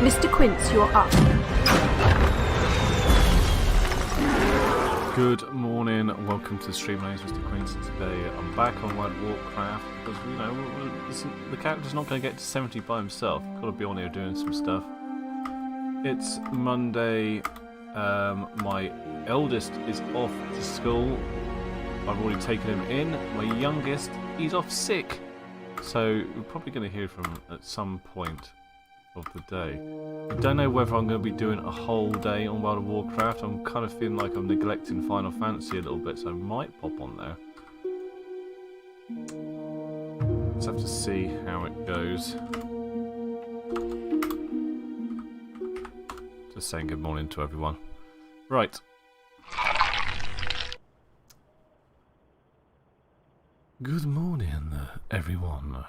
Mr. Quince, you're up. Good morning, welcome to the stream. My name's Mr. Quince. Today I'm back on World of Warcraft because, you know, the character's not going to get to 70 by himself. Got to be on here doing some stuff. It's Monday. My eldest is off to school. I've already taken him in. My youngest, he's off sick. So we're probably going to hear from him at some point of the day. I don't know whether I'm going to be doing a whole day on World of Warcraft. I'm kind of feeling like I'm neglecting Final Fantasy a little bit, so I might pop on there. Let's have to see how it goes. Just saying good morning to everyone. Right. Good morning, everyone.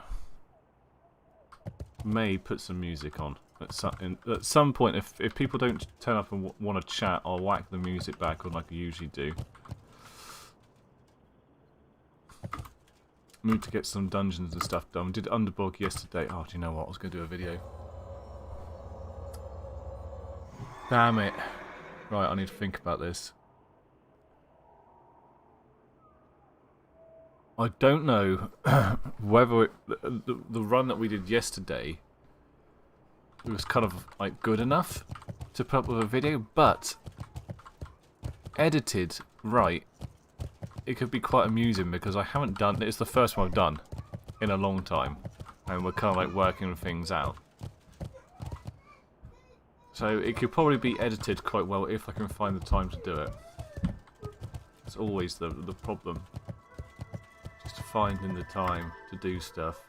May put some music on at some point. If people don't turn up and want to chat, I'll whack the music back on like I usually do. Need to get some dungeons and stuff done. Did Underbog yesterday. Oh, do you know what? I was going to do a video. Damn it. Right, I need to think about this. I don't know whether the run that we did yesterday was kind of like good enough to put up with a video, but edited right, it could be quite amusing because I haven't done. It's the first one I've done in a long time, and we're kind of like working things out. So it could probably be edited quite well if I can find the time to do it. It's always the problem. Just finding the time to do stuff.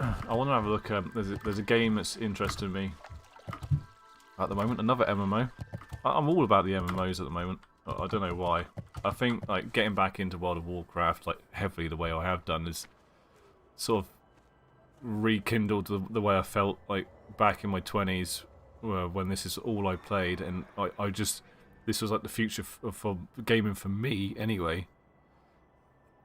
I want to have a look. There's a game that's interesting me at the moment. Another MMO. I'm all about the MMOs at the moment. I don't know why. I think like getting back into World of Warcraft like heavily the way I have done is sort of rekindled the way I felt like back in my 20s when this is all I played, and I just this was like the future for gaming for me anyway.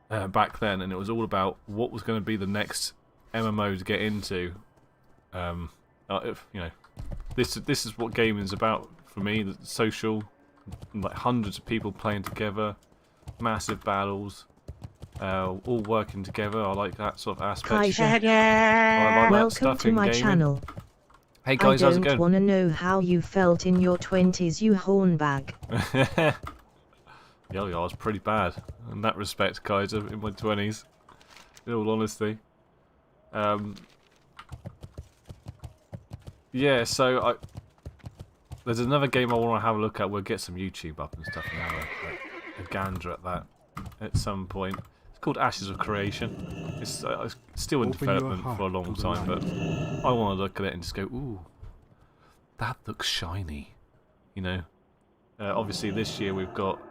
Back then, and it was all about what was going to be the next MMO to get into. You know, this is what gaming is about for me. The social, like hundreds of people playing together, massive battles, all working together. I like that sort of aspect. Hi, I like that welcome stuff to in my gaming. channel. Hey guys, how's it I don't going? want to know how you felt in your 20s, you hornbag. Yeah, I was pretty bad in that respect, Kaiser, in my 20s, in all honesty. Yeah, so there's another game I want to have a look at. We'll get some YouTube up and stuff and have a gander at that at some point. It's called Ashes of Creation. It's still in development for a long time, but I want to look at it and just go, ooh, that looks shiny, you know. Obviously this year we've got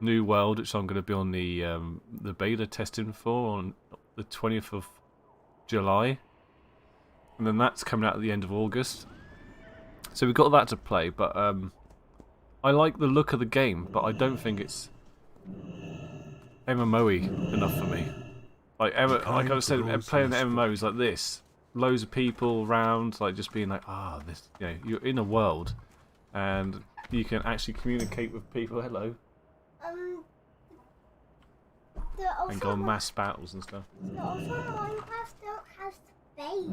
New World, which I'm going to be on the beta testing for on the 20th of July, and then that's coming out at the end of August. So we've got that to play, but I like the look of the game, but I don't think it's MMO-y enough for me. Like I said, playing the MMOs like this, loads of people around, like just being like, this, you know, you're in a world, and you can actually communicate with people. Hello. And go on mass battles and stuff. Also, Minecraft don't have space.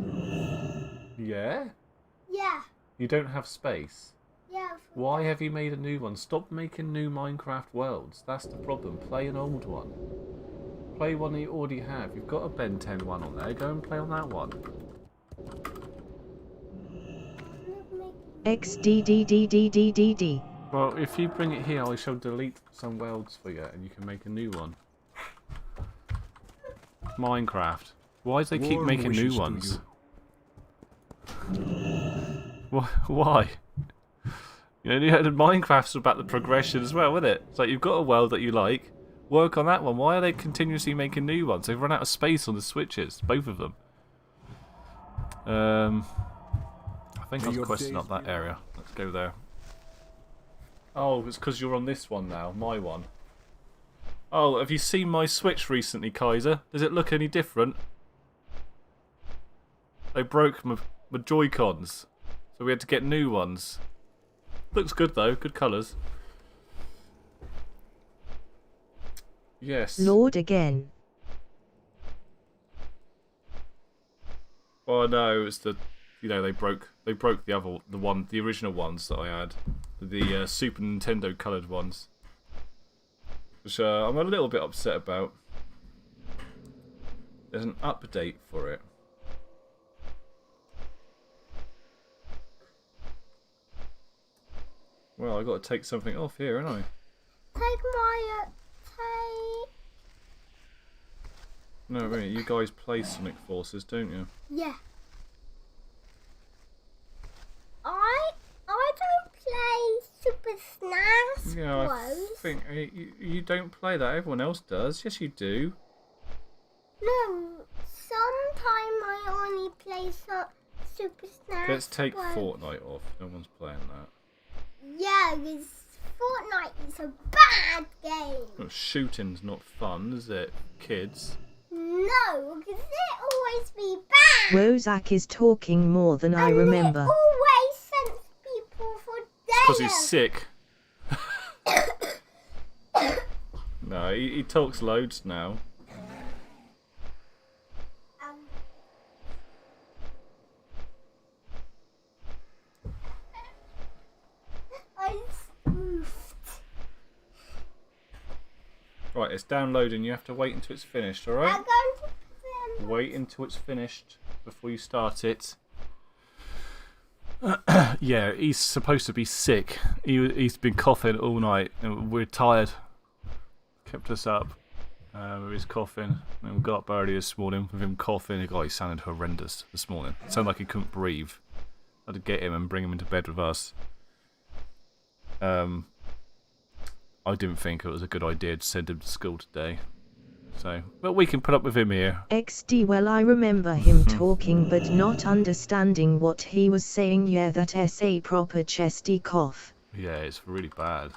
Yeah? Yeah. You don't have space? Yeah. Why have you made a new one? Stop making new Minecraft worlds. That's the problem. Play an old one. Play one that you already have. You've got a Ben 10 one on there. Go and play on that one. XDDDDDDD. Well, if you bring it here, I shall delete some worlds for you, and you can make a new one. Minecraft. Why do they keep making new ones? Why? You know, Minecraft's about the progression as well, isn't it? It's like you've got a world that you like, work on that one. Why are they continuously making new ones? They've run out of space on the Switches, both of them. I think I was questing up that area. Let's go there. Oh, it's because you're on this one now, my one. Oh, have you seen my Switch recently, Kaiser? Does it look any different? They broke my Joy-Cons. So we had to get new ones. Looks good though, good colours. Yes. Lord again. Well, no, it's the, they broke the original ones that I had, the Super Nintendo coloured ones, which I'm a little bit upset about. There's an update for it. Well, I got to take something off here, haven't I? Take my No, really, you guys play Sonic Forces, don't you? Yeah. I don't play Super SNES Yeah, Bros. I think you don't play that. Everyone else does. Yes, you do. No, sometime I only play Super SNES Let's take Bros. Fortnite off. No one's playing that. Yeah, because Fortnite is a bad game. Well, shooting's not fun, is it, kids? No, because it always be bad. Wozak is talking more than I And remember. it always sends people for Because days. he's sick. No, he talks loads now. I spoofed. Right, it's downloading. You have to wait until it's finished, alright? I'm going to put Wait until it's finished before you start it. Yeah, he's supposed to be sick. He's been coughing all night. And we're tired. Kept us up with his coughing. And we got up early this morning with him coughing. God, he sounded horrendous this morning. It sounded like he couldn't breathe. I had to get him and bring him into bed with us. I didn't think it was a good idea to send him to school today. So, but we can put up with him here. XD, well, I remember him talking but not understanding what he was saying. Yeah, that SA proper chesty cough. Yeah, it's really bad.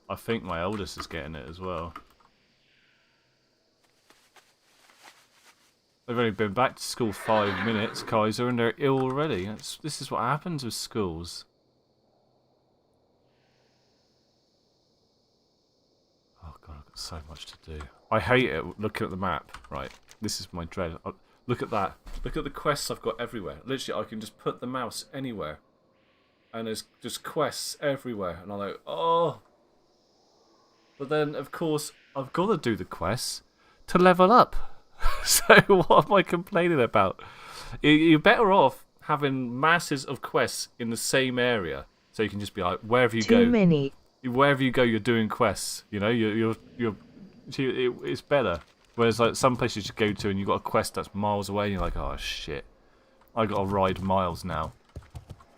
I think my eldest is getting it as well. They've only been back to school 5 minutes, Kaiser, and they're ill already. This is what happens with schools. Oh god, I've got so much to do. I hate it looking at the map. Right, this is my dread. Look at that. Look at the quests I've got everywhere. Literally, I can just put the mouse anywhere. And there's just quests everywhere. And I'm like, oh. But then, of course, I've got to do the quests to level up. So what am I complaining about? You're better off having masses of quests in the same area. So you can just be like, wherever you go. Too many. Wherever you go, you're doing quests. You know, it's better. Whereas like some places you go to and you've got a quest that's miles away, and you're like, oh shit, I got to ride miles now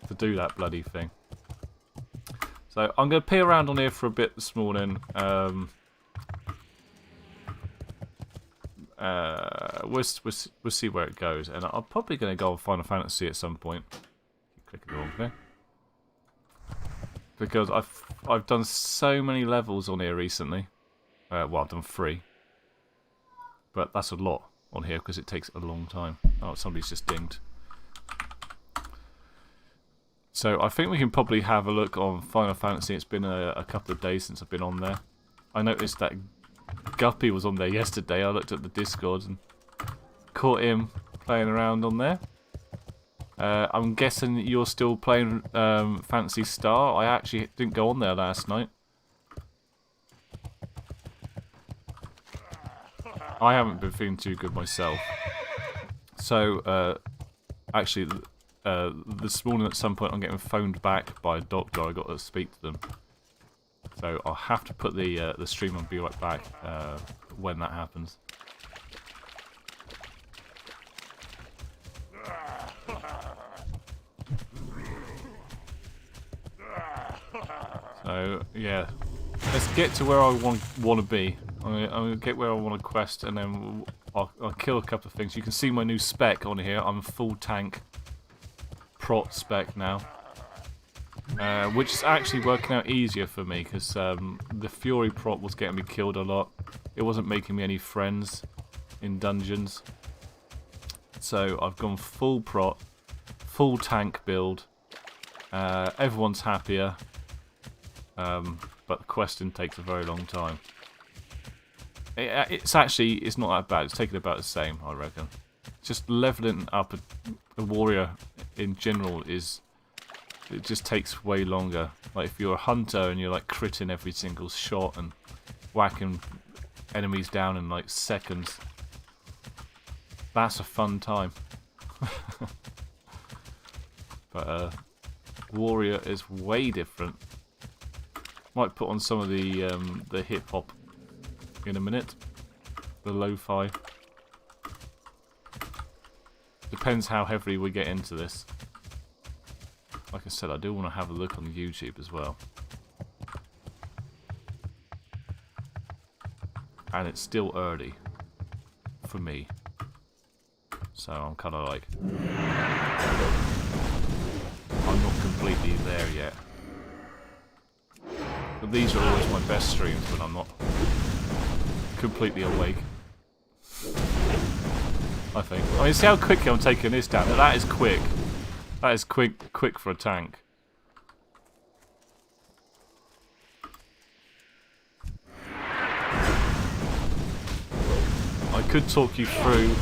to do that bloody thing. So I'm gonna pee around on here for a bit this morning. We'll see where it goes, and I'm probably gonna go on Final Fantasy at some point. Keep clicking the wrong thing. Because I've done so many levels on here recently. Well, I've done 3. But that's a lot on here because it takes a long time. Oh, somebody's just dinged. So I think we can probably have a look on Final Fantasy. It's been a couple of days since I've been on there. I noticed that Guppy was on there yesterday. I looked at the Discord and caught him playing around on there. I'm guessing you're still playing Phantasy Star. I actually didn't go on there last night. I haven't been feeling too good myself. So, actually, this morning at some point I'm getting phoned back by a doctor. I got to speak to them. So I'll have to put the stream on. Be right back when that happens. So yeah, let's get to where I want to be. I'm gonna get where I want to quest, and then I'll kill a couple of things. You can see my new spec on here. I'm a full tank prot spec now, which is actually working out easier for me because the Fury prot was getting me killed a lot. It wasn't making me any friends in dungeons, so I've gone full prot, full tank build. Everyone's happier. But the questing takes a very long time. It's not that bad. It's taking about the same, I reckon. Just leveling up a warrior in general it just takes way longer. Like if you're a hunter and you're like critting every single shot and whacking enemies down in like seconds, that's a fun time. But warrior is way different. Might put on some of the hip hop in a minute. The lo-fi. Depends how heavily we get into this. Like I said, I do want to have a look on YouTube as well. And it's still early for me. So I'm kind of like, I'm not completely there yet. But these are always my best streams when I'm not completely awake. I think. I mean, see how quickly I'm taking this down. Now, that is quick. That is quick for a tank. I could talk you through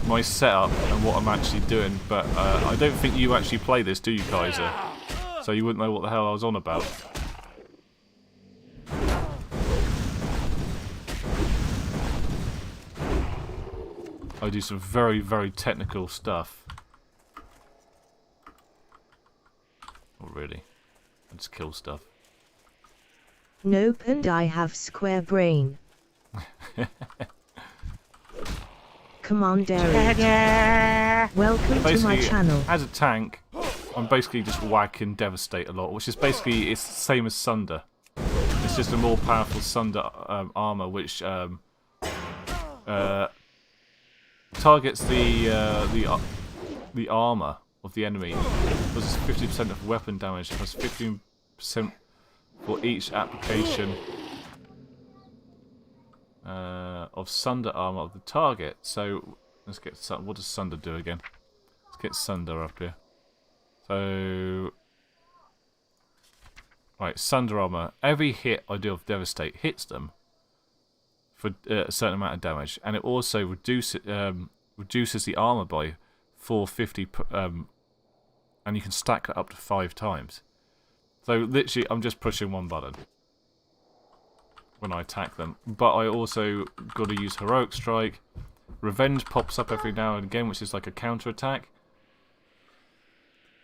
my setup and what I'm actually doing, but I don't think you actually play this, do you, Kaiser? So you wouldn't know what the hell I was on about. I do some very, very technical stuff. Not really. I just kill stuff. Nope, and I have square brain. Commander, welcome to my channel. As a tank, I'm basically just whacking Devastate a lot, which is basically it's the same as Sunder. It's just a more powerful Sunder armor, which targets the armor of the enemy. Does 50% of weapon damage plus 15% for each application of Sunder armor of the target. So let's get what does Sunder do again? Let's get Sunder up here. So right, Sunder armor. Every hit I do of Devastate hits them for a certain amount of damage, and it also reduces the armor by 450, and you can stack that up to 5 times. So literally, I'm just pushing one button when I attack them. But I also got to use Heroic Strike. Revenge pops up every now and again, which is like a counter attack.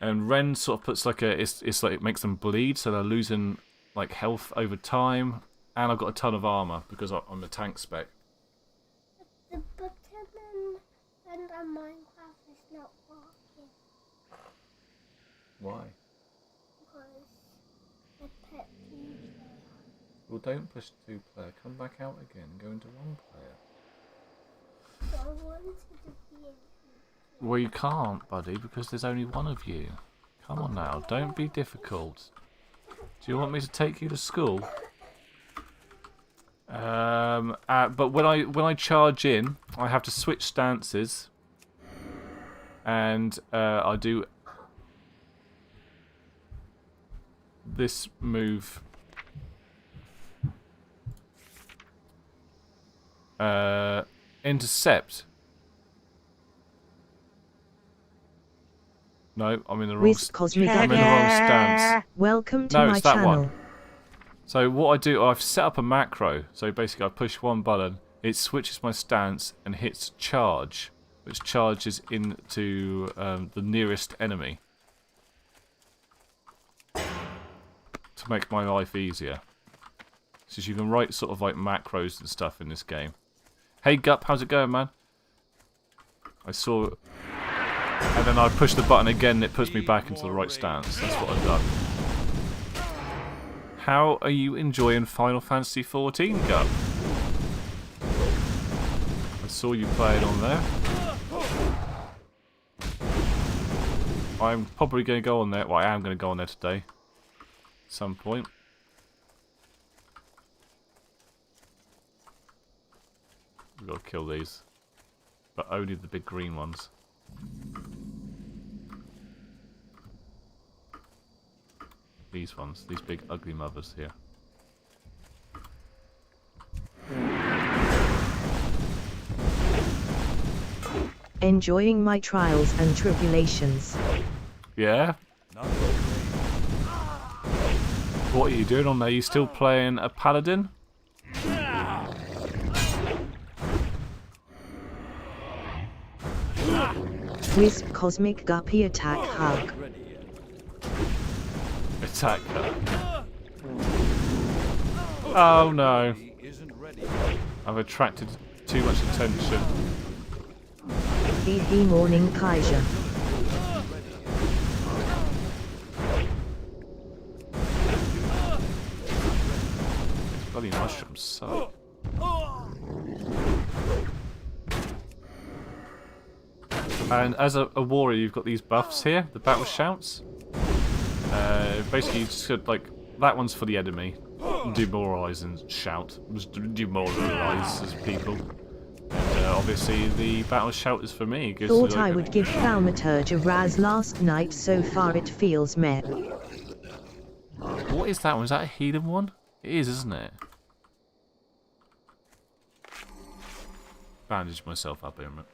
And Ren sort of puts like it's like it makes them bleed, so they're losing like health over time. And I've got a ton of armor because I'm a tank spec. The button and Minecraft is not working. Why? Because I put 2-player. Well, don't push 2-player. Come back out again. Go into 1-player. So I wanted to be in 2-player. Well, you can't, buddy, because there's only one of you. Come on now, don't be difficult. Do you want me to take you to school? But when I charge in, I have to switch stances, and I do this move. Intercept. No, I'm in the wrong stance. Welcome to No, my it's that channel. one. So what I do, I've set up a macro. So basically I push one button, it switches my stance and hits charge, which charges into the nearest enemy. To make my life easier. So you can write sort of like macros and stuff in this game. Hey Gup, how's it going, man? I saw... And then I push the button again and it puts me back into the right stance. That's what I've done. How are you enjoying Final Fantasy XIV, Gup? I saw you playing on there. I'm probably going to go on there. Well, I am going to go on there today. At some point. We've got to kill these. But only the big green ones. These ones, these big ugly mothers here. Enjoying my trials and tribulations. Yeah? What are you doing on there? You still playing a paladin? Wisp Cosmic Guppy Attack Hug. Attack her. Oh no. I've attracted too much attention. Hee hee morning Kaiser. These bloody mushrooms suck. And as a warrior, you've got these buffs here, the battle shouts. Basically, you just could, like, that one's for the enemy. Demoralise and shout. Just demoralises people. And obviously, the battle shout is for me. Thought I would give Thaumaturge a Raz last night, so far it feels meh. What is that one? Is that a healing one? It is, isn't it? Bandage myself up here a minute.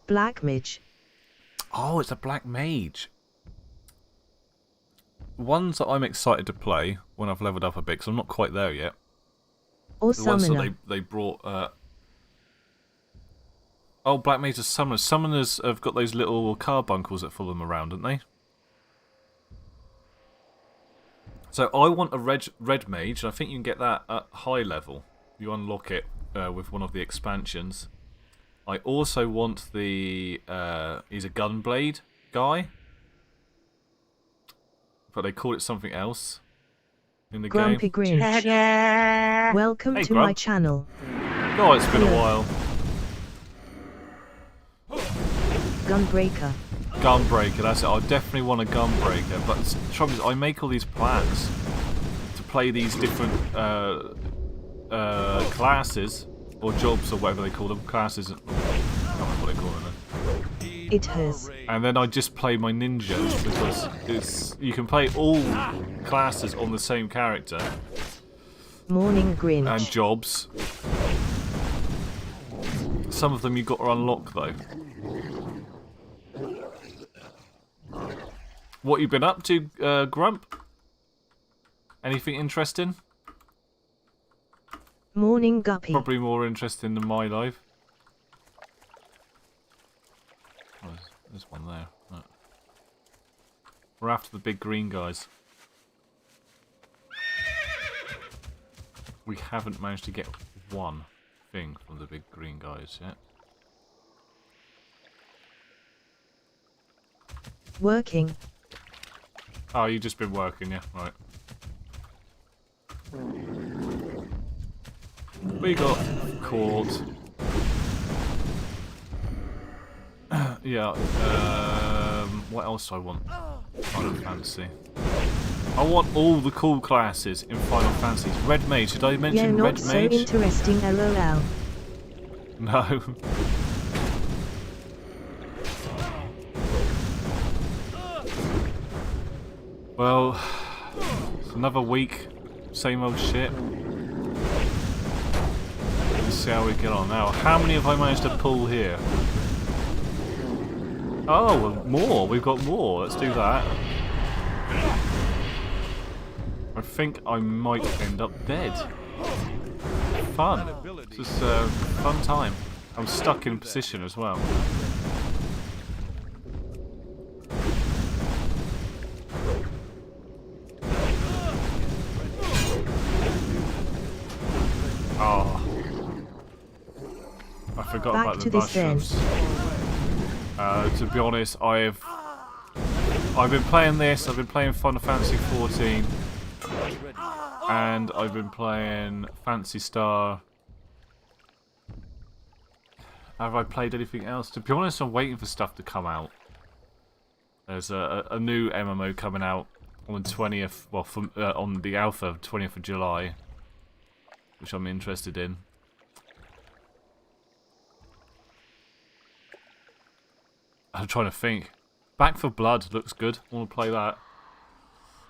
Black Mage. Oh, it's a black mage. Ones that I'm excited to play when I've leveled up a bit, because I'm not quite there yet. Or The ones Summoner. that they brought. Oh, black mage is summoners. Summoners have got those little carbuncles that follow them around, don't they? So I want a red mage, and I think you can get that at high level. You unlock it with one of the expansions. I also want the he's a gunblade guy, but they call it something else in the Grumpy game. Grinch. Welcome Hey, to Grump. my channel. Oh, it's been a while. Gunbreaker. Gunbreaker, that's it. I definitely want a gunbreaker, but the trouble is I make all these plans to play these different classes or jobs or whatever they call them. Classes. I can't remember what they call them. It has. And then I just play my ninjas because you can play all classes on the same character Morning Grinch. and jobs. Some of them you've got to unlock though. What you been up to, Grump? Anything interesting? Morning Guppy. Probably more interesting than my life. Oh, there's one there. Right. We're after the big green guys. We haven't managed to get one thing from the big green guys yet. Working. Oh, you've just been working, yeah, right. We got caught. Yeah, what else do I want? Final Fantasy. I want all the cool classes in Final Fantasy. Red Mage, did I Yeah, mention not Red so Mage? interesting, lol. No. Well, it's another week, same old shit. Let's see how we get on now. How many have I managed to pull here? Oh, well, more. We've got more. Let's do that. I think I might end up dead. Fun. This is a fun time. I'm stuck in position as well. Oh. I forgot Back about to the this then. mushrooms. To be honest, I've been playing this, I've been playing Final Fantasy 14, and I've been playing Phantasy Star. Have I played anything else? To be honest, I'm waiting for stuff to come out. There's a new MMO coming out on the 20th, well, on the alpha, 20th of July, which I'm interested in. I'm trying to think. Back for Blood looks good. I want to play that.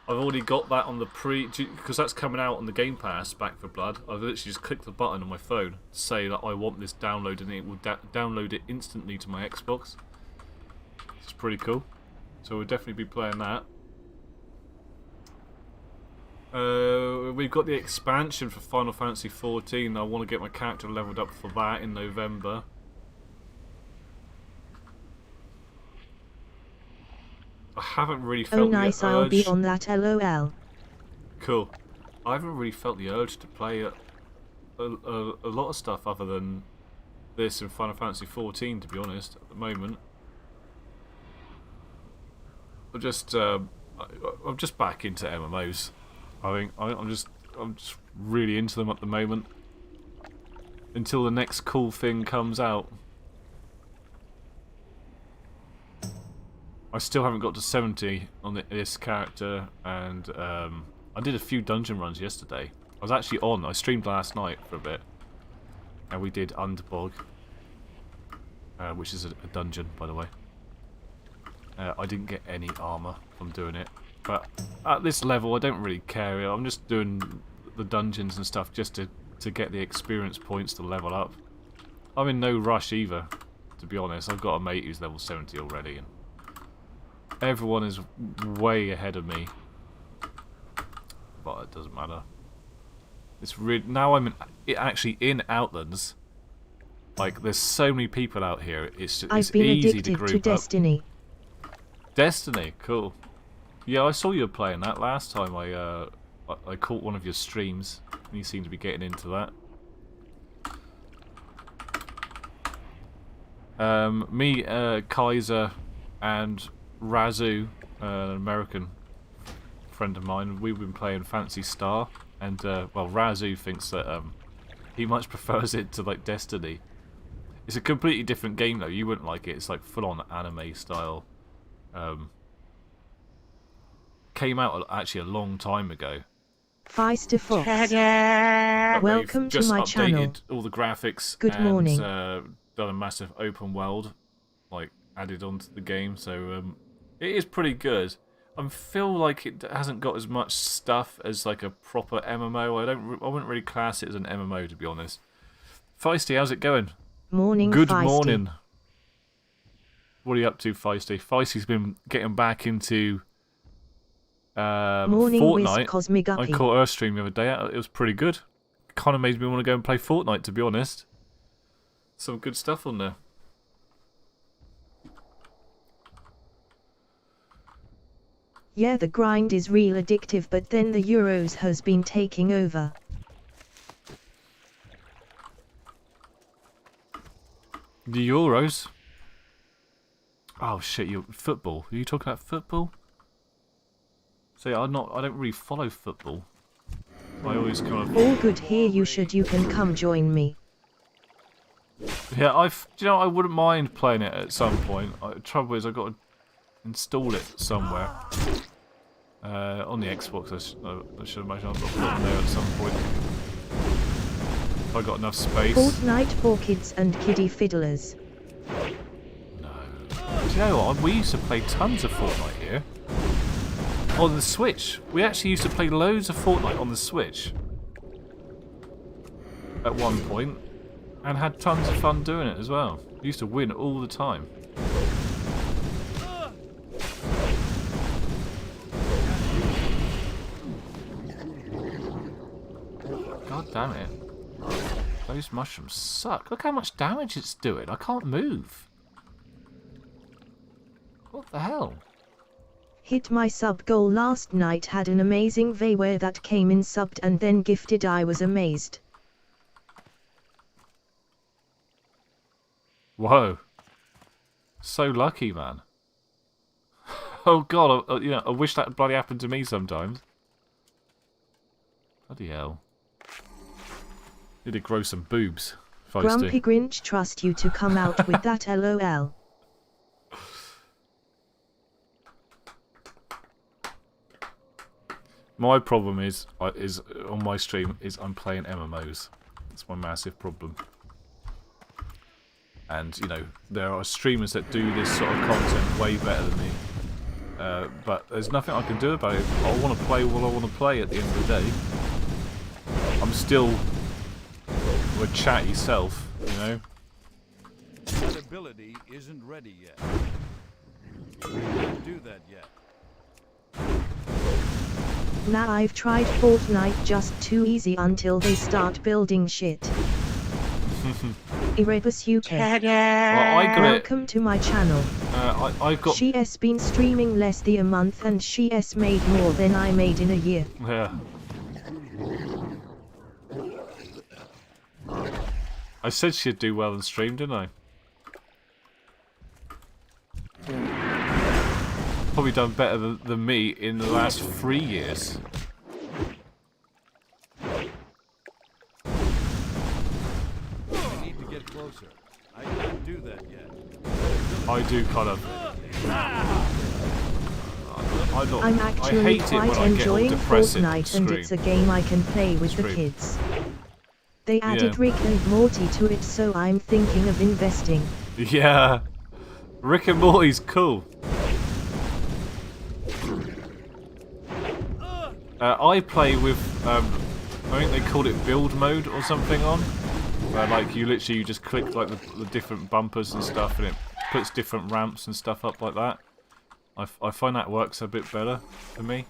I've already got that on the because that's coming out on the Game Pass, Back for Blood. I've literally just clicked the button on my phone to say that I want this download, and it will download it instantly to my Xbox. It's pretty cool. So we'll definitely be playing that. We've got the expansion for Final Fantasy XIV. I want to get my character leveled up for that in November. I haven't really felt Oh nice, the urge. I'll be on that LOL. Cool. I haven't really felt the urge to play a lot of stuff other than this and Final Fantasy XIV, to be honest, at the moment. I'm just back into MMOs. I think I'm just really into them at the moment. Until the next cool thing comes out. I still haven't got to 70 on this character, and I did a few dungeon runs yesterday. I was actually on. I streamed last night for a bit, and we did Underbog, which is a dungeon, by the way. I didn't get any armor from doing it, but at this level, I don't really care. I'm just doing the dungeons and stuff just to get the experience points to level up. I'm in no rush either, to be honest. I've got a mate who's level 70 already, and everyone is way ahead of me, but it doesn't matter. It's now I'm actually in Outlands. Like, there's so many people out here. It's I've been easy to addicted group to up. Destiny. Destiny, cool. Yeah, I saw you were playing that last time. I caught one of your streams, and you seem to be getting into that. Me, Kaiser, and Razu, an American friend of mine, we've been playing Fantasy Star, and well, Razu thinks that he much prefers it to like Destiny. It's a completely different game though. You wouldn't like it. It's like full-on anime style. Came out actually a long time ago. Feist Fox. But Welcome they've to just my updated channel. all the graphics. Good and, morning. Done a massive open world, like added onto the game. So it is pretty good. I feel like it hasn't got as much stuff as like a proper MMO. I wouldn't really class it as an MMO, to be honest. Feisty, how's it going? Morning, Good Feisty. morning. What are you up to, Feisty? Feisty's been getting back into Morning, Fortnite. Wiz Cosmic I Uppy. caught her stream the other day. It was pretty good. Kind of made me want to go and play Fortnite, to be honest. Some good stuff on there. Yeah, the grind is real addictive, but then the Euros has been taking over. The Euros? Oh shit, football. Are you talking about football? See, I don't really follow football. I always kind of... All good here, you can come join me. Yeah, I wouldn't mind playing it at some point. The trouble is, I've got to install it somewhere. On the Xbox, I should imagine I'll put it on there at some point. If I got enough space. Fortnite for kids and kiddie fiddlers. No. Do you know what? We used to play tons of Fortnite here. On the Switch. We actually used to play loads of Fortnite on the Switch. At one point. And had tons of fun doing it as well. We used to win all the time. God damn it. Those mushrooms suck. Look how much damage it's doing. I can't move. What the hell? Hit my sub goal last night, had an amazing viewer that came in subbed and then gifted. I was amazed. Whoa. So lucky, man. Oh god, I wish that bloody happened to me sometimes. Bloody hell. Need to grow some boobs. Feisty. Grumpy Grinch, trust you to come out with that LOL. My problem is on my stream is I'm playing MMOs. That's my massive problem. And you know, there are streamers that do this sort of content way better than me. But there's nothing I can do about it. I want to play what I want to play at the end of the day. I'm still a chatty self, you know. That ability isn't ready yet. We can't do that yet. Nah, I've tried Fortnite, just too easy until they start building shit. Erebus UK. Well, I got it. Welcome to my channel. I got. She has been streaming less than a month and she has made more than I made in a year. Yeah. I said she'd do well in stream, didn't I? Probably done better than me in the last 3 years. I need to get closer. I can't do that yet. I do kind of. I'm I actually hate it quite when I get all enjoying depressive on Fortnite and stream. it's a game I can play with the kids. They added Yeah. Rick and Morty to it, so I'm thinking of investing. Yeah. Rick and Morty's cool. I play with, I think they called it build mode or something on. Where like you just click like the different bumpers and stuff and it puts different ramps and stuff up like that. I find that works a bit better for me.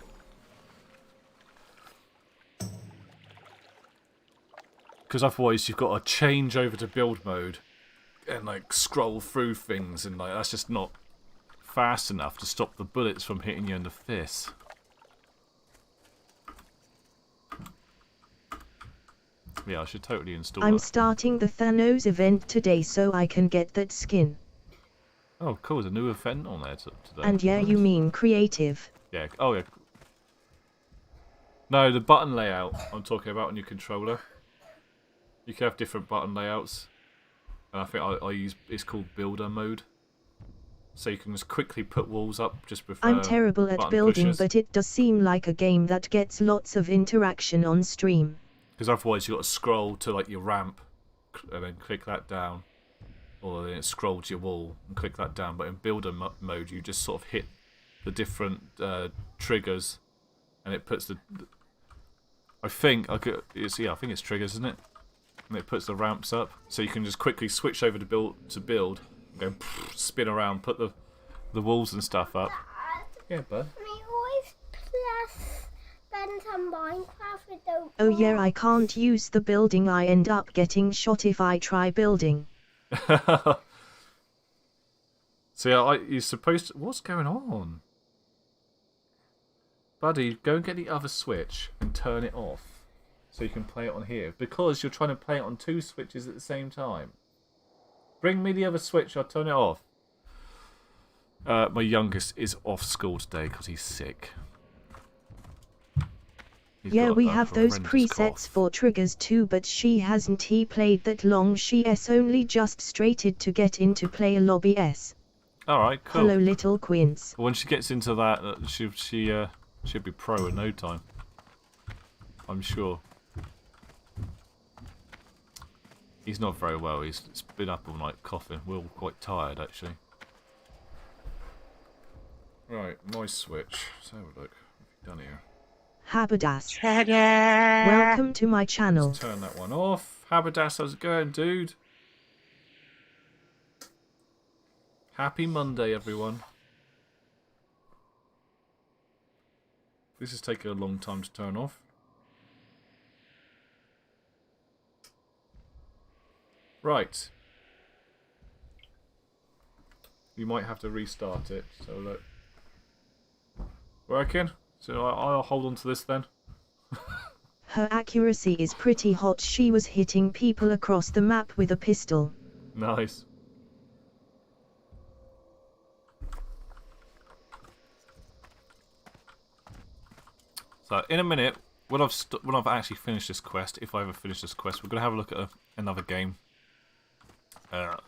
Because otherwise you've got to change over to build mode and like scroll through things and like that's just not fast enough to stop the bullets from hitting you in the face. Yeah, I should totally install I'm that. starting the Thanos event today so I can get that skin. Oh, cool. There's a new event on there today. And yeah, you mean creative. Yeah. Oh, yeah. No, the button layout I'm talking about on your controller. You can have different button layouts. And I think I use, it's called builder mode. So you can just quickly put walls up just with I'm terrible at button building, pushes. but it does seem like a game that gets lots of interaction on stream. Because otherwise you've got to scroll to like your ramp and then click that down. Or then scroll to your wall and click that down. But in builder mode you just sort of hit the different triggers and it puts the I think it's triggers, isn't it? And it puts the ramps up, so you can just quickly switch over to build, and go spin around, put the walls and stuff up. Yeah, bud. We always spend some Minecraft with the. Oh yeah, I can't use the building, I end up getting shot if I try building. So yeah, you're supposed to. What's going on, buddy? Go and get the other switch and turn it off, so you can play it on here. Because you're trying to play it on 2 switches at the same time. Bring me the other switch. I'll turn it off. My youngest is off school today because he's sick. Yeah, we have those presets for triggers too, but she hasn't played that long. She has only just started to get into player lobby S. Alright, cool. Hello little Quince. When she gets into that, she'll be pro in no time. I'm sure. He's not very well. He's been up all night coughing. We're all quite tired, actually. Right, my switch. Let's have a look. What have you done here? Haberdas. Welcome to my channel. Let's turn that one off. Haberdas, how's it going, dude? Happy Monday, everyone. This is taking a long time to turn off. Right. You might have to restart it. So look. Working? So I'll hold on to this then. Her accuracy is pretty hot. She was hitting people across the map with a pistol. Nice. So in a minute, when I've actually finished this quest, if I ever finish this quest, we're gonna have a look at another game that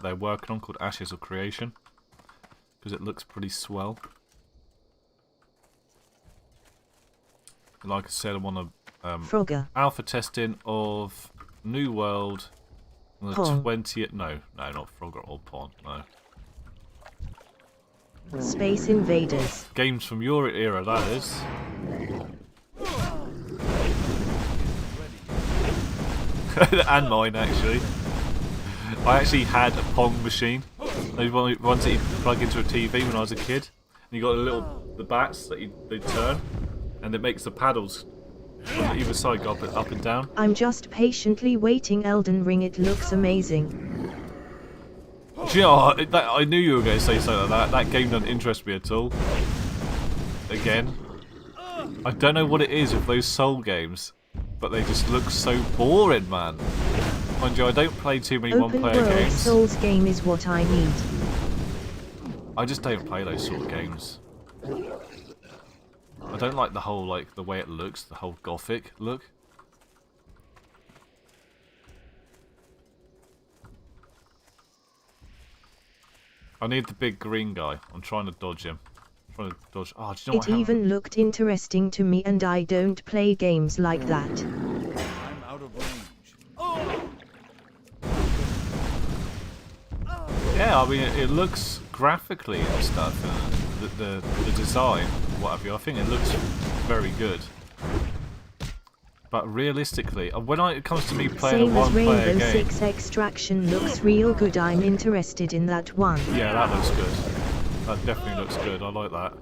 they're working on called Ashes of Creation, because it looks pretty swell. Like I said, I'm on a Frogger. alpha testing of New World On the Pong. 20th... No, not Frogger or Pong, no. Space Invaders. Games from your era, that is. And mine, actually. I actually had a Pong machine. Those ones that you plug into a TV when I was a kid. And you got the bats that they turn, and it makes the paddles on either side go up and down. I'm just patiently waiting Elden Ring. It looks amazing. Do you know what? I knew you were going to say something like that. That game doesn't interest me at all. Again. I don't know what it is with those Soul games, but they just look so boring, man. Mind you, I don't play too many one-player Open world games. Souls game is what I need. I just don't play those sort of games. I don't like the whole, the way it looks, the whole gothic look. I need the big green guy. I'm trying to dodge him. I'm trying to dodge. Oh, do you know what? It even looked interesting to me, and I don't play games like that. I'm out of range. Yeah, I mean, it looks graphically and stuff, and the design, what have you. I think it looks very good. But realistically, when it comes to me playing Same a as one-player Rainbow game, Six Extraction looks real good. I'm interested in that one. yeah, that looks good. That definitely looks good. I like that.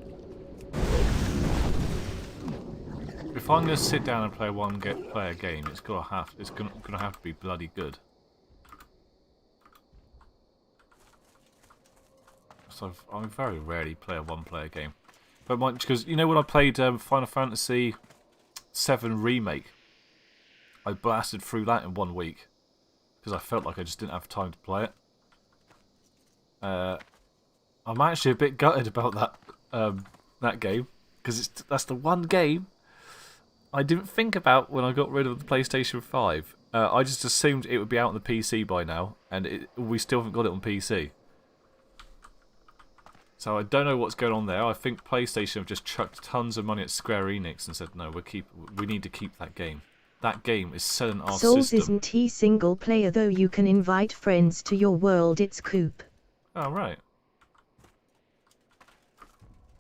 If I'm going to sit down and play a one-player game, it's gonna have to be bloody good. So I very rarely play a one-player game, but because you know when I played Final Fantasy VII Remake, I blasted through that in 1 week because I felt like I just didn't have time to play it. I'm actually a bit gutted about that game because that's the one game I didn't think about when I got rid of the PlayStation 5. I just assumed it would be out on the PC by now, and we still haven't got it on PC. So I don't know what's going on there. I think PlayStation have just chucked tons of money at Square Enix and said, no, we need to keep that game. That game is selling our Souls system. isn't single player though. You can invite friends to your world. It's coop. Oh, right.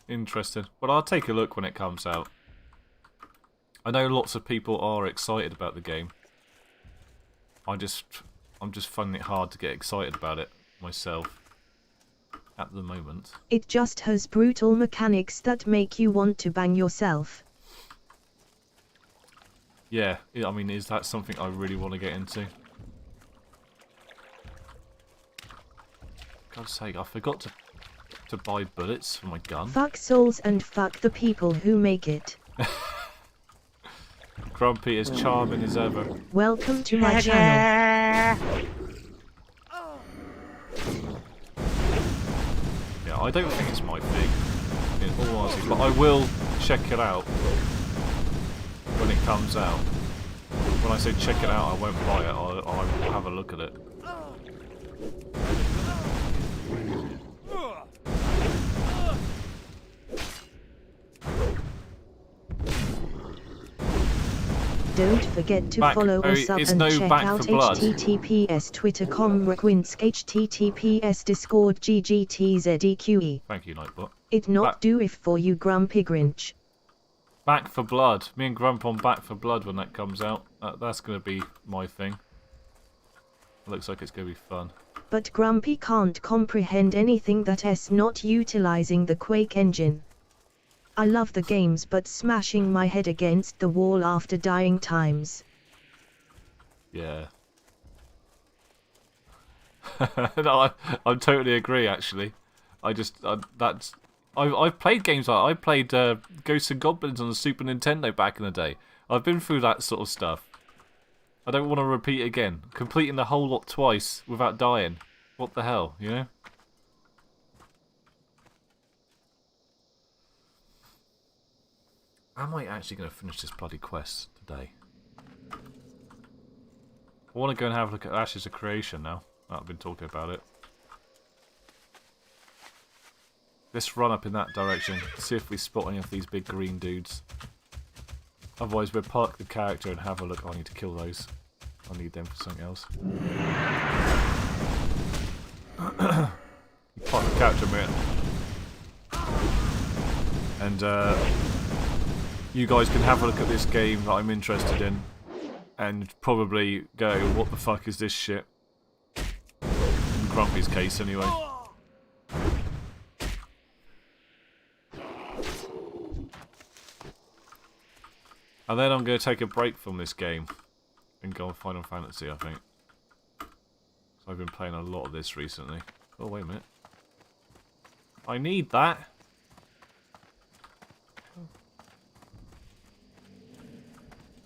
Interesting. Well, I'll take a look when it comes out. I know lots of people are excited about the game. I'm just finding it hard to get excited about it myself at the moment. It just has brutal mechanics that make you want to bang yourself. Yeah, I mean, is that something I really want to get into? God's sake, I forgot to buy bullets for my gun. Fuck Souls and fuck the people who make it. Grumpy is charming as ever. Welcome to my channel. Yeah, I don't think it's my thing, in all honesty, but I will check it out when it comes out. When I say check it out, I won't buy it, I'll have a look at it. Don't forget to follow us up and check out https twitter.com requinsk https discord ggtzeque. Thank you, Nightbot. It not do if for you grumpy Grinch. Back for Blood. Me and Grump on Back for Blood when that comes out. That's going to be my thing. It looks like it's going to be fun. But Grumpy can't comprehend anything that's not utilizing the Quake engine. I love the games, but smashing my head against the wall after dying times. Yeah. No, I totally agree. Actually, I've played games like I played Ghosts and Goblins on the Super Nintendo back in the day. I've been through that sort of stuff. I don't want to repeat again. Completing the whole lot twice without dying. What the hell, you know? Am I actually going to finish this bloody quest today? I want to go and have a look at Ashes of Creation now. I've been talking about it. Let's run up in that direction, see if we spot any of these big green dudes. Otherwise we'll park the character and have a look. Oh, I need to kill those. I need them for something else. You part of the character, mate. And you guys can have a look at this game that I'm interested in, and probably go, "What the fuck is this shit?" In Grumpy's case, anyway. And then I'm going to take a break from this game and go on Final Fantasy, I think. So I've been playing a lot of this recently. Oh, wait a minute. I need that.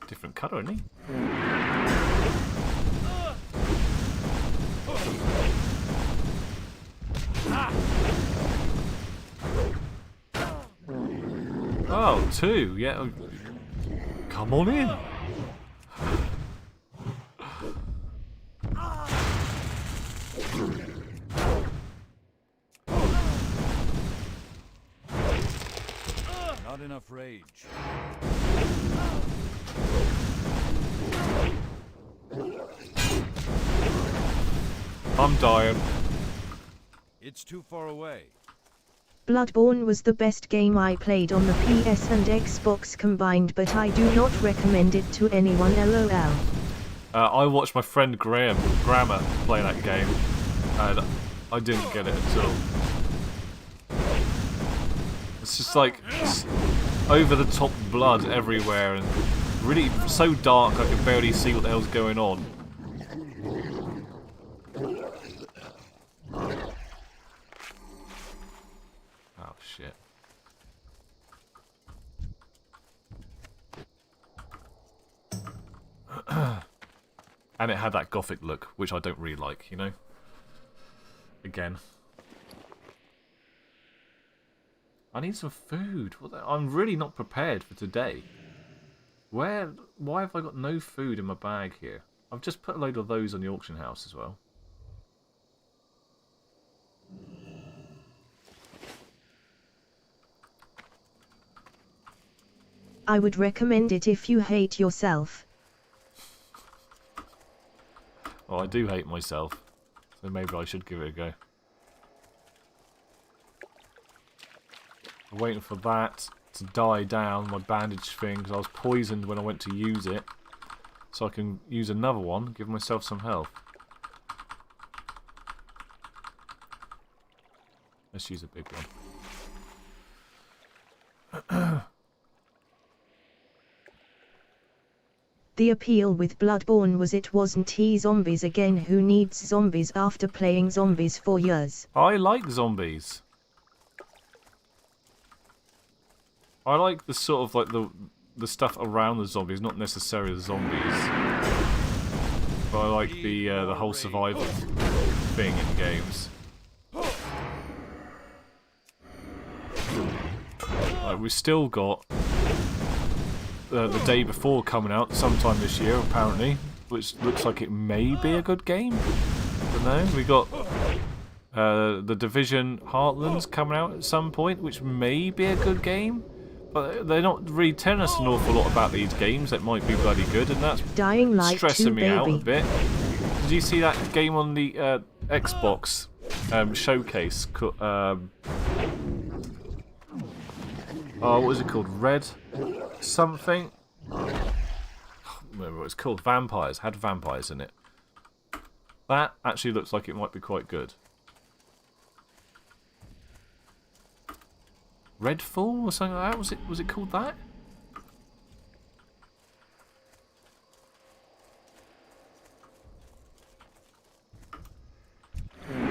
Different colour, isn't he? Oh, 2, yeah. Come on in. Not enough rage. I'm dying. It's too far away. Bloodborne was the best game I played on the PS and Xbox combined, but I do not recommend it to anyone, lol. I watched my friend Grammar play that game, and I didn't get it at all. It's just like over-the-top blood everywhere, and really so dark I can barely see what the hell's going on. Oh shit. And it had that gothic look, which I don't really like, you know? Again. I need some food. I'm really not prepared for today. Why have I got no food in my bag here? I've just put a load of those on the auction house as well. I would recommend it if you hate yourself. Well, I do hate myself, so maybe I should give it a go. I'm waiting for that to die down, my bandage thing, because I was poisoned when I went to use it. So I can use another one, give myself some health. Let's use a big one. The appeal with Bloodborne was it wasn't he zombies again. Who needs zombies after playing zombies for years? I like zombies. I like the sort of like the stuff around the zombies, not necessarily the zombies. But I like the whole survival thing in games. Like we've still got the day before coming out sometime this year apparently, which looks like it may be a good game. But no, we got the Division Heartlands coming out at some point, which may be a good game. But they're not really telling us an awful lot about these games that might be bloody good, and that's Dying Light 2, stressing me out a baby. bit. Did you see that game on the Xbox showcase? Oh, what was it called? Red something? I can't remember what it's called. Vampires. Had vampires in it. That actually looks like it might be quite good. Redfall or something like that? Was it called that? I'm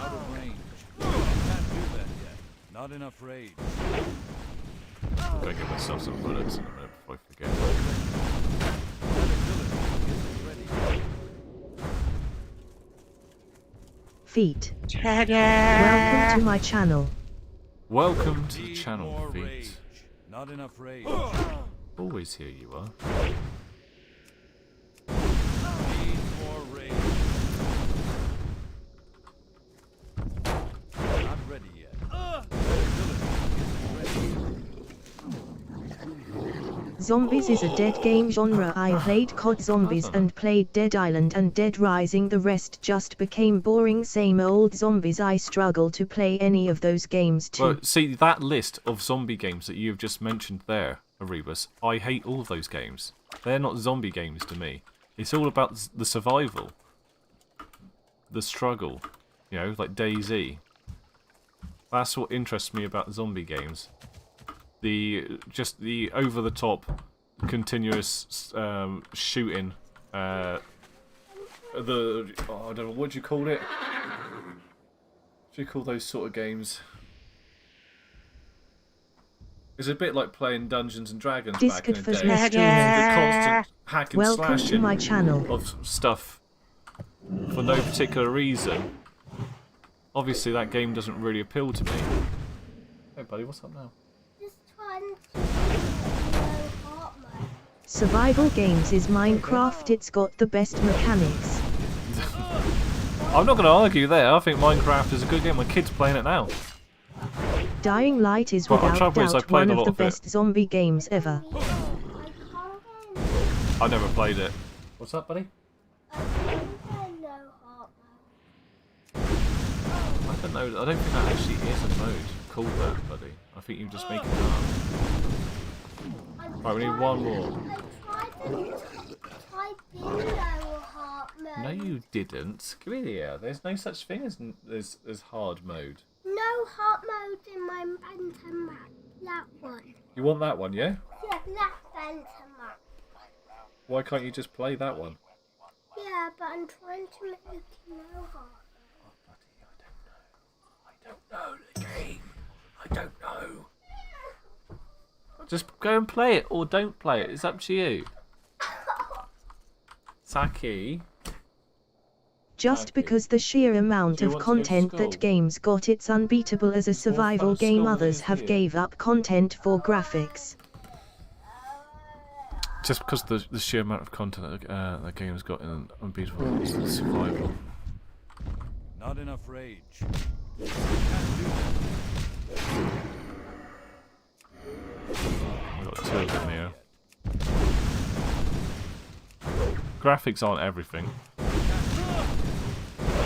out of range. Can't do that yet. Not enough rage. I'm gonna give myself some bullets in a minute before I forget. That ability isn't ready. Feet. Welcome to my channel. Welcome to the Need channel, more Feet. rage. Not enough rage. Always here you are. Need more rage. Not ready yet. That ability isn't ready. Zombies is a dead game genre. I played COD Zombies and played Dead Island and Dead Rising. The rest just became boring, same old zombies. I struggle to play any of those games too. Well, see, that list of zombie games that you've just mentioned there, Erebus, I hate all of those games. They're not zombie games to me. It's all about the survival. The struggle. You know, like DayZ. That's what interests me about zombie games. Just the over-the-top, continuous shooting. I don't know, what do you call it? What do you call those sort of games? It's a bit like playing Dungeons and Dragons back in the day. The constant hack and Welcome to my channel. of stuff for no particular reason. Obviously, that game doesn't really appeal to me. Hey, buddy, what's up now? Just trying to heart mode. Survival games is Minecraft. It's got the best mechanics. I'm not going to argue there. I think Minecraft is a good game. My kid's playing it now. Dying Light is Well, the without trouble is I doubt played one a of lot the of it. best zombie games ever. I can't get I never played it. What's up, buddy? no heart mode. I don't know. I don't think that actually is a mode called that, buddy. I think you just make it up. Right, we need one more. I tried to type in no heart mode. No, you didn't. Give me here. There's no such thing as hard mode. No heart mode in my Phantom map. That one. You want that one, yeah? Yeah, that Phantom map. Why can't you just play that one? Yeah, but I'm trying to make no heart. Oh, buddy, I don't know the game. I don't know. Just go and play it or don't play it. It's up to you. Saki. Just Okay. because the sheer amount Do you of want to go to content school? that games got, it's unbeatable as a survival about game. school Others is have here? gave up content for graphics. Just because the sheer amount of content that game's got in unbeatable is the survival. Not enough rage. You can't do that. We've got two of them here. Graphics aren't everything.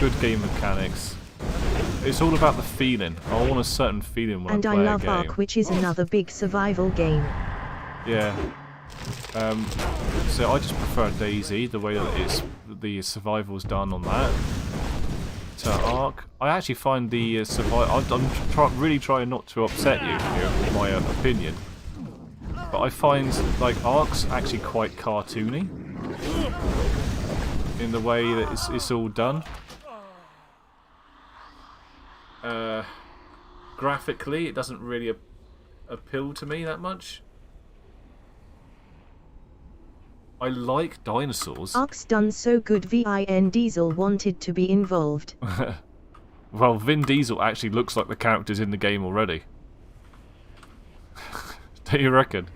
Good game mechanics. It's all about the feeling. I want a certain feeling when And I I play love a game. Ark, which is another big survival game. Yeah. So I just prefer DayZ, the way that the survival's done on that. To Ark, I actually find the survival. I'm really trying not to upset you here with my opinion, but I find like Ark's actually quite cartoony in the way that it's all done. Graphically, it doesn't really appeal to me that much. I like dinosaurs. Ark's done so good. Vin Diesel wanted to be involved. Well, Vin Diesel actually looks like the characters in the game already. Don't you reckon?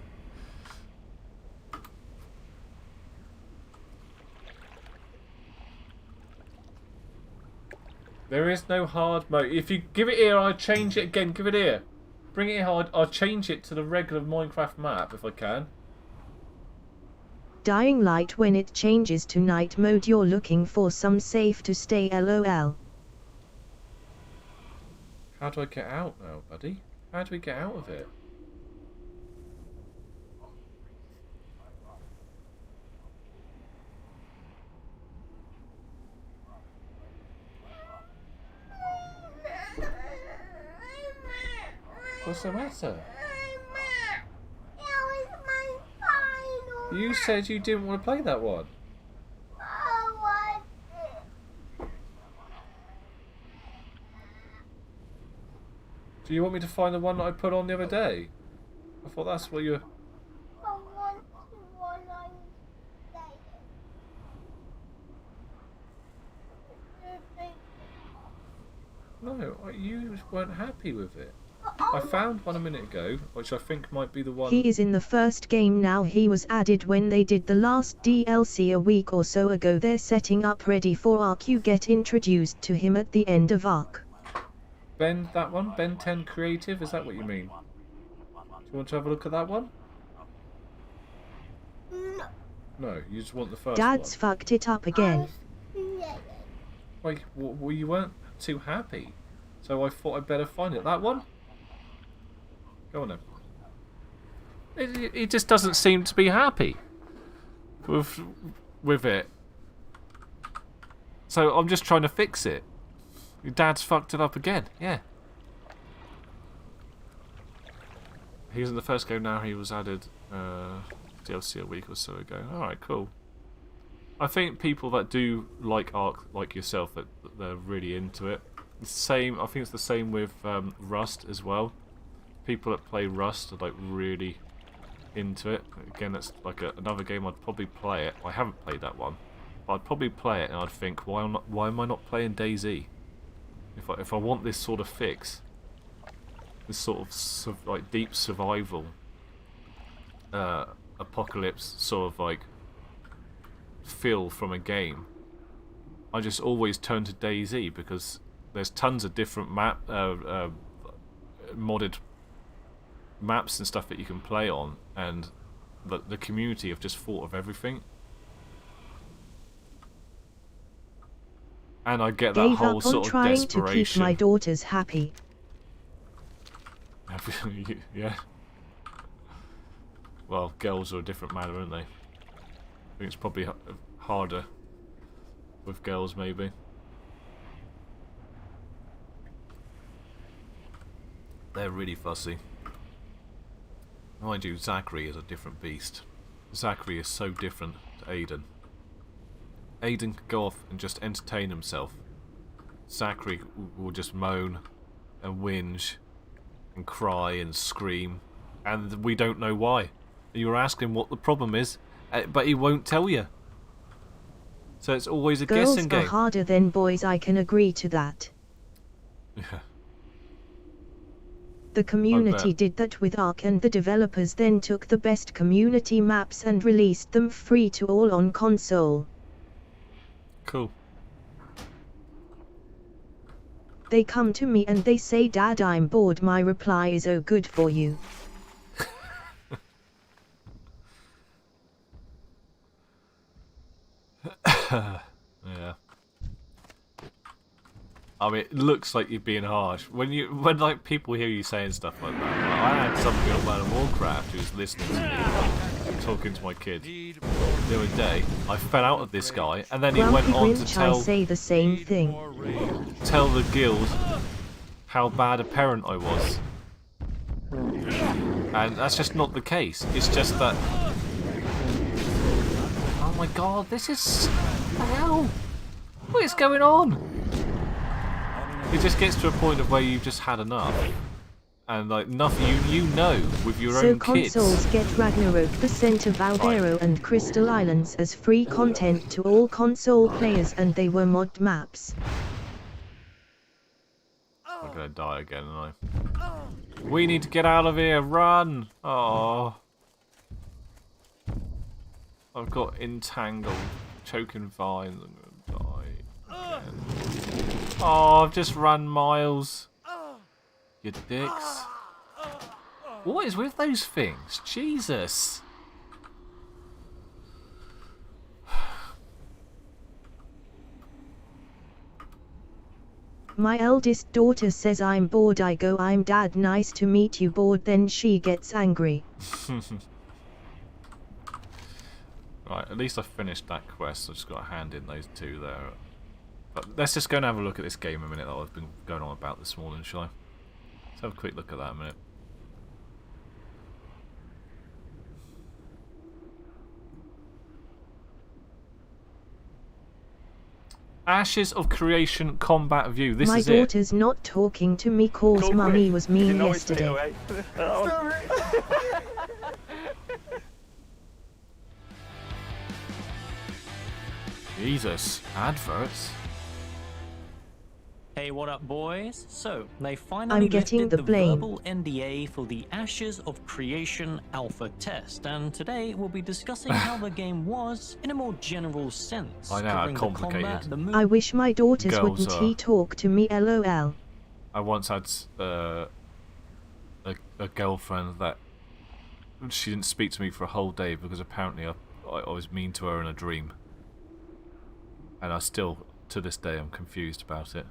There is no hard mode. If you give it here, I'll change it again. Give it here. Bring it here. I'll change it to the regular Minecraft map if I can. Dying Light, when it changes to night mode, you're looking for some safe to stay. LOL. How do I get out now, buddy? How do we get out of it? What's the matter? You said you didn't want to play that one. Do you want me to find the one that I put on the other day? I thought that's what you... No, you weren't happy with it. I found one a minute ago, which I think might be the one... He is in the first game now. He was added when they did the last DLC a week or so ago. They're setting up ready for Ark. You get introduced to him at the end of Ark. Ben, that one? Ben 10 Creative? Is that what you mean? Do you want to have a look at that one? No. No, you just want the first Dad's one. fucked it up again. Yeah. Like, well, you weren't too happy, so I thought I'd better find it. That one? Go on then. He just doesn't seem to be happy with it. So I'm just trying to fix it. Your dad's fucked it up again. Yeah. He's in the first game now. He was added DLC a week or so ago. Alright, cool. I think people that do like Ark, like yourself, that they're really into it. The same. I think it's the same with Rust as well. People that play Rust are like really into it. Again, that's like another game I'd probably play it. I haven't played that one, but I'd probably play it and I'd think, why am I not playing DayZ? If I want this sort of fix, this sort of like deep survival, apocalypse sort of like feel from a game, I just always turn to DayZ because there's tons of different modded maps and stuff that you can play on, and the community have just thought of everything. And I get that Gave whole up on sort of trying to desperation. keep my daughters happy. Yeah. Well, girls are a different matter, aren't they? I think it's probably harder with girls, maybe. They're really fussy. Mind you, Zachary is a different beast. Zachary is so different to Aiden. Aiden could go off and just entertain himself. Zachary will just moan and whinge and cry and scream, and we don't know why. You're asking what the problem is, but he won't tell you. So it's always a guessing game. Girls are harder than boys, I can agree to that. Yeah. The community did that with Ark, and the developers then took the best community maps and released them free to all on console. Cool. They come to me and they say, "Dad, I'm bored." My reply is, "Oh, good for you." Yeah. I mean, it looks like you're being harsh. When like people hear you saying stuff like that. Like, I had somebody on World of Warcraft who's listening to me talking to my kid the other day. I fell out of this guy, and then he Grumpy went on to Grinch, I say the same thing. tell the guild how bad a parent I was. And that's just not the case. It's just that... Oh my god, this is... What the hell? What is going on? It just gets to a point of where you've just had enough. And like, nothing you know with your own kids. So consoles get Ragnarok, the Center Valdero and Crystal Islands as free content to all console players, and they were mod maps. I'm gonna die again, aren't I? We need to get out of here, run! Oh, I've got entangled, choking vines, I'm gonna die again. Oh, I've just run miles. You dicks. What is with those things? Jesus. My eldest daughter says I'm bored. I go, "I'm Dad, nice to meet you." Bored. Then she gets angry. Right, at least I finished that quest. I've just got to hand in those two there. But let's just go and have a look at this game a minute that I've been going on about this morning, shall I? Let's have a quick look at that a minute. Ashes of Creation combat view. This My is it. daughter's not talking to me cause Mummy was mean yesterday. Jesus, adverts. Hey, what up, boys? So, they finally I'm getting lifted the the blame. verbal NDA for the Ashes of Creation alpha test, and today we'll be discussing how the game was in a more general sense. I know how covering the complicated. combat, the I wish my daughters Girls wouldn't are- he talk to me, lol. I once had a girlfriend that she didn't speak to me for a whole day because apparently I was mean to her in a dream. And I still, to this day, I'm confused about it.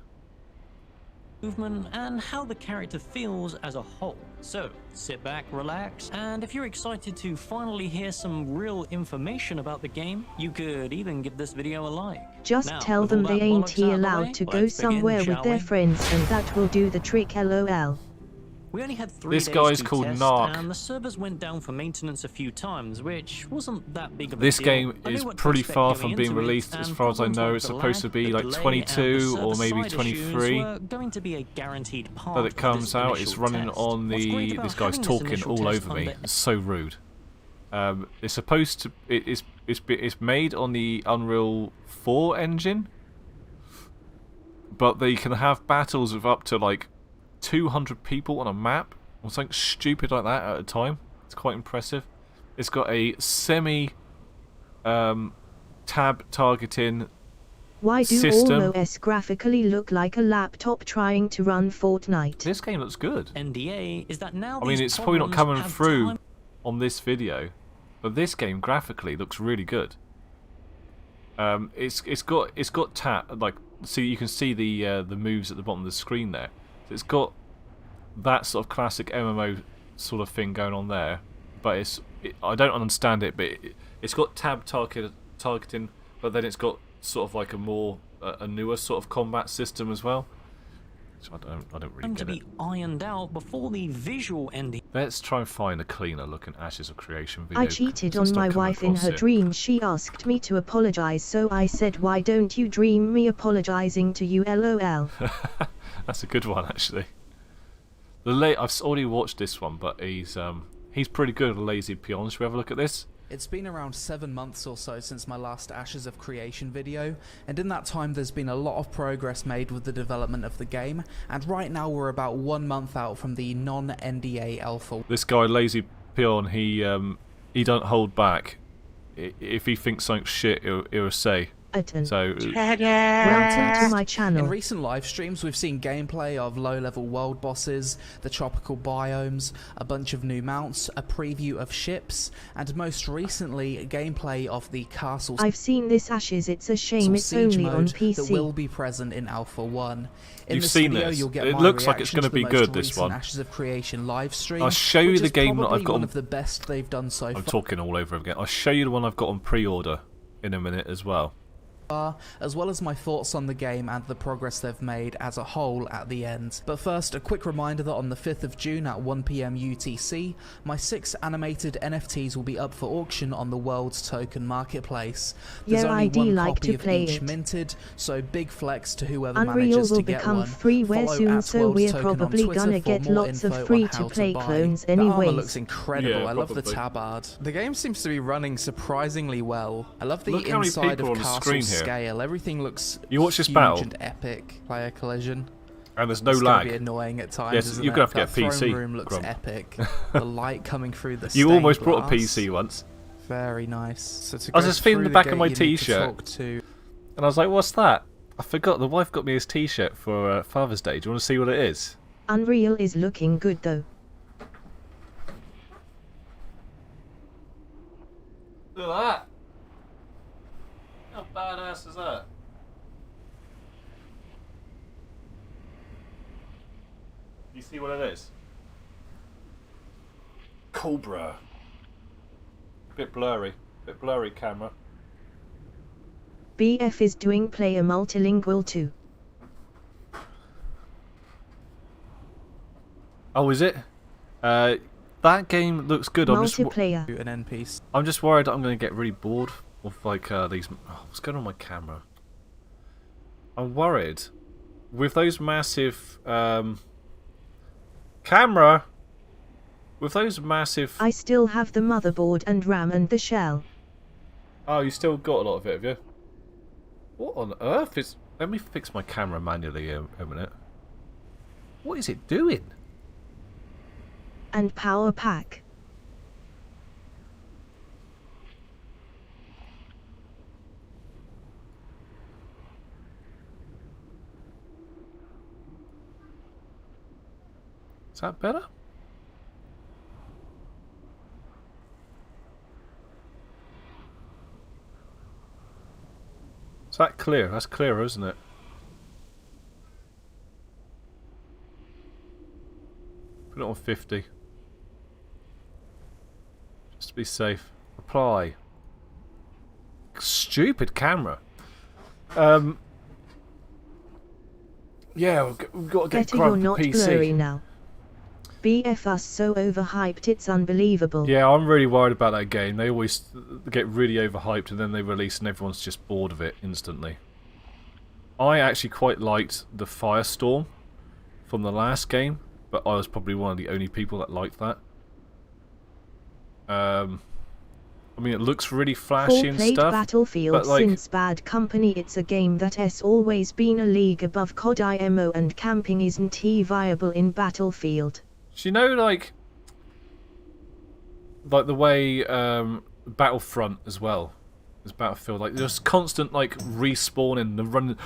movement and how the character feels as a whole. So sit back, relax, and if you're excited to finally hear some real information about the game, you could even give this video a like. Just Now, tell with them all that they ain't bollocks out of the allowed way, to go let's begin, somewhere with shall their we? friends and that will do the trick, lol. We only had 3 This days guy's to called test, Narc. and the servers went down for maintenance a few times, which wasn't that big of a This deal. game I knew is what to pretty expect far going from being into it, released. As and far as I problems know, like it's the supposed to lag, be the like delay, and 22 the or maybe server-side issues 23. were going to be a guaranteed part But of it comes this out, it's initial running test. on What's great the... about This guy's having talking initial all test over me. under It's so rude. It's supposed to... It's made on the Unreal 4 engine. But they can have battles of up to like 200 people on a map. Or something stupid like that at a time. It's quite impressive. It's got a semi... tab targeting Why do system. all OS graphically look like a laptop trying to run Fortnite? This game looks good. NDA is that now I mean, these it's probably not problems coming have through time on this video, but this game graphically looks really good. It's got like, see, you can see the moves at the bottom of the screen there. So it's got that sort of classic MMO sort of thing going on there, but I don't understand it, but it's got tab targeting, but then it's got sort of like a newer sort of combat system as well. So I don't really to get be it. ironed out before the visual NDA. Let's try and find a cleaner looking Ashes of Creation video. I cheated since on my I've come wife in across her it. dream. She asked me to apologize, so I said, why don't you dream me apologizing to you, lol. That's a good one, actually. I've already watched this one, but he's pretty good at Lazy Peon. Should we have a look at this? It's been around 7 months or so since my last Ashes of Creation video, and in that time there's been a lot of progress made with the development of the game, and right now we're about 1 month out from the non-NDA alpha. This guy, Lazy Peon, he don't hold back. If he thinks something's shit, he'll say. So Welcome to my In channel. recent live streams, we've seen gameplay of low-level world bosses, the tropical biomes, a bunch of new mounts, a preview of ships, and most recently, gameplay of the castle I've seen this Ashes, it's a shame it's siege only on mode that will PC. be present in Alpha 1. In You've this seen video, this. you'll get It my looks like it's reaction gonna to be the good, most this recent one. Ashes of Creation live stream. I'll show you which the is game that I've probably got one on- of the best they've done so I'm far. talking all over again. I'll show you the one I've got on pre-order in a minute as well. As well as my thoughts on the game and the progress they've made as a whole at the end. But first, a quick reminder that on the 5th of June at 1 PM UTC, my 6 animated NFTs will be up for auction on the World's Token Marketplace. There's Yeah, only I'd one like copy to of play each it. minted, so big flex to whoever Unreal manages will to get become one. freeware Follow soon, at so World's we're Token on probably Twitter gonna for get more lots of info on free-to-play how to buy. clones The armor anyways. looks incredible. Yeah, I love the probably. tabard. The game seems to be running surprisingly well. I love the Look how many inside people of on the castle screen here. scale. Everything looks You watch this huge battle? and epic. Player collision. And there's no It's gonna be lag. annoying at times. Yes, isn't you're it? gonna have to That get a PC, throne room looks Grump. epic. The light coming through the You stained almost brought a glass. PC once. Very nice. So to I was go just feeling through the back of gate, my you need to t-shirt. talk to- And I was like, what's that? I forgot. The wife got me his t-shirt for Father's Day. Do you want to see what it is? Unreal is looking good though. Look at that. How badass is that? You see what it is? Cobra. Bit blurry camera. BF is doing player multilingual too. Oh, is it? That game looks good. Multiplayer. an NPC. I'm just worried that I'm going to get really bored of like these. Oh, what's going on with my camera? I'm worried with those massive camera. With those massive. I still have the motherboard and RAM and the shell. Oh, you still got a lot of it, have you? What on earth is... Let me fix my camera manually a minute. What is it doing? And power pack. Is that better? Is that clear? That's clearer, isn't it? Put it on 50. Just to be safe. Apply. Stupid camera. Yeah, we've got to get Better you're Grump not PC. blurry now. BF's so overhyped it's unbelievable. Yeah, I'm really worried about that game. They always get really overhyped and then they release and everyone's just bored of it instantly. I actually quite liked the Firestorm from the last game, but I was probably one of the only people that liked that. I mean, it looks really flashy and Played stuff. Battlefield but like, since Bad Company. It's a game that has always been a league above COD IMO, and camping isn't viable in Battlefield. do you know, like the way Battlefront as well as Battlefield, like there's constant like respawning and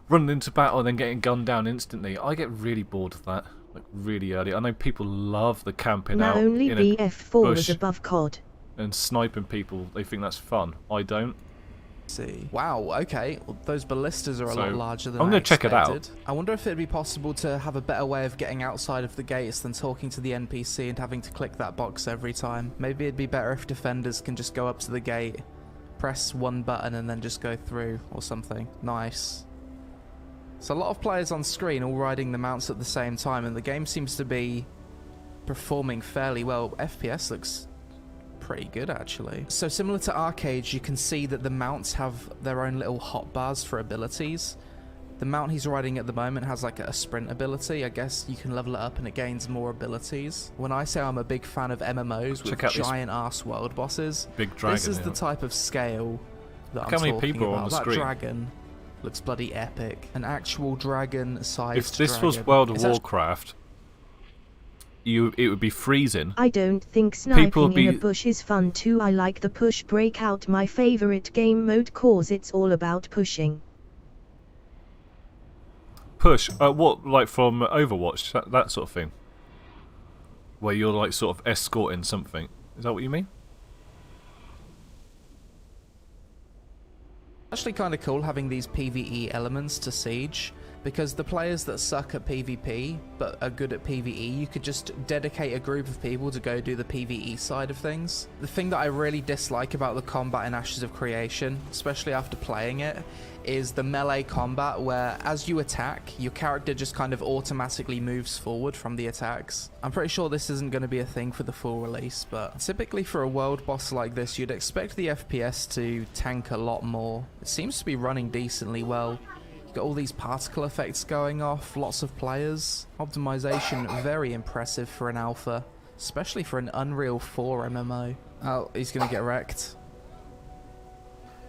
running into battle and then getting gunned down instantly. I get really bored of that, like really early. I know people love the camping Now out only in a BF4 is bush above COD. and sniping people. They think that's fun. I don't. See. Wow, okay. Well, those ballistas are a lot So, larger than I'm I gonna check it out. expected. I wonder if it'd be possible to have a better way of getting outside of the gates than talking to the NPC and having to click that box every time. Maybe it'd be better if defenders can just go up to the gate, press one button and then just go through or something. Nice. So a lot of players on screen all riding the mounts at the same time, and the game seems to be performing fairly well. FPS looks pretty good actually. So similar to arcades, you can see that the mounts have their own little hotbars for abilities. The mount he's riding at the moment has like a sprint ability. I guess you can level it up and it gains more abilities. When I say I'm a big fan of MMOs with giant ass world bosses, Big dragon. this is the type of scale that I'm How many talking people are about. on the That screen? dragon looks bloody epic. An actual dragon-sized If this dragon. was World of It's actually- Warcraft, it would be freezing. I don't think sniping be- in a bush is fun too. I like the push breakout, my favorite game mode, cause it's all about pushing. Push? What, like from Overwatch? That sort of thing? Where you're like sort of escorting something. Is that what you mean? Actually kind of cool having these PvE elements to Siege, because the players that suck at PvP but are good at PvE, you could just dedicate a group of people to go do the PvE side of things. The thing that I really dislike about the combat in Ashes of Creation, especially after playing it, is the melee combat where as you attack, your character just kind of automatically moves forward from the attacks. I'm pretty sure this isn't going to be a thing for the full release, but typically for a world boss like this, you'd expect the FPS to tank a lot more. It seems to be running decently well. You've got all these particle effects going off, lots of players. Optimization, very impressive for an alpha, especially for an Unreal 4 MMO. Oh, he's going to get wrecked.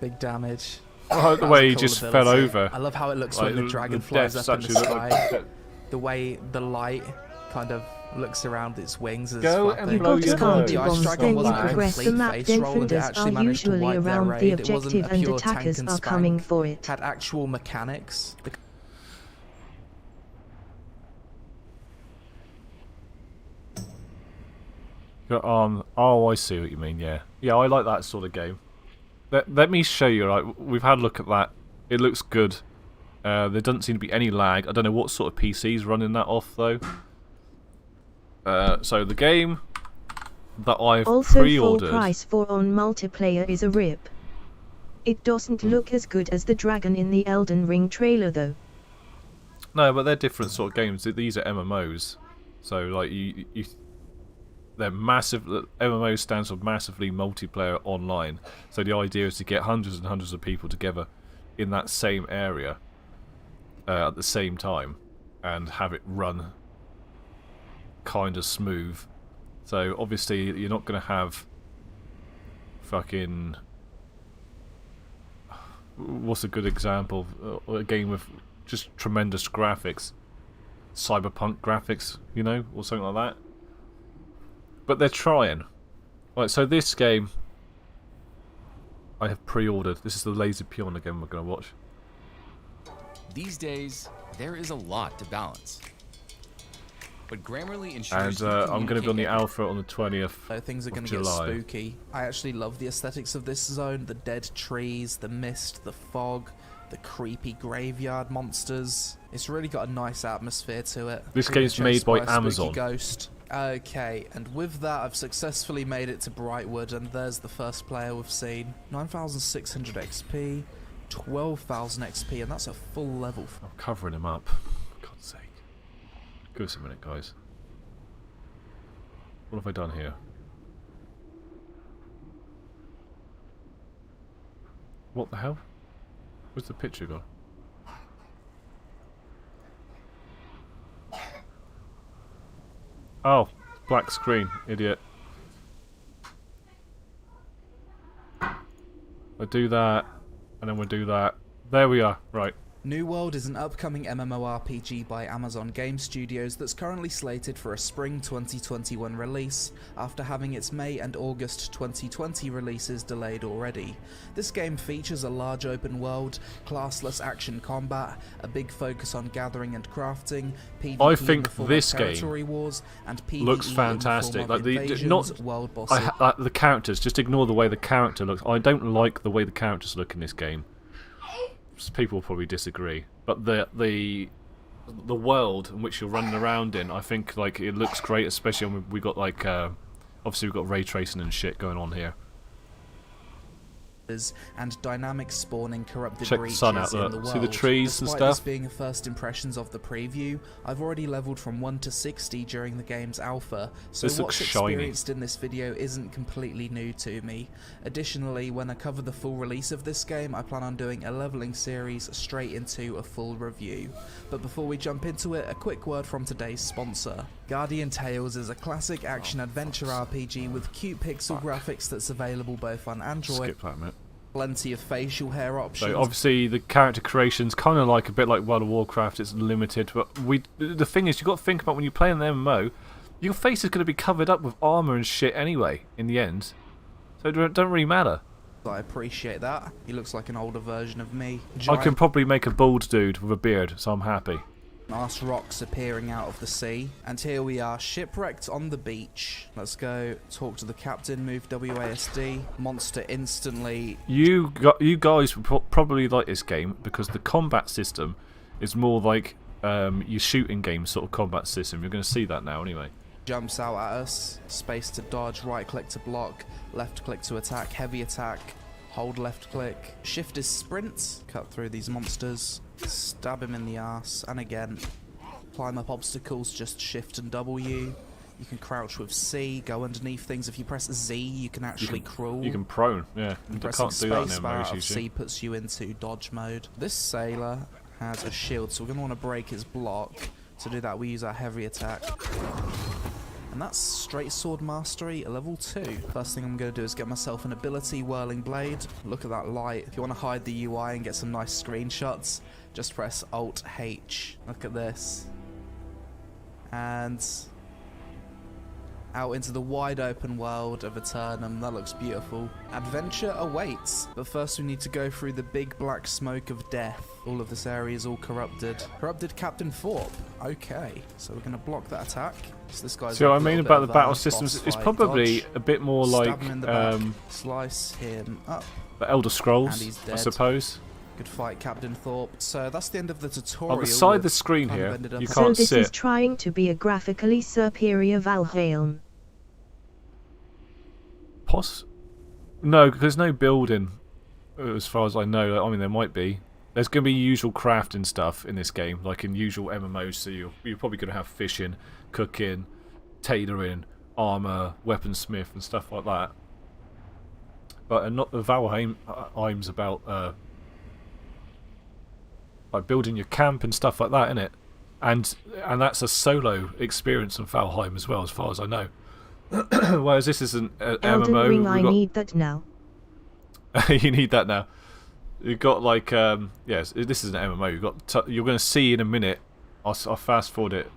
Big damage. Oh, the That was way a he cool just ability. fell over. I love how it looks Like, when the dragon flies deaths up in the actually look sky. like- The way the light kind of looks around its wings as Go flapping. and You blow got your to calm nose. The your ice bombs, dragon then you wasn't a progress the complete map, face then roll, and it defenders actually are managed to usually wipe their around the raid. It wasn't objective a and pure tank attackers and are spank. coming for it. Had actual mechanics. Oh, I see what you mean. Yeah, yeah, I like that sort of game. Let me show you. Right, we've had a look at that. It looks good. There doesn't seem to be any lag. I don't know what sort of PC's running that off though. So the game that I've Also full pre-ordered. price for on multiplayer is a rip. It doesn't look as good as the dragon in the Elden Ring trailer though. No, but they're different sort of games. These are MMOs, so like they're massive. MMO stands for massively multiplayer online. So the idea is to get hundreds and hundreds of people together in that same area at the same time and have it run kind of smooth. So obviously you're not going to have fucking, what's a good example? A game with just tremendous graphics, cyberpunk graphics, you know, or something like that. But they're trying. Right, so this game I have pre-ordered. This is the Laser Pion again we're going to watch. These days, there is a lot to balance. But Grammarly ensures And you I'm going to be on the communicate alpha on the 20th So things are of going to get July. spooky. I actually love the aesthetics of this zone. The dead trees, the mist, the fog. the creepy graveyard monsters. It's really got a nice atmosphere to it. This Being game's chased made by a spooky Amazon. Ghost. Okay, and with that I've successfully made it to Brightwood, and there's the first player we've seen. 9,600 XP, 12,000 XP, and that's a full level. I'm covering him up. For God's sake. Give us a minute, guys. What have I done here? What the hell? Where's the picture gone? Oh, black screen, idiot. We'll do that, and then we'll do that. There we are, right. New World is an upcoming MMORPG by Amazon Game Studios that's currently slated for a spring 2021 release, after having its May and August 2020 releases delayed already. This game features a large open world, classless action combat, a big focus on gathering and crafting, PvP I in think the form this of game territory wars, and PvE looks in the form fantastic. of Like invasions, world bosses. the characters. Just ignore the way the character looks. I don't like the way the characters look in this game. People will probably disagree, but the world in which you're running around in, I think like it looks great, especially when we got like obviously we've got ray tracing and shit going on here. And dynamic spawning corrupted Check the breaches sun out in there. the world. See the trees and Despite stuff? this being first impressions of the preview, I've already leveled from 1 to 60 during the game's alpha, so This looks what's shiny. experienced in this video isn't completely new to me. Additionally, when I cover the full release of this game, I plan on doing a leveling series straight into a full review. But before we jump into it, a quick word from today's sponsor. Guardian Tales is a classic action-adventure RPG with cute pixel graphics that's available both on Android. Skip that, mate. Plenty of facial hair options. So obviously the character creation's kind of like a bit like World of Warcraft. It's limited, but the thing is, you got to think about when you play an MMO, your face is going to be covered up with armor and shit anyway. In the end, so it don't really matter. I appreciate that. He looks like an older version of me. I can probably make a bald dude with a beard, so I'm happy. Ass rocks appearing out of the sea, and here we are shipwrecked on the beach. Let's go talk to the captain, move WASD. Monster instantly. You guys would probably like this game because the combat system is more like your shooting game sort of combat system. You're going to see that now anyway. Jumps out at us. Space to dodge, right click to block, left click to attack, heavy attack, hold left click. Shift is sprint. Cut through these monsters. Stab him in the ass, and again. Climb up obstacles, just shift and W. You can crouch with C, go underneath things. If you press Z, you can actually crawl. You can prone, yeah. You Pressing can't do that in space MMOs bar of usually. C puts you into dodge mode. This sailor has a shield, so we're going to want to break his block. To do that, we use our heavy attack. And that's straight sword mastery, level 2. First thing I'm going to do is get myself an ability, Whirling Blade. Look at that light. If you want to hide the UI and get some nice screenshots, just press Alt-H. Look at this. And out into the wide open world of Eternum. That looks beautiful. Adventure awaits. But first we need to go through the big black smoke of death. All of this area is all corrupted. Corrupted Captain Thorpe. Okay, so we're going to block that attack. So this guy's So got I a mean little about bit the of, battle boss systems, it's fight probably dodge. a bit more like Stab him in the back. Slice him up. the Elder Scrolls, And he's I dead. suppose. Good fight, Captain Thorpe. So that's the end of the tutorial. On the side of We've the screen kind of here, ended up you at- So can't this sit. is trying to be a graphically superior Valheim. No, because there's no building, as far as I know. I mean, there might be. There's going to be usual crafting stuff in this game, like in usual MMOs. So you're probably going to have fishing, cooking, tailoring, armor, weaponsmith, and stuff like that. But not the Valheim's about like building your camp and stuff like that, innit? And that's a solo experience in Valheim as well, as far as I know. Whereas this isn't an Elden MMO. Ring, I need that now. You need that now. You've got like yes, this is an MMO. You're going to see in a minute. I'll fast forward it.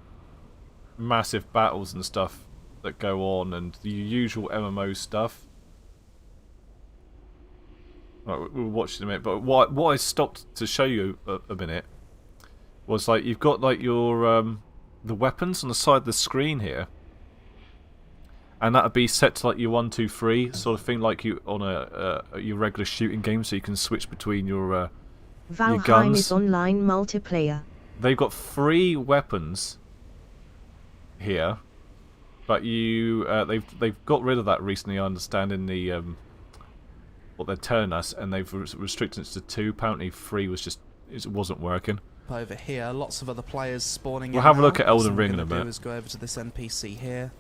Massive battles and stuff that go on, and the usual MMO stuff. Right, we'll watch it in a minute. But what I stopped to show you a minute was like you've got like your the weapons on the side of the screen here. And that would be set to like your 1, 2, 3 sort of thing, like you on your regular shooting game, so you can switch between your Valheim guns. is online multiplayer. They've got 3 weapons here, but they've got rid of that recently. I understand in the what they're telling us, and they've restricted it to 2. Apparently, 3 was just it wasn't working. Over here, lots of other players spawning We'll in have a now. look at Elden What Ring I'm in a gonna bit. do is go over to this NPC here,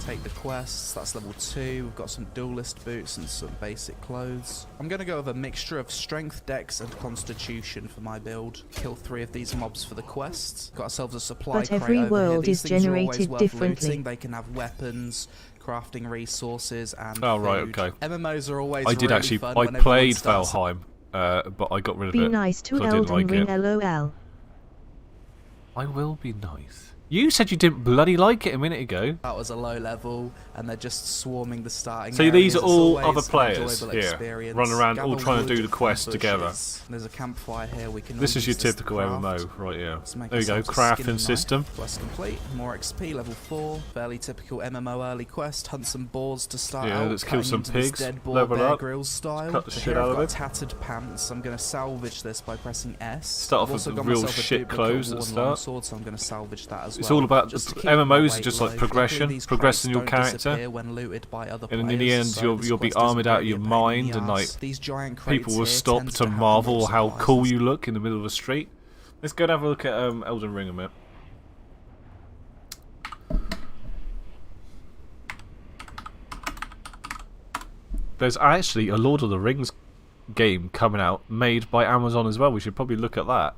take the quests. That's level 2. We've got some duelist boots and some basic clothes. I'm going to go with a mixture of strength, dex, and constitution for my build. Kill 3 of these mobs for the quests. Got ourselves a supply But crate every over world here. These is things are always generated worth differently. looting. They can have weapons, crafting resources, and Oh, right, food. okay. MMOs are always I did really actually. fun I when everyone played starts- Valheim, but I got rid of Be it. nice to 'cause I didn't Elden like Ring, it. lol. I will be nice. You said you didn't bloody like it a minute ago. That was a low level, and they're just swarming the starting So areas. these are It's all always other an players enjoyable here, experience. running around all Gather trying to do wood the quests from together. bushes. There's a campfire here. We can This all is your use this to typical craft. MMO, right here. Let's make There you go, ourselves a skinning crafting knife. system. Quest complete. More XP, level 4. Fairly typical MMO early quest. Hunt some boars to start Yeah, out. let's kill cutting some into this pigs, Dead boar level Bear up, Grylls style. cut the So shit here out I've of got it. tattered pants. I'm going to salvage this by pressing S. Start off I've with also the got real myself a shit duplicate clothes at the worn start. longsword, so I'm going to salvage that as well. It's all about Just to keep MMOs my are weight just low. like progression, Luckily, these progressing your crates don't character. disappear when looted by other And in the players, end, so you'll this be quest armoured isn't out of really your a pain in mind, the and arse. like These giant crates people will here stop tend to have marvel more how supplies cool and you look in the middle of a street. Let's go and have a look at Elden Ring a minute. There's actually a Lord of the Rings game coming out made by Amazon as well. We should probably look at that.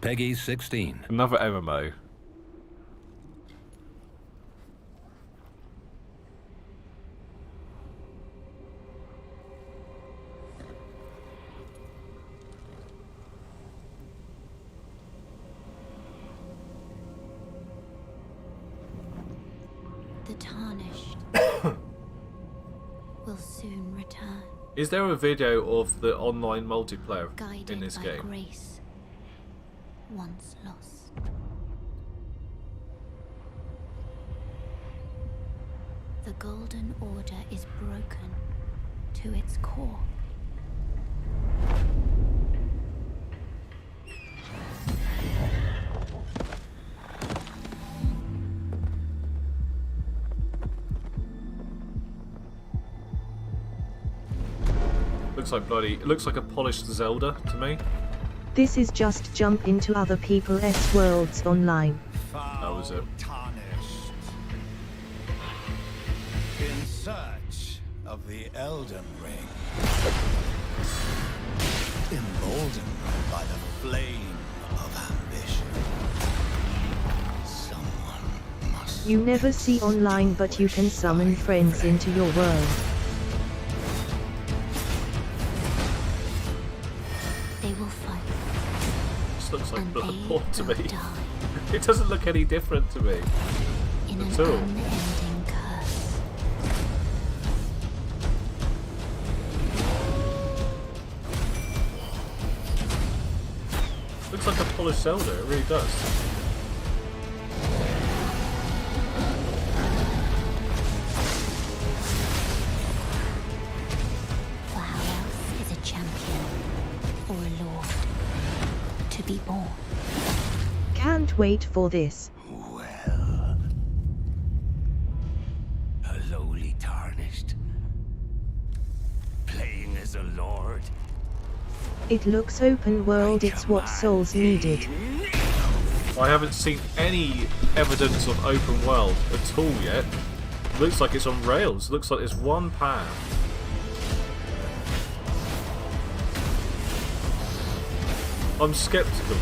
Peggy 16. Another MMO. The tarnished will soon return, Is there a video of the online multiplayer guided in this by game? grace once lost. The Golden Order is broken to its core. Looks like bloody. It looks like a polished Zelda to me. This is just jump into other people's worlds online. That was it. Tarnished. In search of the Elden Ring. Emboldened by the flame of ambition. Someone must. You never see online, but you can summon friends into your world. They will fight, This looks like and they Bloodborne to will me. die It doesn't look any different to me. in an At all. unending curse. Looks like a polished Zelda. It really does. For how else is a champion or a lord to be born? Can't wait for this. Well. A lowly tarnished. Playing as a lord. It looks open world, it's what Souls needed. I haven't seen any evidence of open world at all yet. Looks like it's on rails. Looks like it's one path. I'm skeptical.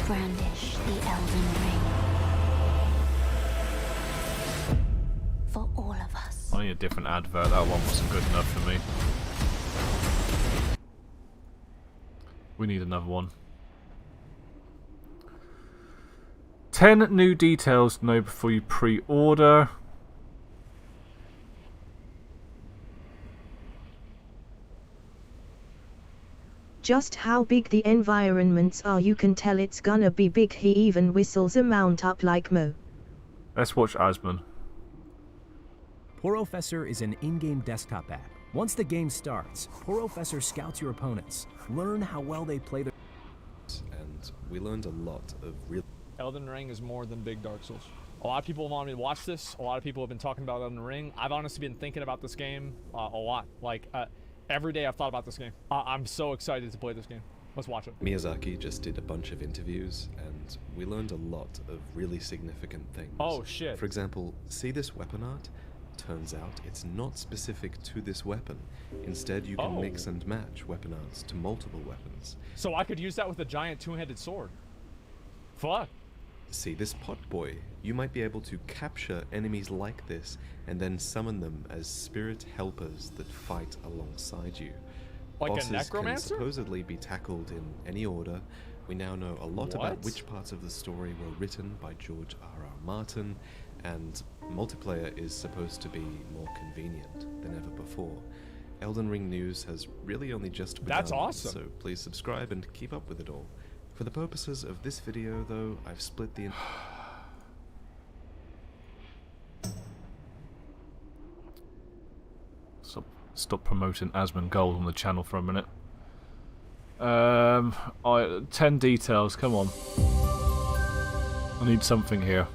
Brandish the Elden Ring. For all of us. I need a different advert. That one wasn't good enough for me. We need another one. 10 new details to know before you pre-order. Just how big the environments are, you can tell it's gonna be big. He even whistles a mount up like Mo. Let's watch Asman. Porofessor is an in-game desktop app. Once the game starts, Porofessor scouts your opponents, learn how well they play their... And we learned a lot of real... Elden Ring is more than big Dark Souls. A lot of people want me to watch this. A lot of people have been talking about Elden Ring. I've honestly been thinking about this game a lot. Like, every day I've thought about this game. I'm so excited to play this game. Let's watch it. Miyazaki just did a bunch of interviews, and we learned a lot of really significant things. Oh, shit. For example, see this weapon art? Turns out it's not specific to this weapon. Instead, you can mix and match weapon arts to multiple weapons. So I could use that with a giant two-handed sword. Fuck. See this pot boy? You might be able to capture enemies like this and then summon them as spirit helpers that fight alongside you. Like Bosses a necromancer? can supposedly be tackled in any order. We now know a lot about which parts of the story were written by George R.R. Martin, and multiplayer is supposed to be more convenient than ever before. Elden Ring news has really only just begun. That's awesome. So please subscribe and keep up with it all. For the purposes of this video, though, I've split the... Stop promoting Asman Gold on the channel for a minute. 10 details, come on. I need something here.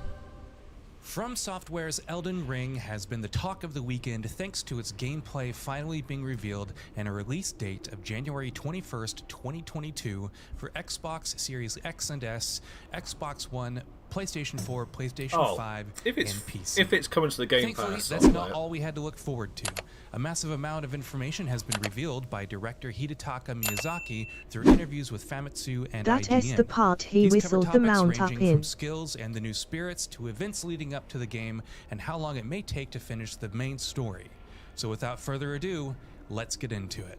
From Software's Elden Ring has been the talk of the weekend thanks to its gameplay finally being revealed and a release date of January 21st, 2022 for Xbox Series X and S, Xbox One, PlayStation 4, PlayStation 5, and PC. If it's coming to the Game Thankfully, Pass, that's not all we had to look forward to. A massive amount of information has been revealed by director Hidetaka Miyazaki through interviews with Famitsu and That IGN. is the part he These whistled cover the mount topics up ranging in. from skills and the new spirits to events leading up to the game and how long it may take to finish the main story. So without further ado, let's get into it.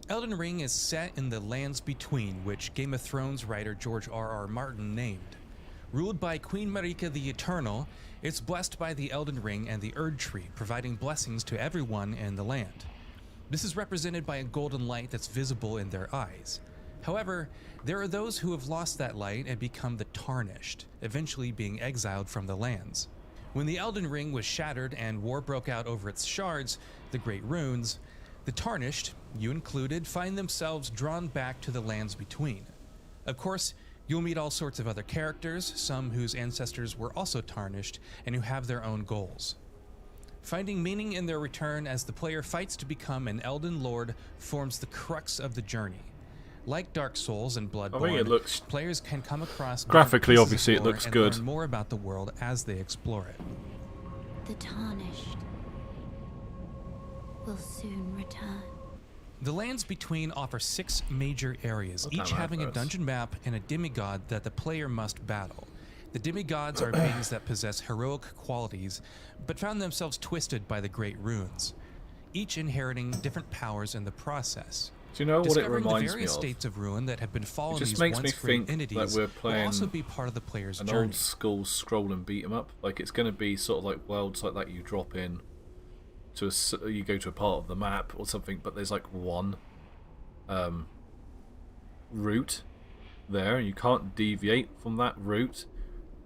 Elden Ring is set in the Lands Between, which Game of Thrones writer George R.R. Martin named. Ruled by Queen Marika the Eternal, it's blessed by the Elden Ring and the Erd Tree, providing blessings to everyone in the land. This is represented by a golden light that's visible in their eyes. However, there are those who have lost that light and become the Tarnished, eventually being exiled from the lands. When the Elden Ring was shattered and war broke out over its shards, the Great Runes, the Tarnished, you included, find themselves drawn back to the Lands Between. Of course, you'll meet all sorts of other characters, some whose ancestors were also tarnished and who have their own goals. Finding meaning in their return as the player fights to become an Elden Lord forms the crux of the journey. Like Dark Souls and Bloodborne, players can come across graphically, obviously, it looks good. Learn more about the world as they explore it. The Tarnished will soon return. The Lands Between offer 6 major areas, each having a dungeon map and a demigod that the player must battle. The demigods are beings that possess heroic qualities, but found themselves twisted by the Great Runes, each inheriting different powers in the process. Do you know what it reminds me of? The various states of ruin that have been fallen It just these makes me once great think entities that we're will playing also be part of the player's an journey. old school scroll and beat 'em up. Like it's going to be sort of like worlds like that you drop in to you go to a part of the map or something, but there's like one route there, and you can't deviate from that route.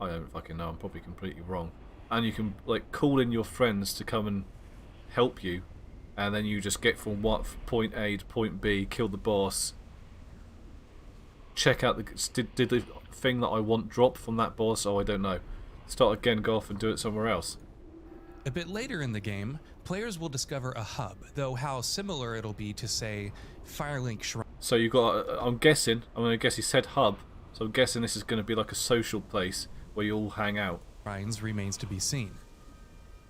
I don't fucking know. I'm probably completely wrong. And you can like call in your friends to come and help you, and then you just get from point A to point B, kill the boss, check out did the thing that I want drop from that boss? Oh, I don't know. Start again, go off and do it somewhere else. A bit later in the game, players will discover a hub, though how similar it'll be to, say, Firelink Shrine. So you got, I'm going to guess he said hub, so I'm guessing this is going to be like a social place where you all hang out. Shrines remains to be seen.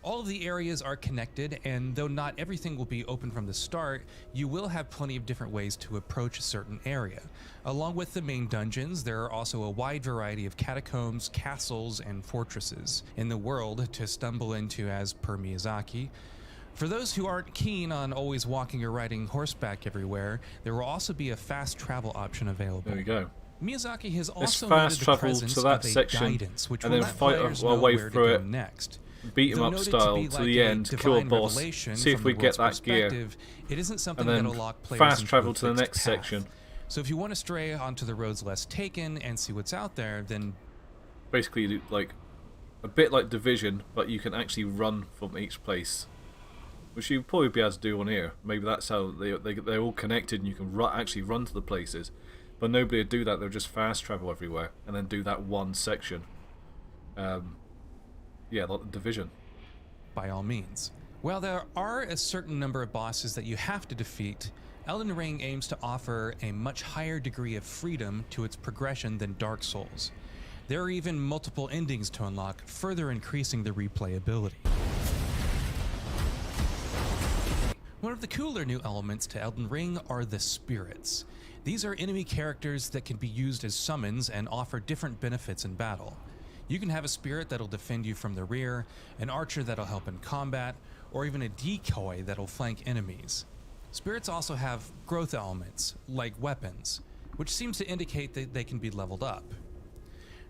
All of the areas are connected, and though not everything will be open from the start, you will have plenty of different ways to approach a certain area. Along with the main dungeons, there are also a wide variety of catacombs, castles, and fortresses in the world to stumble into as per Miyazaki. For those who aren't keen on always walking or riding horseback everywhere, there will also be a fast travel option available. There we go. Miyazaki has Let's also fast noted the travel presence to that of a section guidance, which and will then let fight players our know way where to through go it. next. Beat 'em Though up noted style be to like the a end, kill a divine boss, revelation see if from we the get world's that gear, perspective, it isn't something and then that'll lock players fast into travel a to the fixed next path. section. So if you want to stray onto the roads less taken and see what's out there, then basically like a bit like Division, but you can actually run from each place, which you'd probably be able to do on here. Maybe that's how they're all connected and you can actually run to the places. But nobody would do that. They'll just fast travel everywhere and then do that one section. Yeah, like the Division. By all means. While there are a certain number of bosses that you have to defeat, Elden Ring aims to offer a much higher degree of freedom to its progression than Dark Souls. There are even multiple endings to unlock, further increasing the replayability. One of the cooler new elements to Elden Ring are the spirits. These are enemy characters that can be used as summons and offer different benefits in battle. You can have a spirit that'll defend you from the rear, an archer that'll help in combat, or even a decoy that'll flank enemies. Spirits also have growth elements, like weapons, which seems to indicate that they can be leveled up.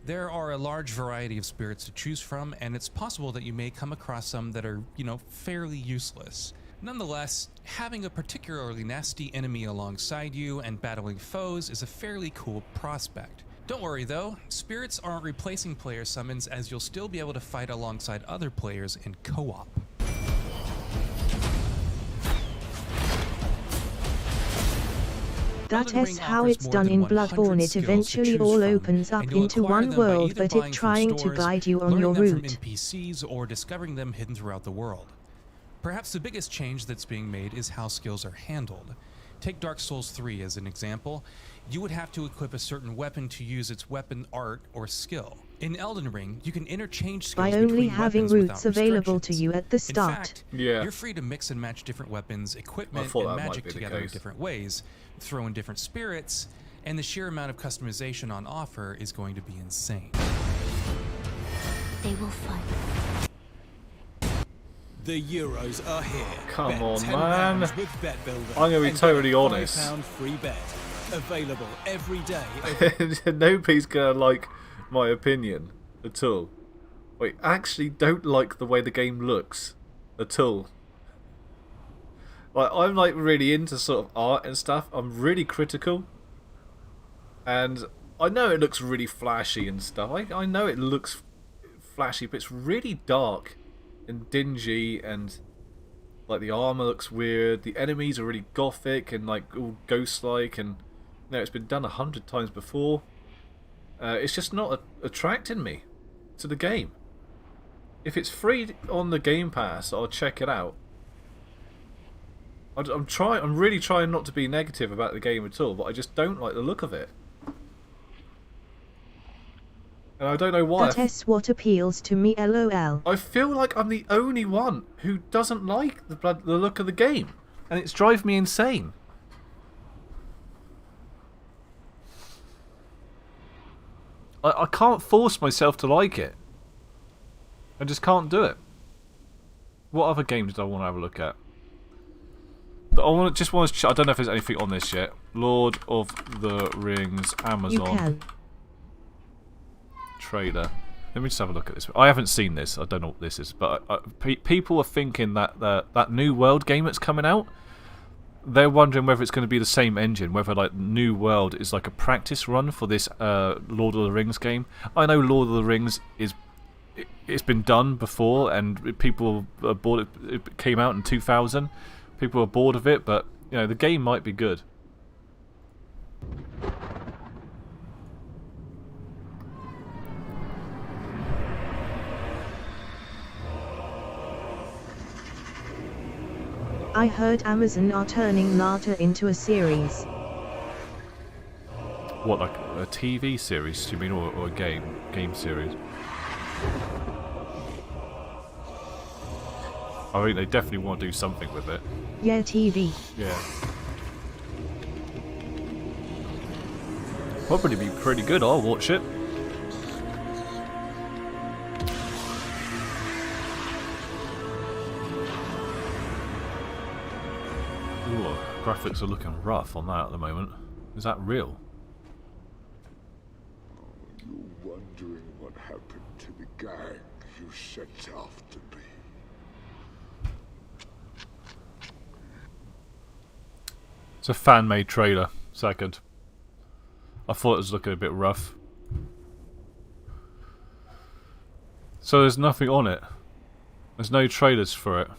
There are a large variety of spirits to choose from, and it's possible that you may come across some that are, fairly useless. Nonetheless, having a particularly nasty enemy alongside you and battling foes is a fairly cool prospect. Don't worry though, spirits aren't replacing player summons, as you'll still be able to fight alongside other players in co-op. That is how it's done in Bloodborne. It eventually all opens up into one world, but it trying to guide you on your route. From NPCs or discovering them hidden throughout the world. Perhaps the biggest change that's being made is how skills are handled. Take Dark Souls 3 as an example. You would have to equip a certain weapon to use its weapon art or skill. In Elden Ring, you can interchange skills by only having routes available to you at the start. In fact, you're free to mix and match different weapons, equipment, and magic together in different ways, throw in different spirits, and the sheer amount of customization on offer is going to be insane. They will fight. The Euros are here. Come bet on, £10 man. With Bet Builder. I'm going to be totally honest. £5 free bet. Available every day. Nobody's going to like my opinion at all. I actually don't like the way the game looks at all. Like, I'm like really into sort of art and stuff. I'm really critical. And I know it looks really flashy and stuff. I know it looks flashy, but it's really dark and dingy, and like the armor looks weird. The enemies are really gothic and like all ghost-like, and it's been done 100 times before. It's just not attracting me to the game. If it's free on the Game Pass, I'll check it out. I'm really trying not to be negative about the game at all, but I just don't like the look of it. And I don't know why. That is what appeals to me, lol. I feel like I'm the only one who doesn't like the look of the game, and it's driving me insane. I can't force myself to like it. I just can't do it. What other games did I want to have a look at? I don't know if there's anything on this yet. Lord of the Rings, Amazon. You can. Trailer. Let me just have a look at this. I haven't seen this. I don't know what this is, but people are thinking that that New World game that's coming out, they're wondering whether it's going to be the same engine, whether like New World is like a practice run for this Lord of the Rings game. I know Lord of the Rings it's been done before, and people are bored. It came out in 2000. People are bored of it, but the game might be good. I heard Amazon are turning Lata into a series. What, like a TV series, do you mean, or a game series? I think they definitely want to do something with it. Yeah, TV. Yeah. Probably be pretty good. I'll watch it. Ooh, graphics are looking rough on that at the moment. Is that real? You're wondering what happened to the gang you set off to be. It's a fan-made trailer. Second. I thought it was looking a bit rough. So there's nothing on it. There's no trailers for it.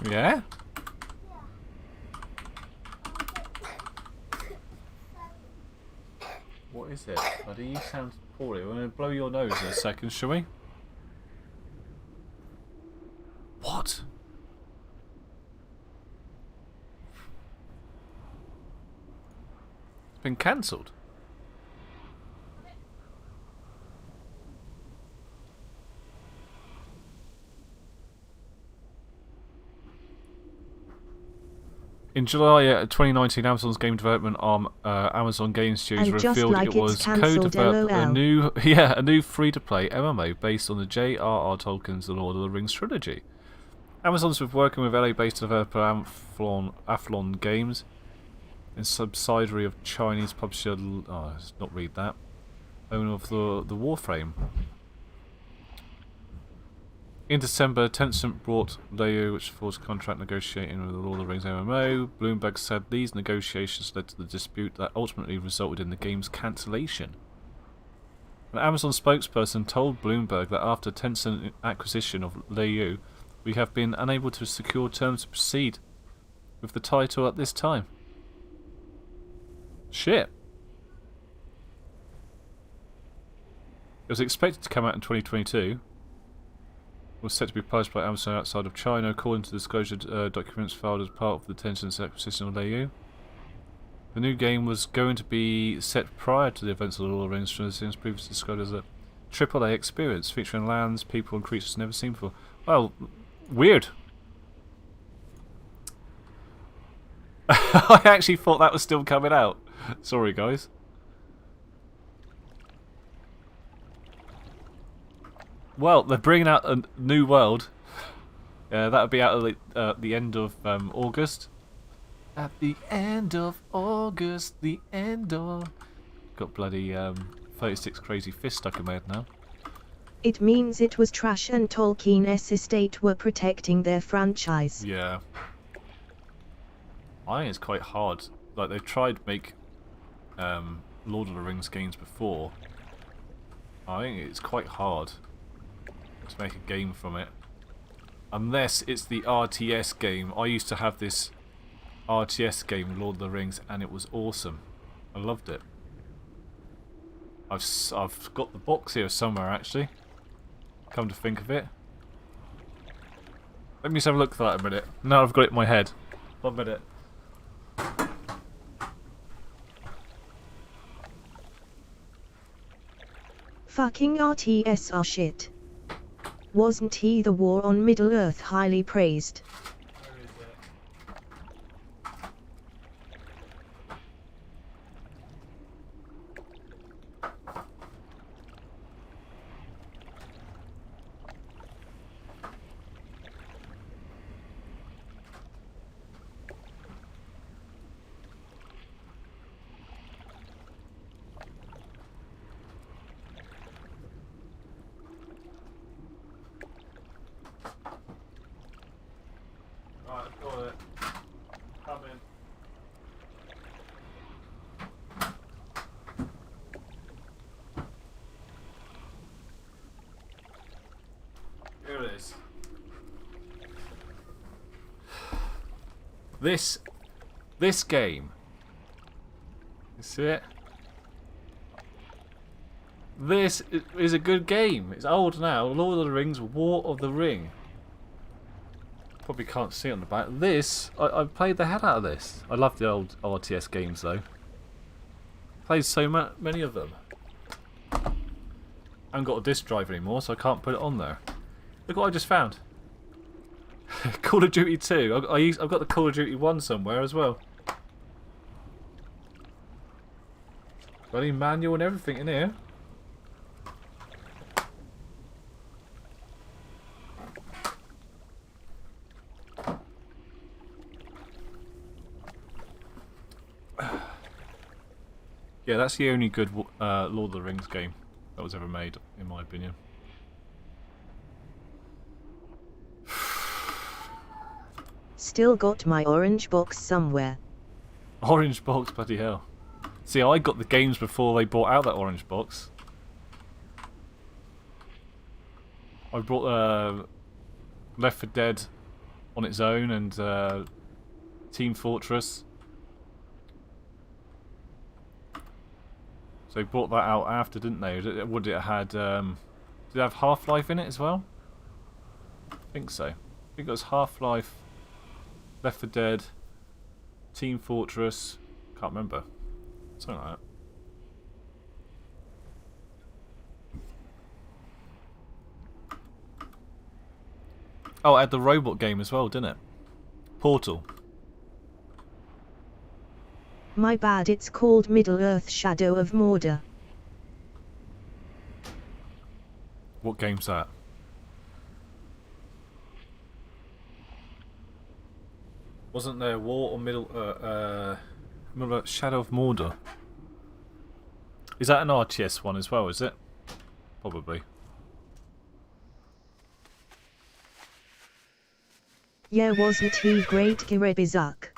Yeah? What is it? Buddy, you sound poorly. We're going to blow your nose in a second, shall we? What? It's been cancelled. In July 2019, Amazon's game development arm, Amazon Game Studios, And just revealed like it it's was cancelled, co-developed a LOL. new free-to-play MMO based on the J.R.R. Tolkien's The Lord of the Rings trilogy. Amazon's been working with LA-based developer Athlon Games, a subsidiary of Chinese publisher. Oh, let's not read that. Owner of the Warframe. In December, Tencent brought Leo, which forced contract negotiating with the Lord of the Rings MMO. Bloomberg said these negotiations led to the dispute that ultimately resulted in the game's cancellation. An Amazon spokesperson told Bloomberg that after Tencent acquisition of Leo, we have been unable to secure terms to proceed with the title at this time. Shit. It was expected to come out in 2022. Was set to be published by Amazon outside of China, according to disclosure documents filed as part of the Tencent's acquisition of Leo. The new game was going to be set prior to the events of the Lord of the Rings trilogy, previously described as a AAA experience featuring lands, people, and creatures never seen before. Well, weird. I actually thought that was still coming out. Sorry, guys. Well, they're bringing out a new world. That'll be out at the end of August. At the end of August, the end of... Got bloody 36 crazy fists stuck in my head now. It means it was trash and Tolkien's estate were protecting their franchise. Yeah. I think it's quite hard. Like, they've tried to make Lord of the Rings games before. I think it's quite hard to make a game from it. Unless it's the RTS game. I used to have this RTS game, Lord of the Rings, and it was awesome. I loved it. I've got the box here somewhere, actually. Come to think of it. Let me just have a look for that a minute. Now I've got it in my head. 1 minute. Fucking RTS are shit. Wasn't he the War on Middle-earth highly praised? Here it is. This game. You see it? This is a good game. It's old now. Lord of the Rings, War of the Ring. Probably can't see it on the back. This, I played the hell out of this. I love the old RTS games though. Played so many of them. I haven't got a disc drive anymore, so I can't put it on there. Look what I just found. Call of Duty 2. I've got the Call of Duty 1 somewhere as well. Bloody manual and everything in here. Yeah, that's the only good Lord of the Rings game that was ever made, in my opinion. Still got my orange box somewhere. Orange box, bloody hell. See, I got the games before they brought out that orange box. I brought Left 4 Dead on its own and Team Fortress. So they brought that out after, didn't they? Would it had? Did it have Half-Life in it as well? I think so. I think it was Half-Life, Left 4 Dead, Team Fortress. Can't remember. Something like that. Oh, it had the robot game as well, didn't it? Portal. My bad, it's called Middle-earth Shadow of Mordor. What game's that? Wasn't there War or Middle Shadow of Mordor? Is that an RTS one as well, is it? Probably. Yeah, wasn't he great, Girebizak?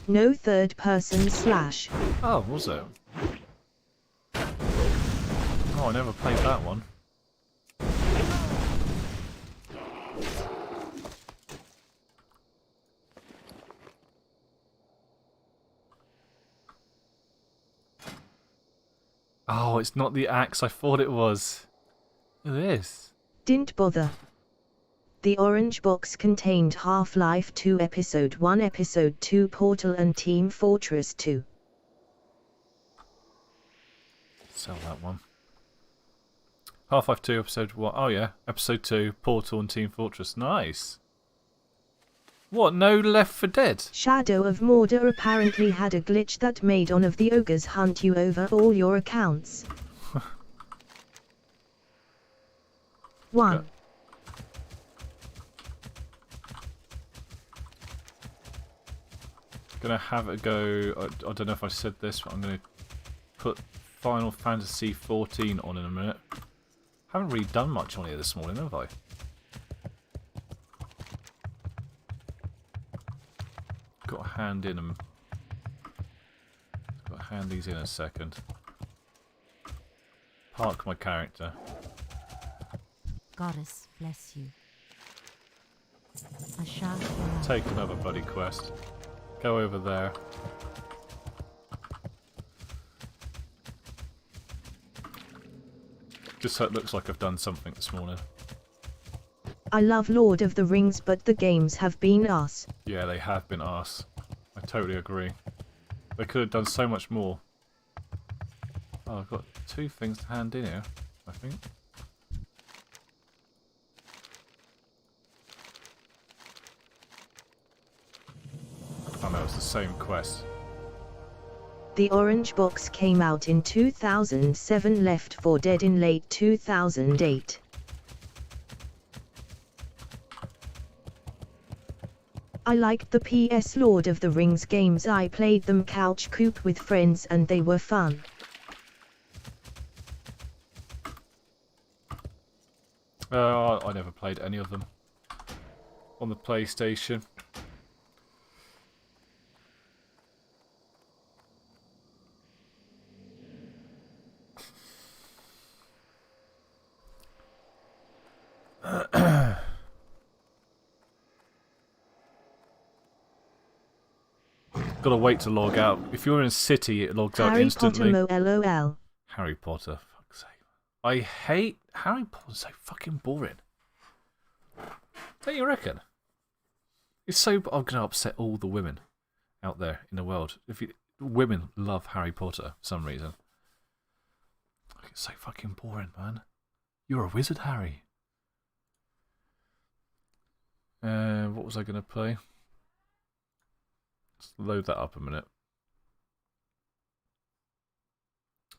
No third person slash. Oh, was it? Oh, I never played that one. Oh, it's not the axe I thought it was. Look at this. Didn't bother. The orange box contained Half-Life 2 Episode 1, Episode 2 Portal and Team Fortress 2. Sell that one. Half-Life 2 Episode 1. Oh yeah, Episode 2 Portal and Team Fortress. Nice. What, no Left 4 Dead? Shadow of Mordor apparently had a glitch that made one of the ogres hunt you over all your accounts. 1. Yeah. Gonna have a go. I don't know if I said this, but I'm gonna put Final Fantasy 14 on in a minute. Haven't really done much on here this morning, have I? Got to hand in them. Got to hand these in a second. Park my character. Goddess bless you. I shall Take another bloody quest. Go over there. Just so it looks like I've done something this morning. I love Lord of the Rings, but the games have been arse. Yeah, they have been arse. I totally agree. They could have done so much more. Oh, I've got 2 things to hand in here, I think. Oh no, it's the same quest. The orange box came out in 2007, Left 4 Dead in late 2008. I liked the PS Lord of the Rings games. I played them couch coop with friends and they were fun. I never played any of them on the PlayStation. Gotta wait to log out. If you're in a city, it logs out instantly. Harry Potter LOL. Harry Potter, fuck's sake. I hate Harry Potter. So fucking boring. Don't you reckon? It's so. I'm gonna upset all the women out there in the world. Women love Harry Potter for some reason. It's so fucking boring, man. You're a wizard, Harry. What was I gonna play? Let's load that up a minute.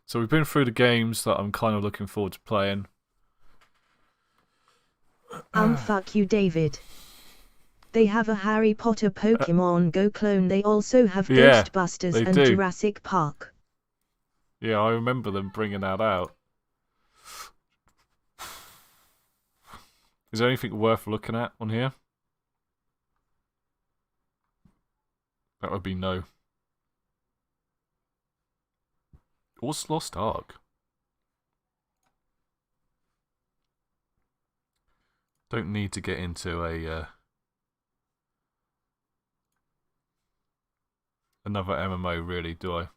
So we've been through the games that I'm kind of looking forward to playing. Fuck you, David. They have a Harry Potter Pokemon Go clone. They also have Yeah, Ghostbusters they and do. Jurassic Park. Yeah, I remember them bringing that out. Is there anything worth looking at on here? That would be no. What's Lost Ark? Don't need to get into a another MMO, really, do I?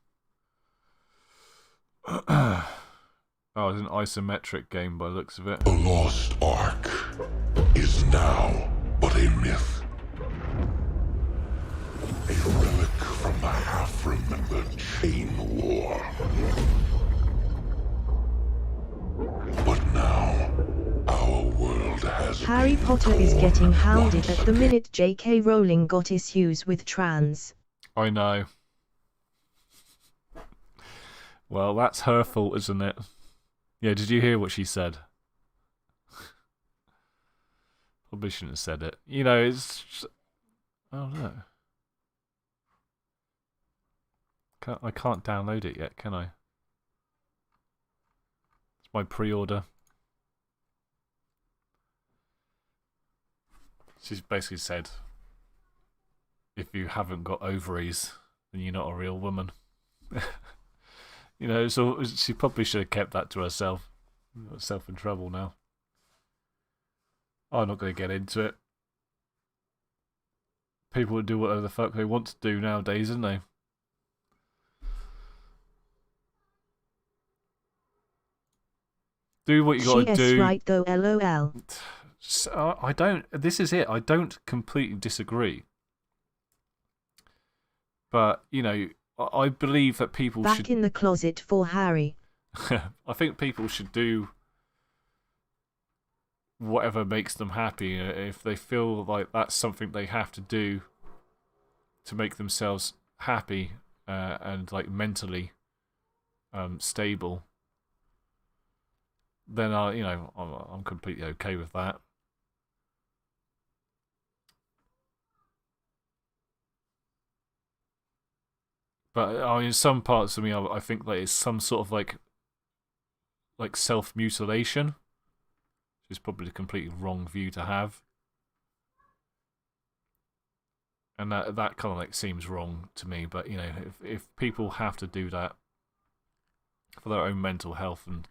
Oh, it's an isometric game by the looks of it. The Lost Ark is now but a myth. A relic from the half-remembered Chain War. But now, our world has Harry Potter is getting hounded at the minute J.K. Rowling got issues with trans. I know. Well, that's her fault, isn't it? Yeah, did you hear what she said? Probably shouldn't have said it. You know, it's just, oh no. I can't download it yet, can I? It's my pre-order. She's basically said, if you haven't got ovaries, then you're not a real woman. You know, so she probably should have kept that to herself. Got herself in trouble now. I'm not going to get into it. People do whatever the fuck they want to do nowadays, isn't they? Do what you got to do. Right though, LOL. So, I don't. This is it. I don't completely disagree. But you know, I believe that people Back should. in the closet for Harry. I think people should do whatever makes them happy. If they feel like that's something they have to do to make themselves happy and like mentally stable, then I'm completely okay with that. But I mean, some parts of me, I think that it's some sort of like self-mutilation, which is probably a completely wrong view to have. And that kind of like seems wrong to me. But you know, if people have to do that for their own mental health and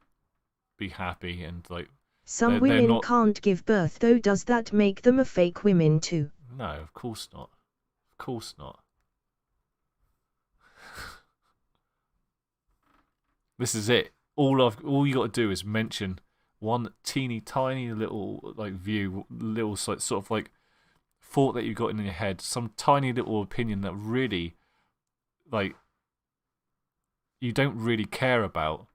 be happy and like some women can't give birth though, does that make them a fake women too? No, of course not. Of course not. This is it. All you got to do is mention one teeny tiny little like view, little sort of like thought that you got in your head, some tiny little opinion that really like you don't really care about,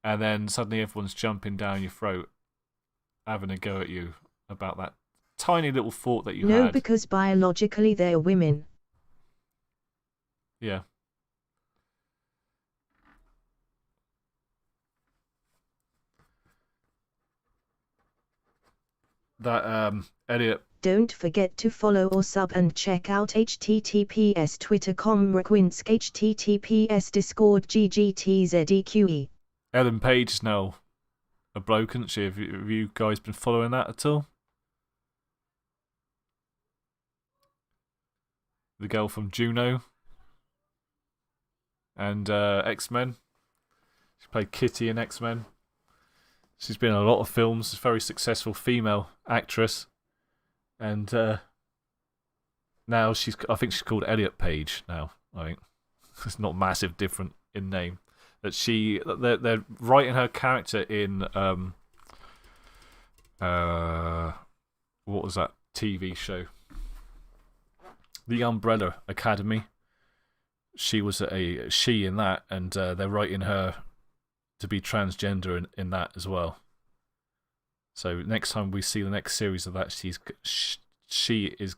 and then suddenly everyone's jumping down your throat, having a go at you about that tiny little thought that you had. No, because biologically they're women. Yeah. That Elliot. Don't forget to follow or sub and check out https twitter.com Requinsk https discord ggtzeque. Ellen Page is now a bloke, isn't she? Have you guys been following that at all? The girl from Juno and X-Men. She played Kitty in X-Men. She's been in a lot of films. She's a very successful female actress. And now I think she's called Elliot Page now. I think it's not massive different in name. That they're writing her character in what was that TV show? The Umbrella Academy. She was she in that, and they're writing her to be transgender in that as well. So next time we see the next series of that, she is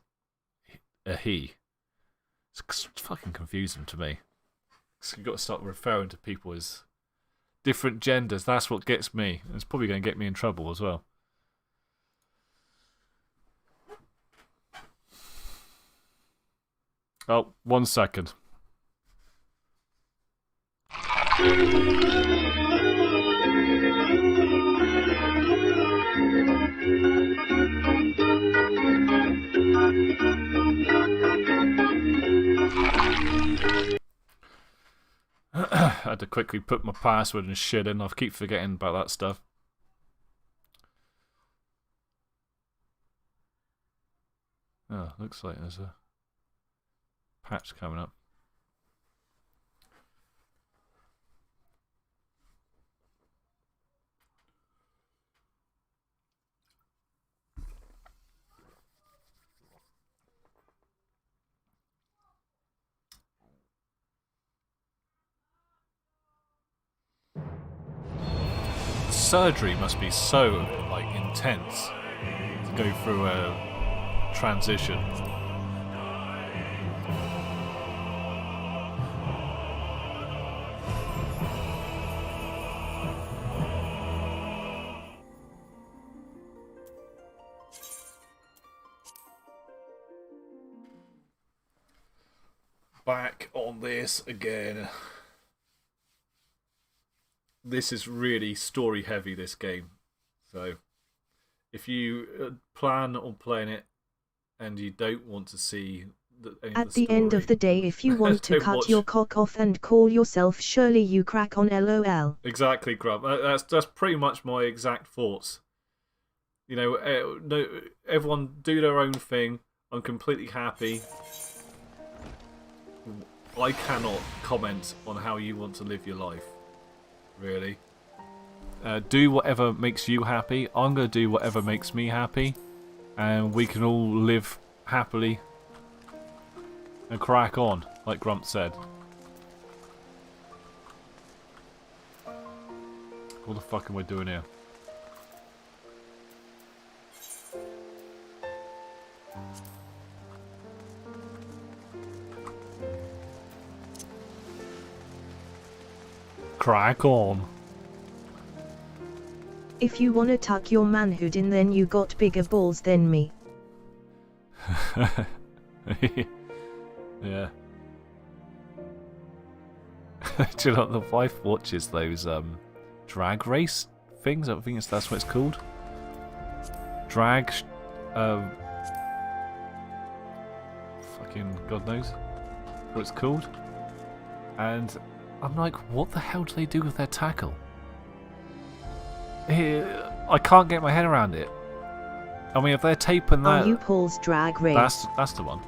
a he. It's fucking confusing to me. So you've got to start referring to people as different genders. That's what gets me. It's probably going to get me in trouble as well. Oh, 1 second. I had to quickly put my password and shit in. I keep forgetting about that stuff. Oh, looks like there's a patch coming up. Surgery must be so, like, intense to go through a transition. Back on this again. This is really story heavy, this game. So, if you plan on playing it and you don't want to see any At of the end of the day, if you want to don't cut watch. your cock off and call yourself Shirley, you crack on LOL. Exactly, Grub. That's pretty much my exact thoughts. You know, no, everyone do their own thing. I'm completely happy. I cannot comment on how you want to live your life. Really. Do whatever makes you happy. I'm going to do whatever makes me happy. And we can all live happily and crack on, like Grump said. What the fuck am I doing here? Crack on. If you wanna tuck your manhood in, then you got bigger balls than me. Yeah. Do you know the wife watches those drag race things? I think that's what it's called. Drag fucking God knows what it's called. And I'm like, what the hell do they do with their tackle? I can't get my head around it. I mean, if they're taping that... Are you Paul's Drag Race? That's the one.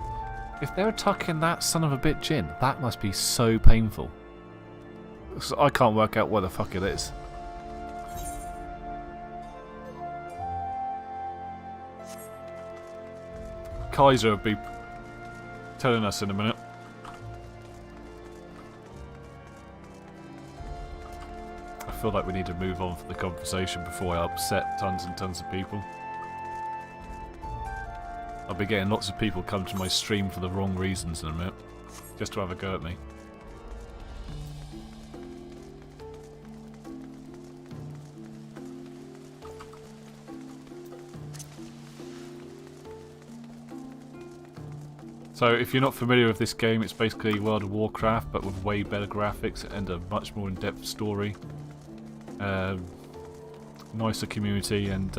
If they're tucking that son of a bitch in, that must be so painful. So I can't work out where the fuck it is. Kaiser will be telling us in a minute. I feel like we need to move on for the conversation before I upset tons and tons of people. I'll be getting lots of people come to my stream for the wrong reasons in a minute, just to have a go at me. So if you're not familiar with this game, it's basically World of Warcraft but with way better graphics and a much more in-depth story. Nicer community and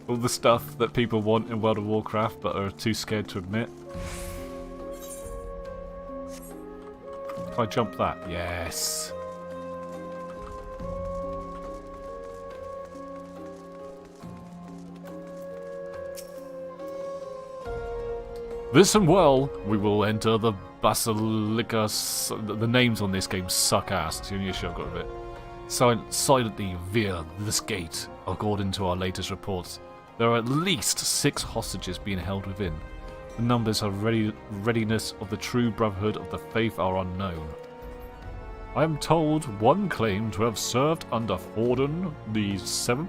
all the stuff that people want in World of Warcraft but are too scared to admit. Can I jump that? Yes. Listen well, we will enter the Basilica. The names on this game suck ass. It's the only issue I've got with it. Silently via this gate, according to our latest reports, there are at least 6 hostages being held within. The numbers of readiness of the true brotherhood of the faith are unknown. I am told one claimed to have served under Forden the 7th.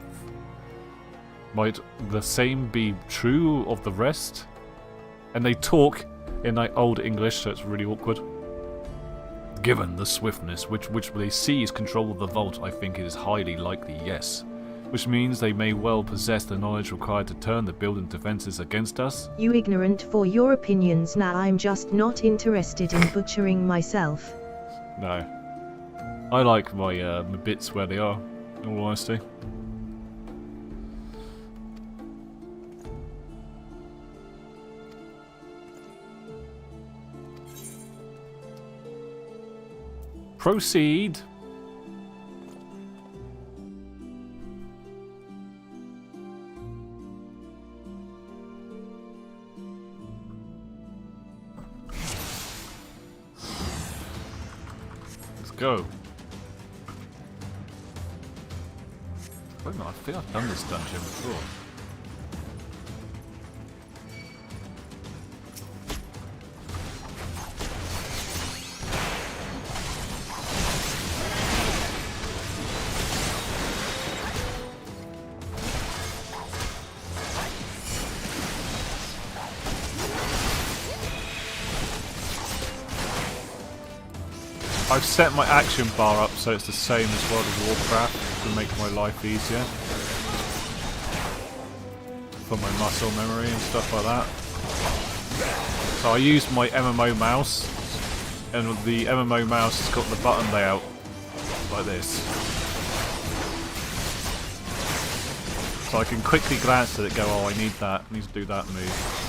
Might the same be true of the rest? And they talk in like old English, so it's really awkward. Given the swiftness which they seize control of the vault, I think it is highly likely, yes. which means they may well possess the knowledge required to turn the building defenses against us. You ignorant for your opinions now. I'm just not interested in butchering myself. No. I like my bits where they are, in all honesty. Proceed. Let's go. I don't know, I think I've done this dungeon before. I've set my action bar up so it's the same as World of Warcraft to make my life easier. For my muscle memory and stuff like that. So I use my MMO mouse, and the MMO mouse has got the button layout like this. So I can quickly glance at it, go, oh, I need that, I need to do that move.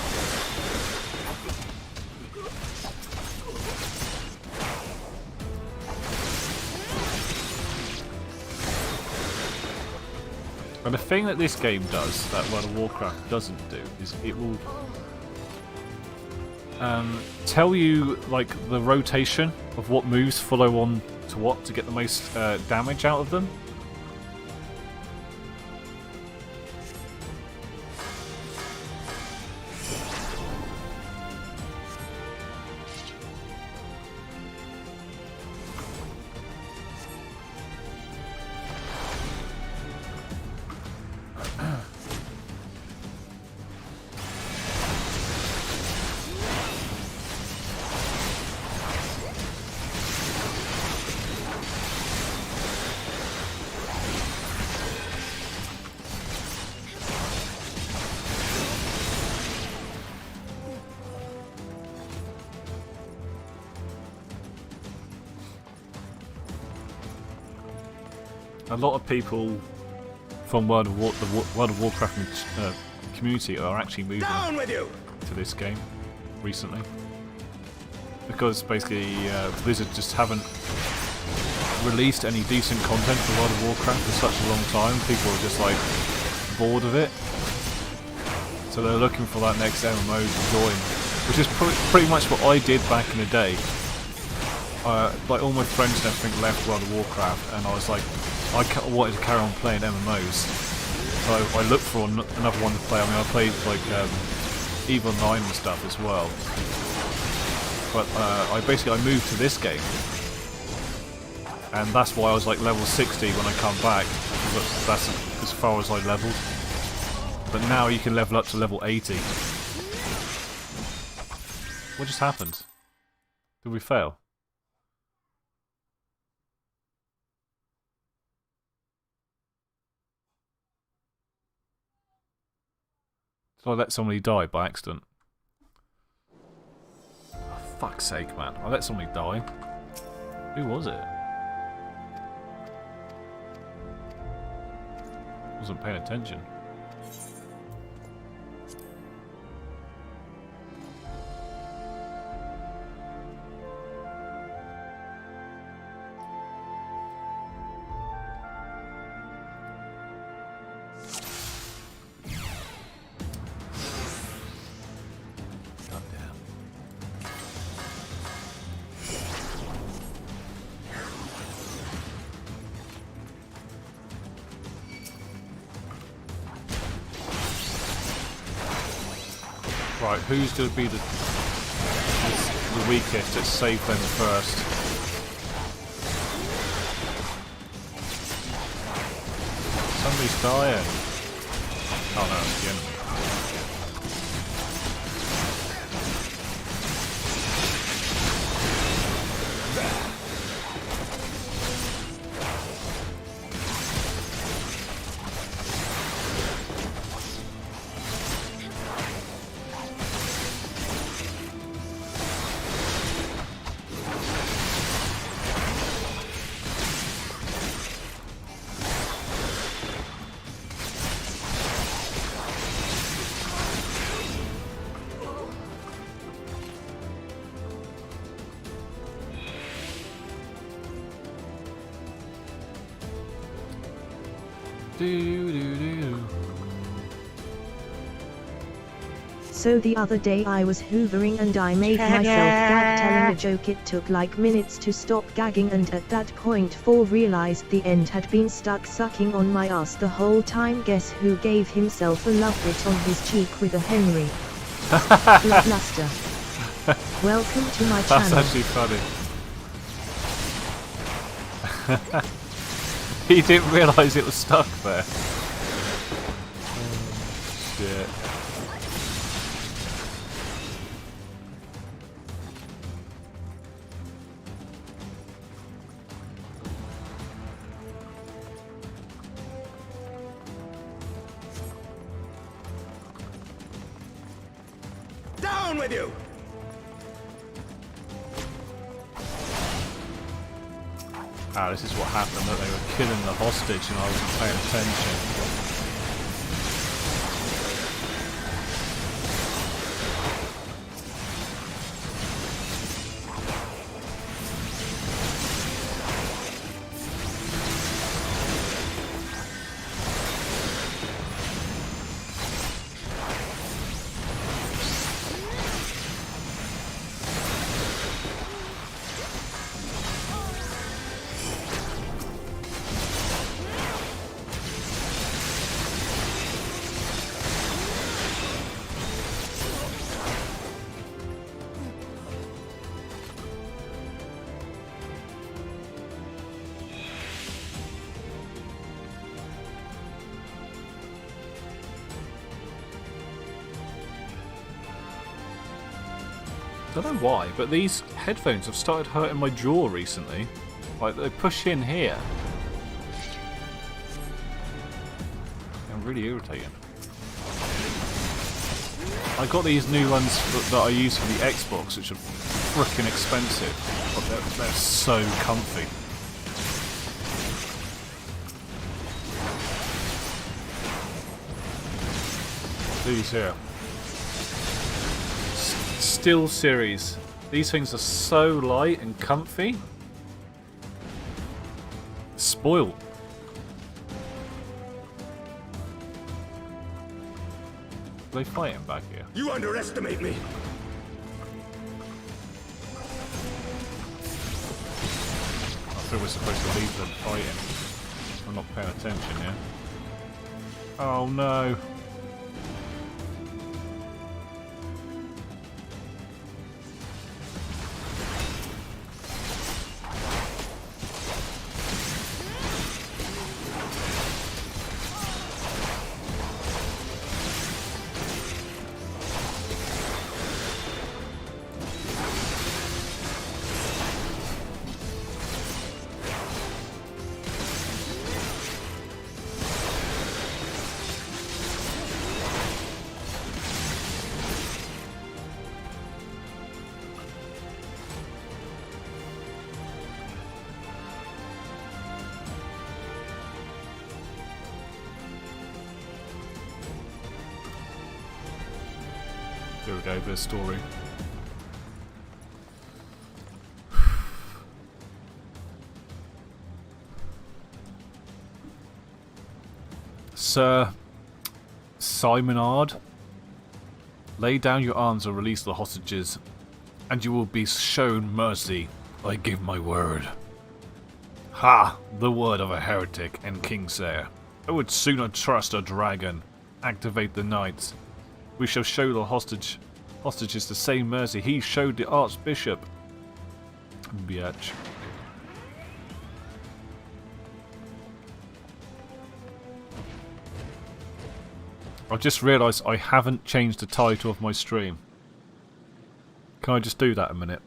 And the thing that this game does, that World of Warcraft doesn't do, is it will tell you like the rotation of what moves follow on to what to get the most damage out of them. A lot of people from World of Warcraft community are actually moving to this game recently, because basically Blizzard just haven't released any decent content for World of Warcraft for such a long time. People are just like bored of it, so they're looking for that next MMO to join, which is pretty much what I did back in the day. Like all my friends and everything left World of Warcraft, and I was like, I wanted to carry on playing MMOs, so I looked for another one to play. I mean, I played like Evil 9 and stuff as well, but I moved to this game, and that's why I was like level 60 when I come back, because that's as far as I leveled. But now you can level up to level 80. What just happened? Did we fail? Did I let somebody die by accident? Oh, fuck's sake, man. I let somebody die. Who was it? Wasn't paying attention. Right, who's going to be the weakest? Let's save them first. Somebody's dying. Oh no, it's the enemy. So the other day I was hoovering and I made myself gag telling a joke. It took like minutes to stop gagging, and at that point 4 realized the end had been stuck sucking on my ass the whole time. Guess who gave himself a love bit on his cheek with a Henry? Bloodluster. Welcome to my channel. That's actually funny. He didn't realise it was stuck there. Shit. Down with you! Ah, this is what happened, that they were killing the hostage and I wasn't paying attention. I don't know why, but these headphones have started hurting my jaw recently. Like, they push in here. I'm really irritating. I got these new ones that I use for the Xbox, which are frickin' expensive, but they're so comfy. These here. Still series. These things are so light and comfy. Spoiled. Are they fighting back here? You underestimate me. I think we're supposed to leave them fighting. I'm not paying attention here. Oh no. Here we go, this story. Sir Simonard, lay down your arms and release the hostages, and you will be shown mercy. I give my word. Ha! The word of a heretic and Kingslayer. I would sooner trust a dragon. Activate the knights. We shall show the hostages the same mercy he showed the Archbishop. Biatch. I just realised I haven't changed the title of my stream. Can I just do that a minute?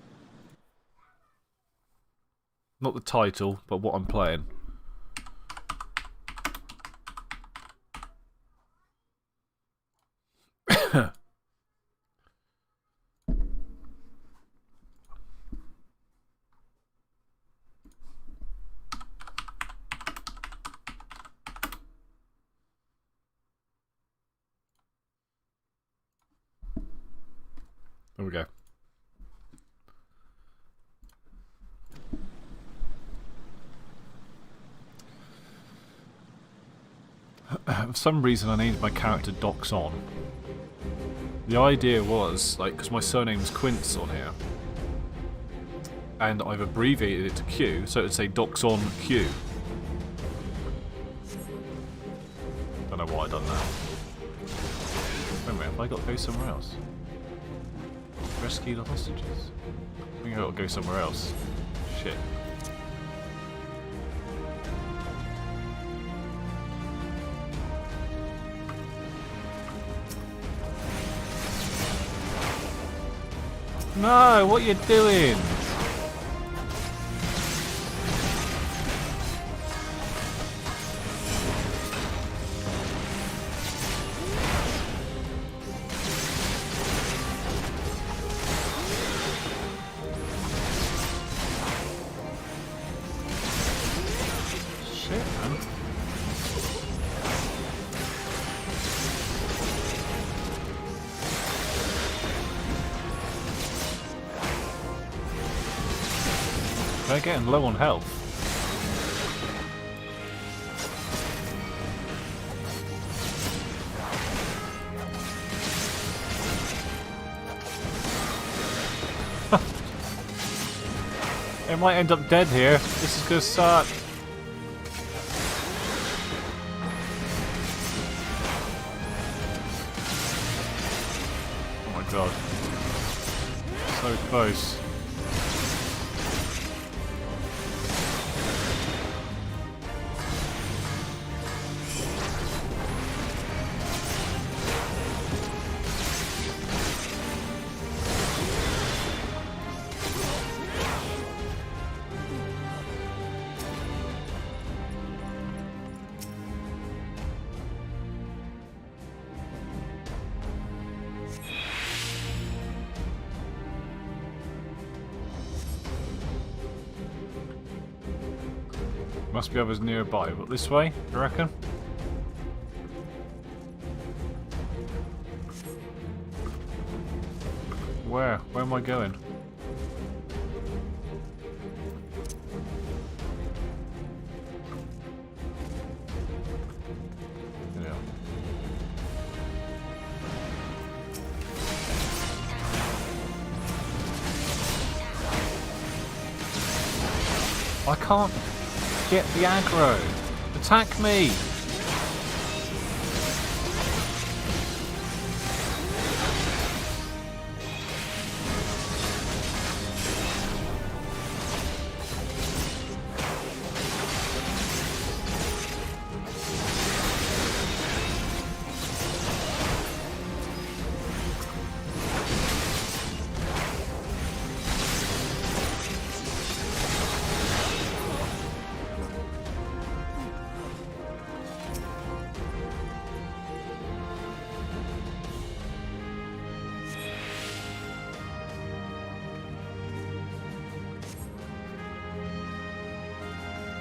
Not the title, but what I'm playing. There we go. for some reason I named my character Doxon. The idea was, like, because my surname's Quince on here, and I've abbreviated it to Q, so it would say Doxon Q. Don't know why I done that. Wait a minute, have I got to go somewhere else? Rescue the hostages? I think I got to go somewhere else. Shit. No, what are you doing? Shit, man. They're getting low on health. They might end up dead here. This is gonna suck. Oh my god. So close. Must be others nearby, but this way, you reckon? Where? Where am I going? Yeah. I can't get the aggro. Attack me.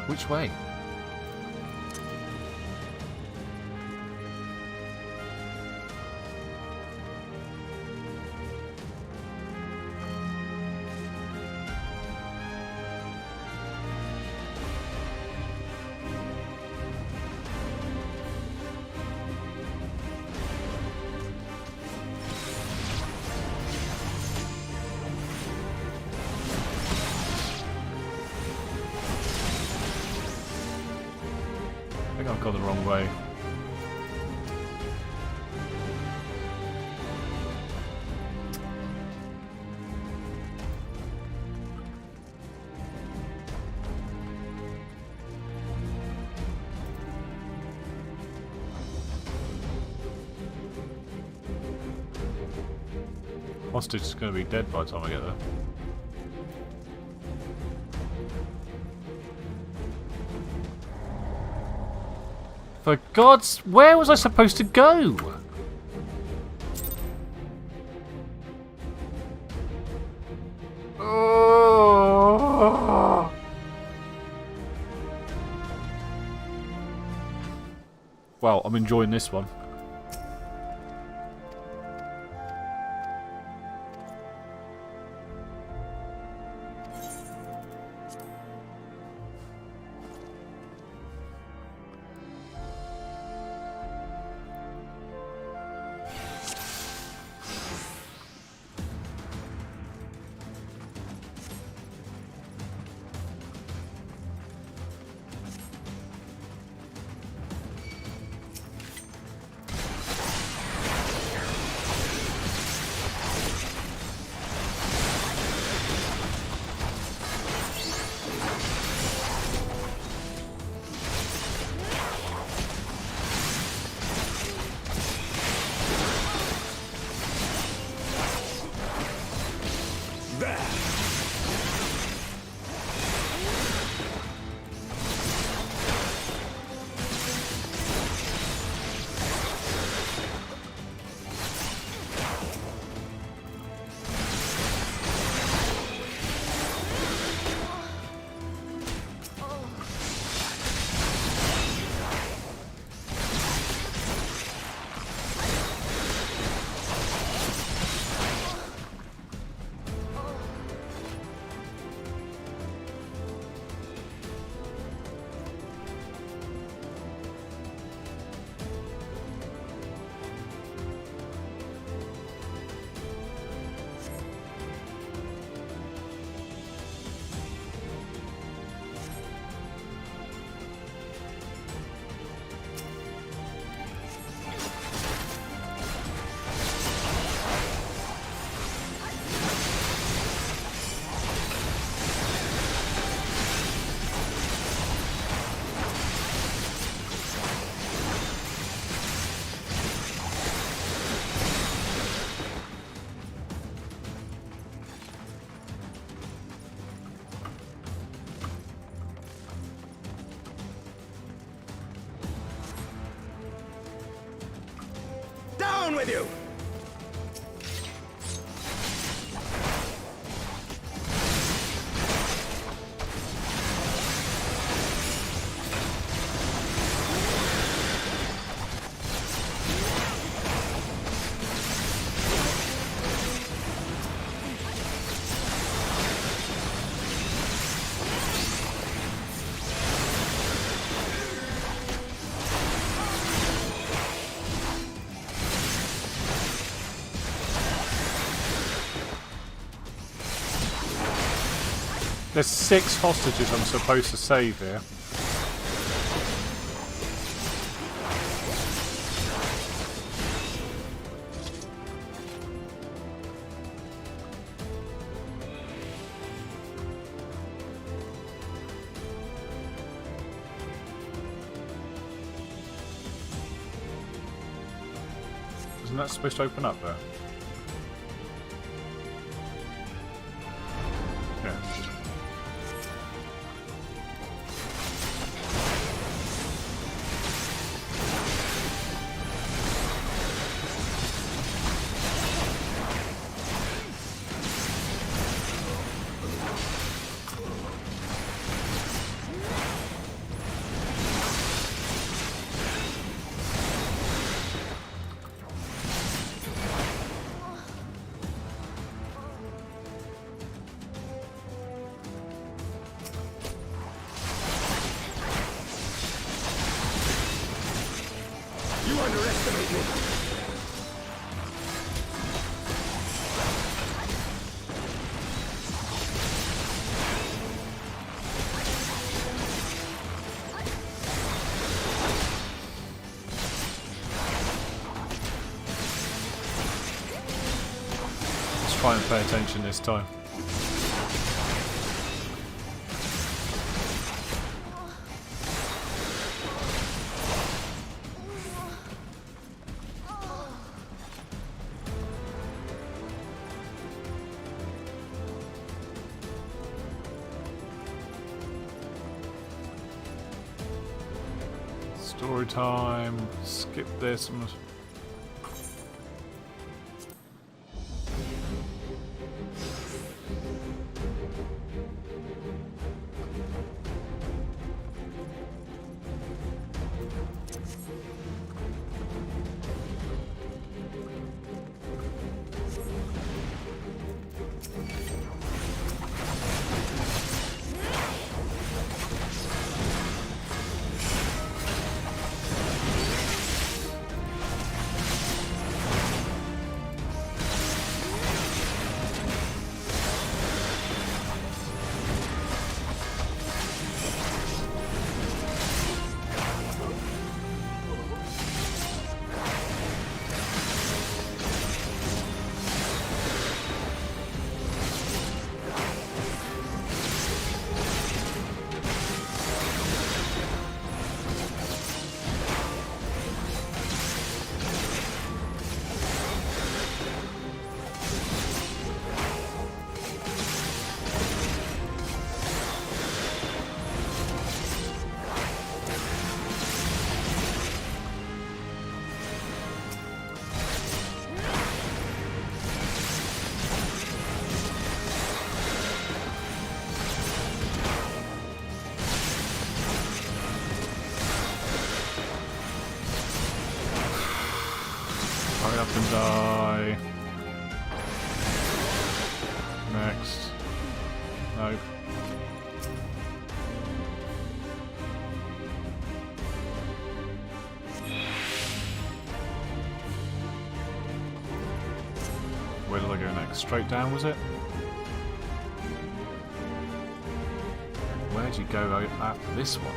Which way? I think I've gone the wrong way. Hostage is going to be dead by the time I get there. For God's... Where was I supposed to go? Oh. Well, I'm enjoying this one. with you! There's 6 hostages I'm supposed to save here. Isn't that supposed to open up there? Yeah. You underestimate me! Let's try and pay attention this time. Story time. Skip this. Hurry up and die. Next. No. Where did I go next? Straight down, was it? Where'd you go after this one?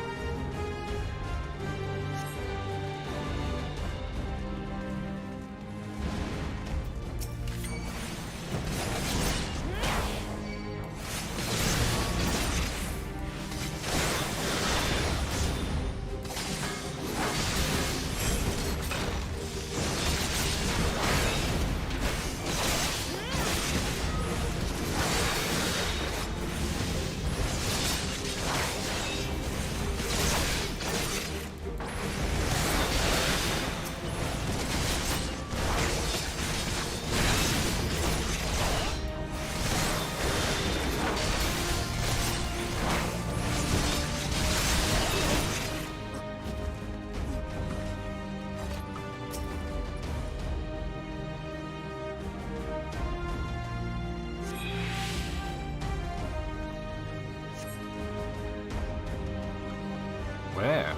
Where?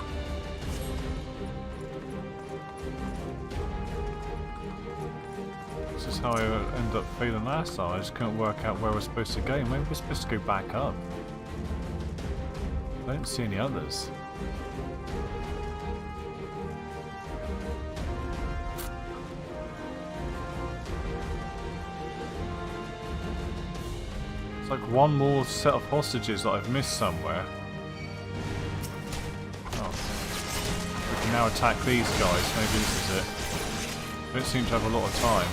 This is how I ended up failing last time. I just couldn't work out where we're supposed to go. Maybe we're supposed to go back up. I don't see any others. It's like one more set of hostages that I've missed somewhere. Oh. We can now attack these guys. Maybe this is it. Don't seem to have a lot of time.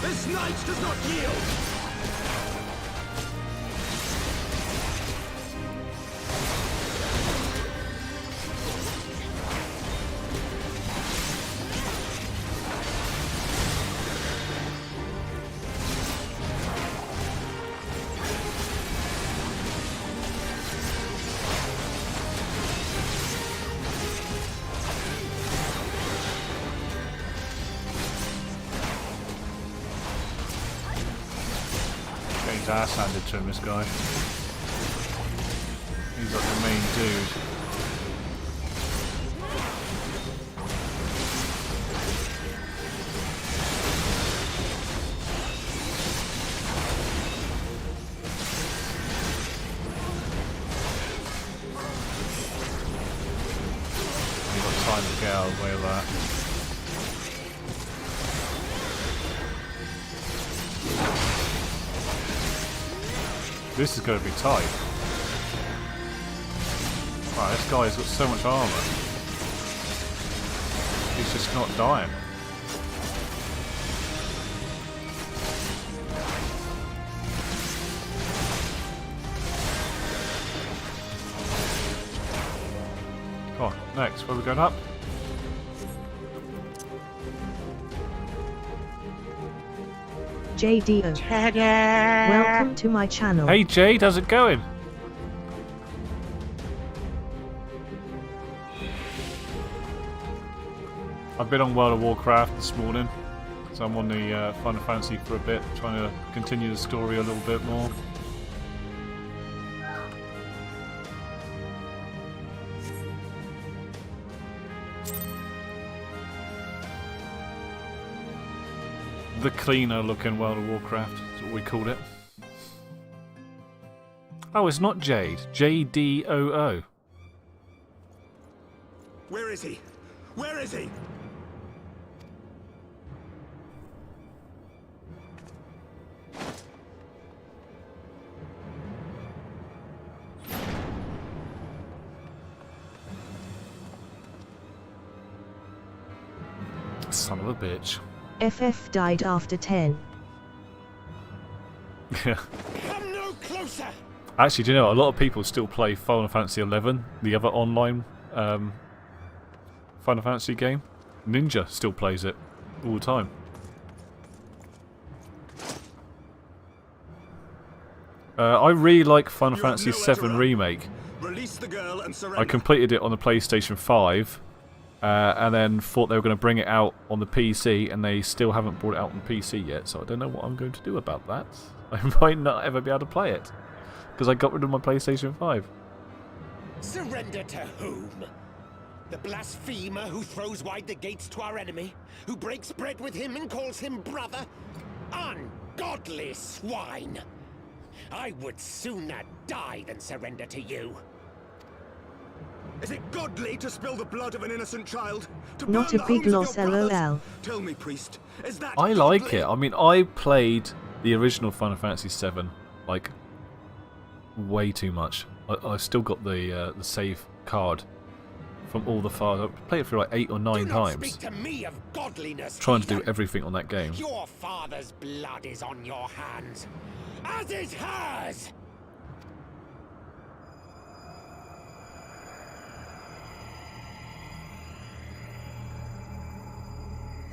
This knight does not yield! His ass handed to him, this guy. He's like the main dude. You've got time to get out of the way of that. This is going to be tight. Wow, this guy's got so much armor. He's just not dying. Come on, next. Where are we going up? JDO. Welcome to my channel. Hey Jade, how's it going? I've been on World of Warcraft this morning, so I'm on the Final Fantasy for a bit, trying to continue the story a little bit more. The cleaner looking World of Warcraft is what we called it. Oh, it's not Jade. JDOO. Where is he? Where is he? Son of a bitch. FF died after 10. Yeah. Come no closer! Actually, do you know, a lot of people still play Final Fantasy 11, the other online Final Fantasy game. Ninja still plays it all the time. I really like Final Fantasy 7 Remake. Release the girl and surrender. I completed it on the PlayStation 5, and then thought they were going to bring it out on the PC, and they still haven't brought it out on PC yet, so I don't know what I'm going to do about that. I might not ever be able to play it, because I got rid of my PlayStation 5. Surrender to whom? The blasphemer who throws wide the gates to our enemy? Who breaks bread with him and calls him brother? Ungodly swine! I would sooner die than surrender to you. Is it godly to spill the blood of an innocent child? To Not burn a the big homes of loss, your brothers? LOL. Tell me, priest, is that I like godly? it. I mean, I played the original Final Fantasy 7 like way too much. I've still got the save card from all the files. I've played it for like 8 or 9 Do not times. speak to me of godliness, Trying to do heathen. everything on that game. Your father's blood is on your hands, as is hers.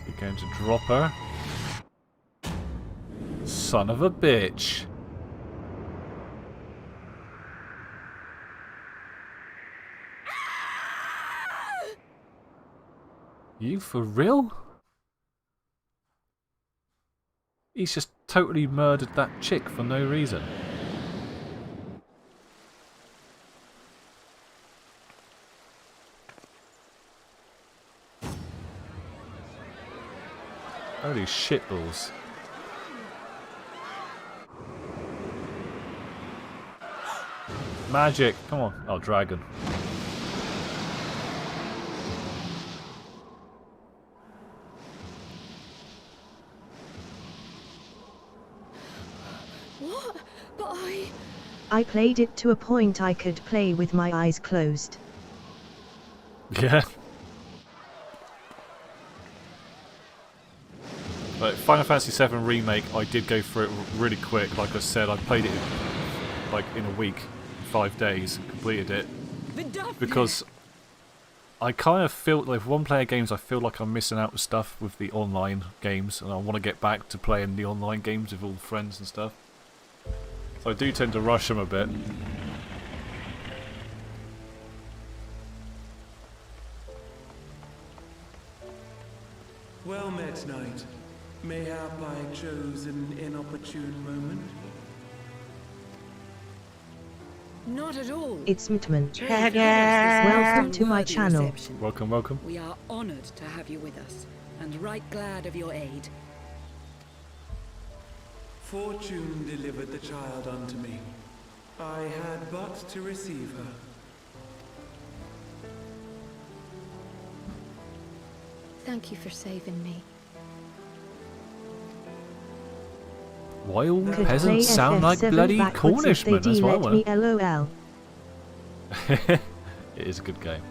You're going to drop her? Son of a bitch. You for real? He's just totally murdered that chick for no reason. Holy shitballs. Magic, come on. Oh, dragon. What? But I played it to a point I could play with my eyes closed. Yeah. Like Final Fantasy VII Remake, I did go through it really quick. Like I said, I played it like in a week, 5 days, and completed it. Because I kind of feel like one-player games, I feel like I'm missing out with stuff with the online games, and I want to get back to playing the online games with all friends and stuff. So I do tend to rush them a bit. Well met, knight. Mayhap I chose an inopportune moment. not at all. It's Mutman. Welcome to my channel. Welcome, welcome. We are honored to have you with us, and right glad of your aid. Fortune delivered the child unto me. I had but to receive her. Thank you for saving me. Why all Could peasants play sound like FF7 bloody backwards if they Cornishmen? That's what I let me want. LOL. It is a good game.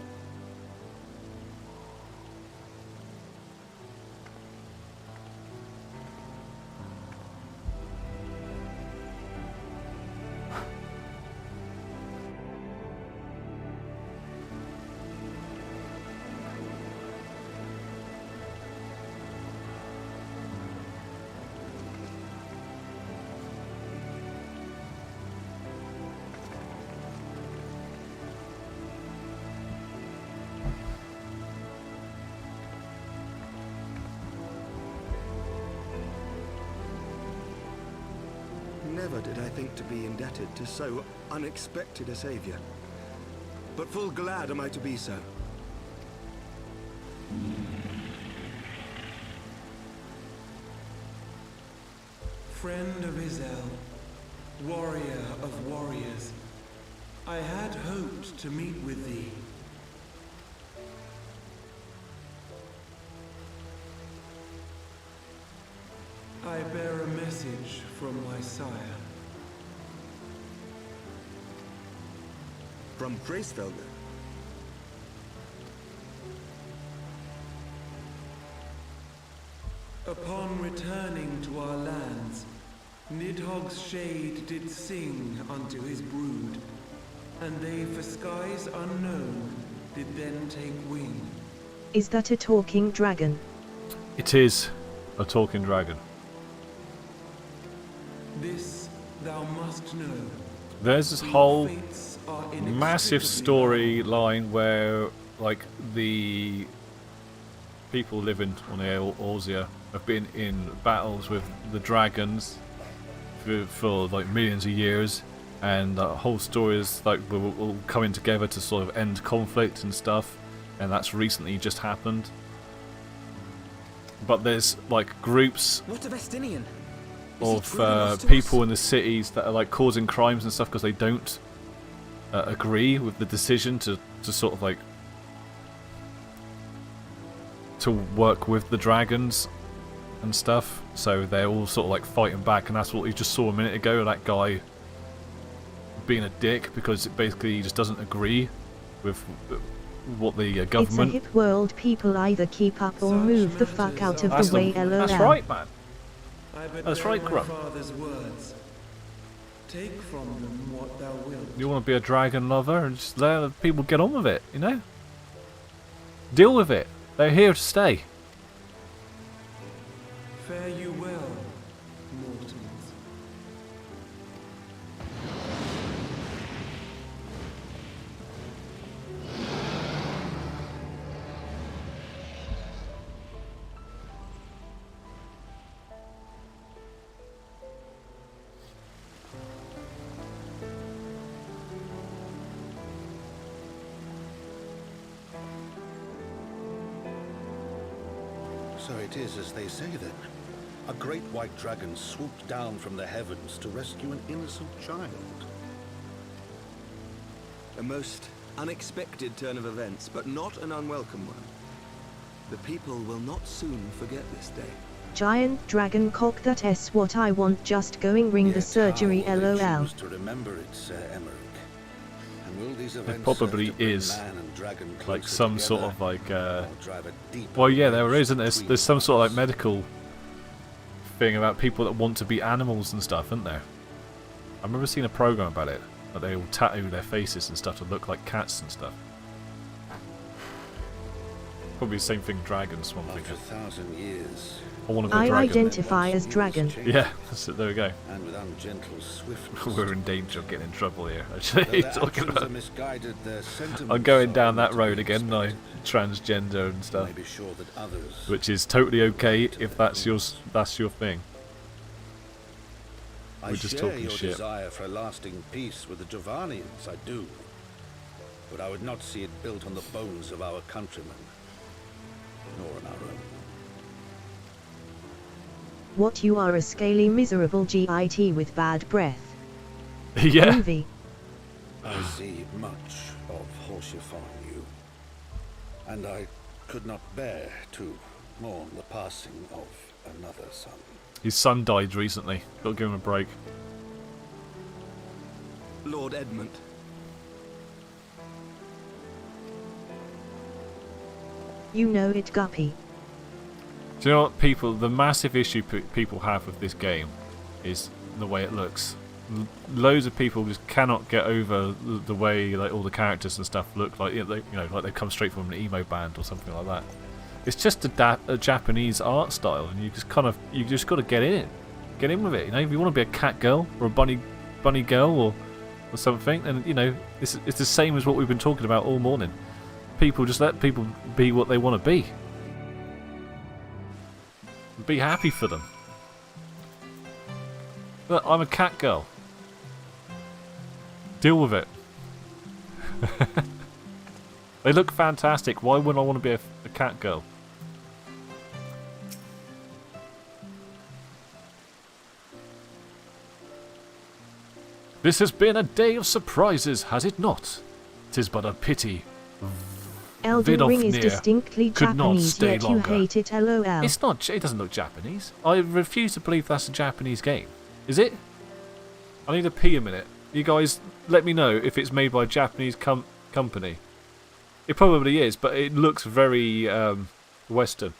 Never did I think to be indebted to so unexpected a savior. But full glad am I to be so. Friend of Izel, warrior of warriors, I had hoped to meet with thee. I bear a message from my sire. From Gracefelder. Upon returning to our lands, Nidhogg's shade did sing unto his brood, and they for skies unknown did then take wing. Is that a talking dragon? It is a talking dragon. This thou must know. There's this whole massive storyline where, like, the people living on Eorzea have been in battles with the dragons for like millions of years, and the whole story is like we're all coming together to sort of end conflict and stuff, and that's recently just happened. But there's like groups What of Estinian? of people in the cities that are like causing crimes and stuff because they don't agree with the decision to sort of like to work with the dragons and stuff. So they're all sort of like fighting back, and that's what you just saw a minute ago, that guy being a dick because basically he just doesn't agree with what the government. It's a hip world. People either keep up or move the fuck out of the way. LOL. That's right, man. I but That's bear right, my Grump. father's words. Take from them what thou wilt. You want to be a dragon lover and just let people get on with it, you know? Deal with it. They're here to stay. Fare you well, mortals. So it is as they say then. A great white dragon swooped down from the heavens to rescue an innocent child. A most unexpected turn of events, but not an unwelcome one. The people will not soon forget this day. Giant dragon cock, that's what I want, just going ring the surgery, How will they lol. choose to remember it, Sir Emmerich? And will these It events probably serve to bring is man and dragon like closer some sort together, of like or drive a deeper well, yeah, there wedge is, isn't there? between There's some us? sort of like medical thing about people that want to be animals and stuff, isn't there? I remember seeing a program about it, that they all tattoo their faces and stuff to look like cats and stuff. Probably the same thing dragons, one After thinking. 1,000 years, I want to be a I dragon. identify as dragon. Yeah, that's it, there we go. and with ungentle swiftness. We're in danger of getting in trouble here, actually. Though their Talking actions about. are misguided, their sentiments I'm going are down that to road be again, respected. transgender and You stuff. may be sure that others Which is totally okay if that's your thing. I We're just share talking your shit. desire for a lasting peace with the Jovanians, I do. But I would not see it built on the bones of our countrymen, nor on our own. What, you are a scaly miserable git with bad breath. Yeah. Movie. I see much of horsifying you, and I could not bear to mourn the passing of another son. His son died recently. Got to give him a break. Lord Edmund. You know it, Guppy. Do you know what the massive issue people have with this game is the way it looks. Loads of people just cannot get over the way like all the characters and stuff look like, like they come straight from an emo band or something like that. It's just a Japanese art style, and you just got to get in with it. You know, if you want to be a cat girl or a bunny girl or something, and it's the same as what we've been talking about all morning. People just let people be what they want to be. Be happy for them. Look, I'm a cat girl. Deal with it. They look fantastic. Why wouldn't I want to be a cat girl? This has been a day of surprises, has it not? 'Tis but a pity. Elden Ring is Vidofnir distinctly could not Japanese, stay yet longer. you hate it, lol. It's not. It doesn't look Japanese. I refuse to believe that's a Japanese game. Is it? I need to pee a minute. You guys, let me know if it's made by a Japanese company. It probably is, but it looks very Western.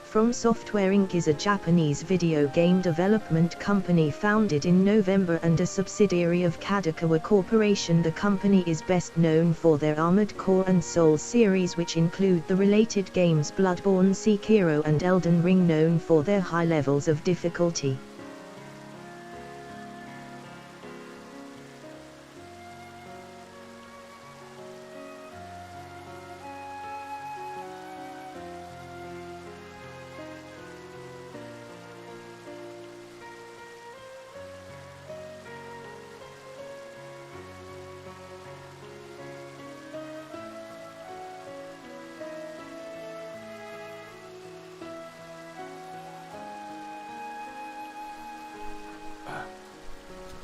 From Software Inc. is a Japanese video game development company founded in November and a subsidiary of Kadokawa Corporation. The company is best known for their Armored Core and Souls series, which include the related games Bloodborne, Sekiro and Elden Ring, known for their high levels of difficulty.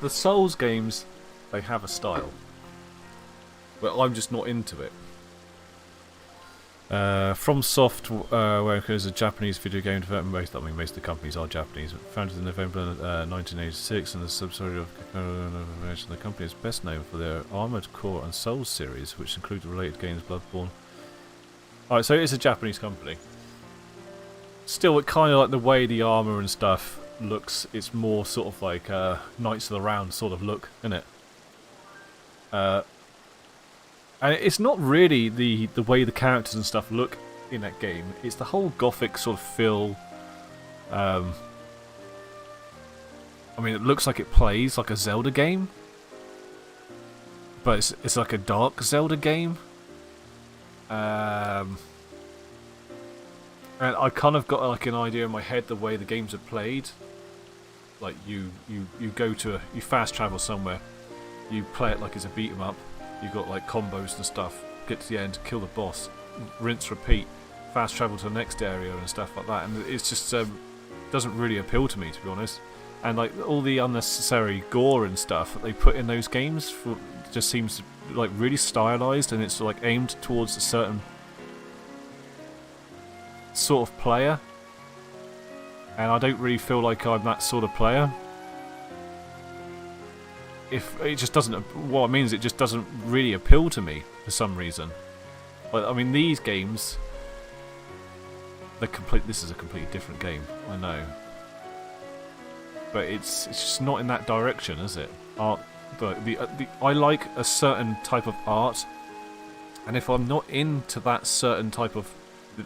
The Souls games, they have a style, but I'm just not into it. From Soft, where it is a Japanese video game development, most of the companies are Japanese. Founded in November 1986, and the subsidiary of the company is best known for their Armored Core and Souls series, which include the related games Bloodborne. Alright, so it's a Japanese company. Still, it kind of like the way the armor and stuff looks. It's more sort of like Knights of the Round sort of look, isn't it? And it's not really the way the characters and stuff look in that game. It's the whole gothic sort of feel. I mean, it looks like it plays like a Zelda game, but it's like a dark Zelda game. And I kind of got like an idea in my head the way the games are played. Like you fast travel somewhere, you play it like it's a beat 'em up. You got like combos and stuff. Get to the end, kill the boss, rinse, repeat, fast travel to the next area and stuff like that. And it's just doesn't really appeal to me, to be honest. And like all the unnecessary gore and stuff that they put in those games just seems like really stylized, and it's like aimed towards a certain sort of player. And I don't really feel like I'm that sort of player. If it just doesn't, what it means, it just doesn't really appeal to me for some reason. Like, I mean, these games, this is a completely different game, I know. But it's just not in that direction, is it? Art, I like a certain type of art, and if I'm not into that certain type of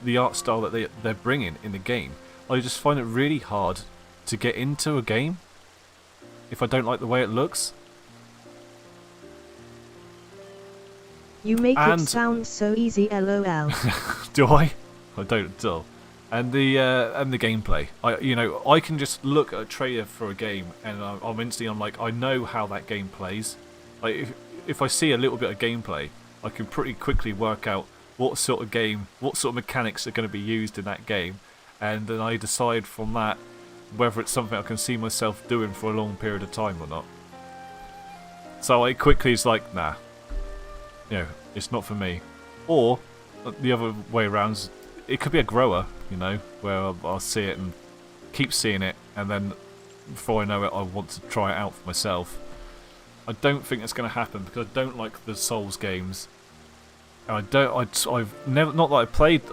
the art style that they're bringing in the game, I just find it really hard to get into a game if I don't like the way it looks. You make it sound so easy, lol. Do I? I don't at all. And the gameplay. I can just look at a trailer for a game, and I'm instantly like, I know how that game plays. Like if I see a little bit of gameplay, I can pretty quickly work out what sort of mechanics are going to be used in that game, and then I decide from that whether it's something I can see myself doing for a long period of time or not. So I quickly is like, nah, it's not for me. Or the other way around, it could be a grower, where I'll see it and keep seeing it, and then before I know it, I want to try it out for myself. I don't think it's going to happen because I don't like the Souls games. And I've never, not that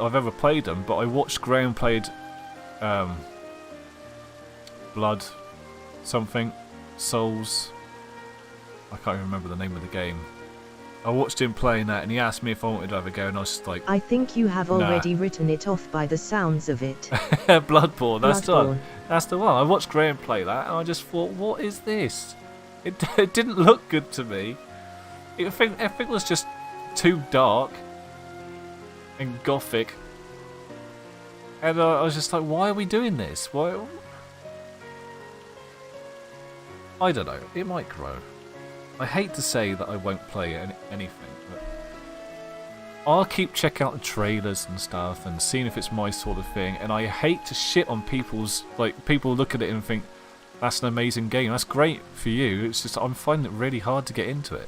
I've ever played them, but I watched Graham played Blood something, Souls. I can't even remember the name of the game. I watched him playing that, and he asked me if I wanted to have a go, and I was just like, I think you have already written it off by the sounds of it. Bloodborne, that's the one. That's the one. I watched Graham play that, and I just thought, what is this? It didn't look good to me. I think it was just too dark and gothic, and I was just like, why are we doing this? Why? I don't know. It might grow. I hate to say that I won't play anything, but I'll keep checking out the trailers and stuff and seeing if it's my sort of thing. And I hate to shit on people look at it and think that's an amazing game. That's great for you. It's just I'm finding it really hard to get into it.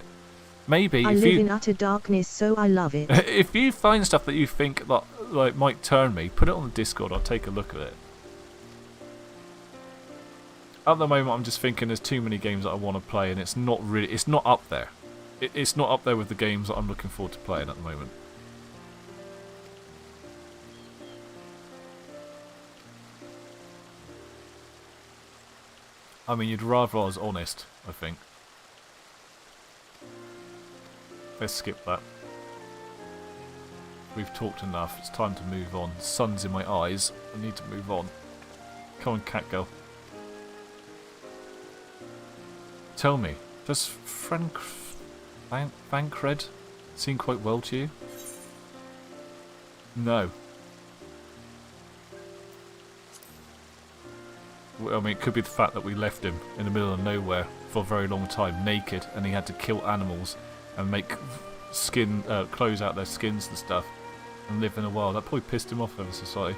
Maybe I live in utter darkness, so I love it. If you find stuff that you think that might turn me, put it on the Discord. I'll take a look at it. At the moment, I'm just thinking there's too many games that I want to play, and it's not up there. It's not up there with the games that I'm looking forward to playing at the moment. I mean, you'd rather I was honest, I think. Let's skip that. We've talked enough. It's time to move on. The sun's in my eyes. I need to move on. Come on, cat girl. Tell me, does Thancred seem quite well to you? No. I mean, it could be the fact that we left him in the middle of nowhere for a very long time, naked, and he had to kill animals and make clothes out their skins and stuff, and live in the wild. That probably pissed him off over society.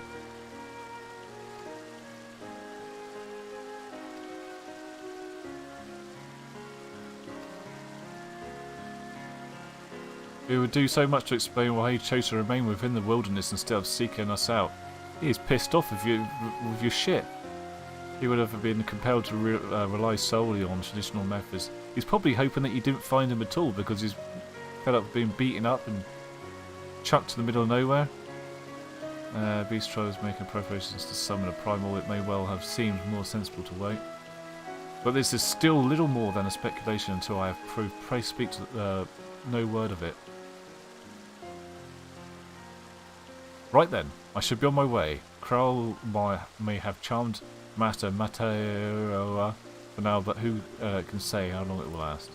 It would do so much to explain why he chose to remain within the wilderness instead of seeking us out. He is pissed off with your shit. He would have been compelled to rely solely on traditional methods. He's probably hoping that you didn't find him at all because he's fed up being beaten up and chucked to the middle of nowhere. Beast Trials making preparations to summon a primal. It may well have seemed more sensible to wait. But this is still little more than a speculation until I have proof. Pray speak to no word of it. Right then, I should be on my way. Krell may have charmed Master Materoa for now, but who can say how long it will last?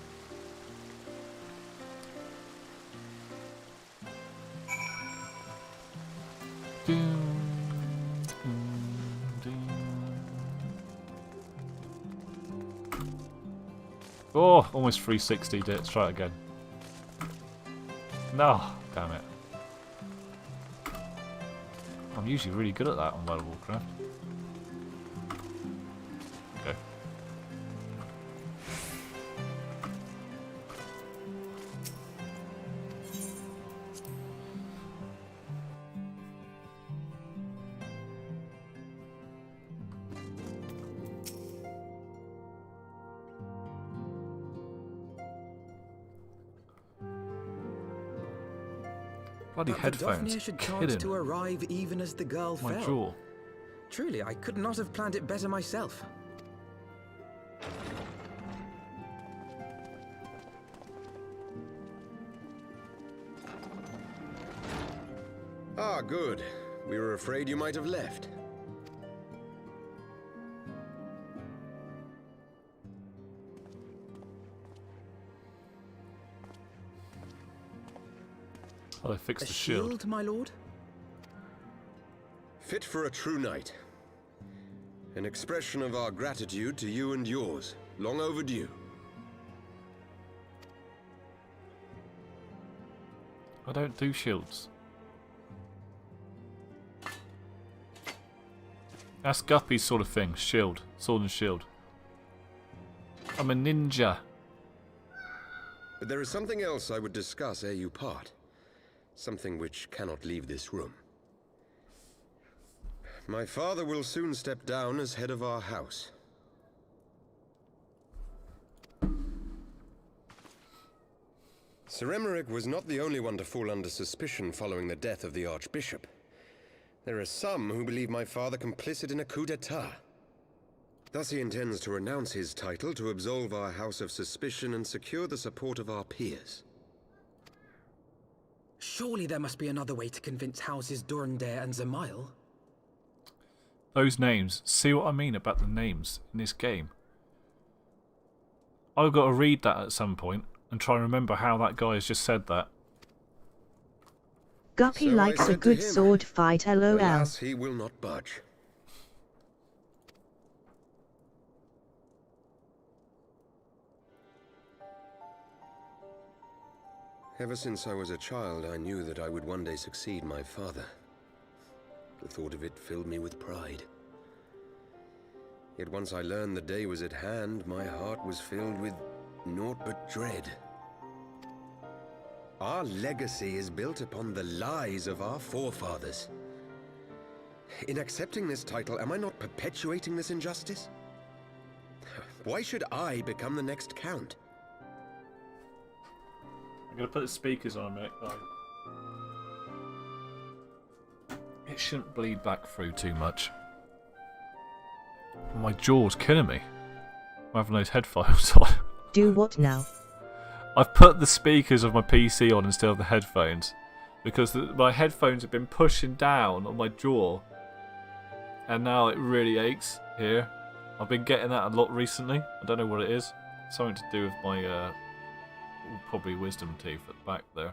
Oh, almost 360. Let's try it again. No, damn it. I'm usually really good at that on World of Warcraft. Okay. Bloody But headphones. Daphne should Kidding. chance to arrive even as the girl My fell. jaw. Truly, I could not have planned it better myself. Ah, good. We were afraid you might have left. Oh, they fixed A the shield. my lord? Fit for a true knight. An expression of our gratitude to you and yours. Long overdue. I don't do shields. That's Guppy's sort of thing. Shield. Sword and shield. I'm a ninja. But there is something else I would discuss ere you part. Something which cannot leave this room. My father will soon step down as head of our house. Sir Emmerich was not the only one to fall under suspicion following the death of the Archbishop. There are some who believe my father complicit in a coup d'etat. Thus he intends to renounce his title to absolve our house of suspicion and secure the support of our peers. Surely there must be another way to convince houses Durandare and Zemail. Those names. See what I mean about the names in this game? I've got to read that at some point and try and remember how that guy has just said that. Guppy likes a good sword fight, lol. Alas, he will not budge. Ever since I was a child, I knew that I would one day succeed my father. The thought of it filled me with pride. Yet once I learned the day was at hand, my heart was filled with naught but dread. Our legacy is built upon the lies of our forefathers. In accepting this title, am I not perpetuating this injustice? Why should I become the next count? I'm going to put the speakers on, mate. It shouldn't bleed back through too much. My jaw's killing me. I'm having those headphones on. Do what now? I've put the speakers of my PC on instead of the headphones because my headphones have been pushing down on my jaw and now it really aches here. I've been getting that a lot recently. I don't know what it is. Something to do with my probably wisdom teeth at the back there.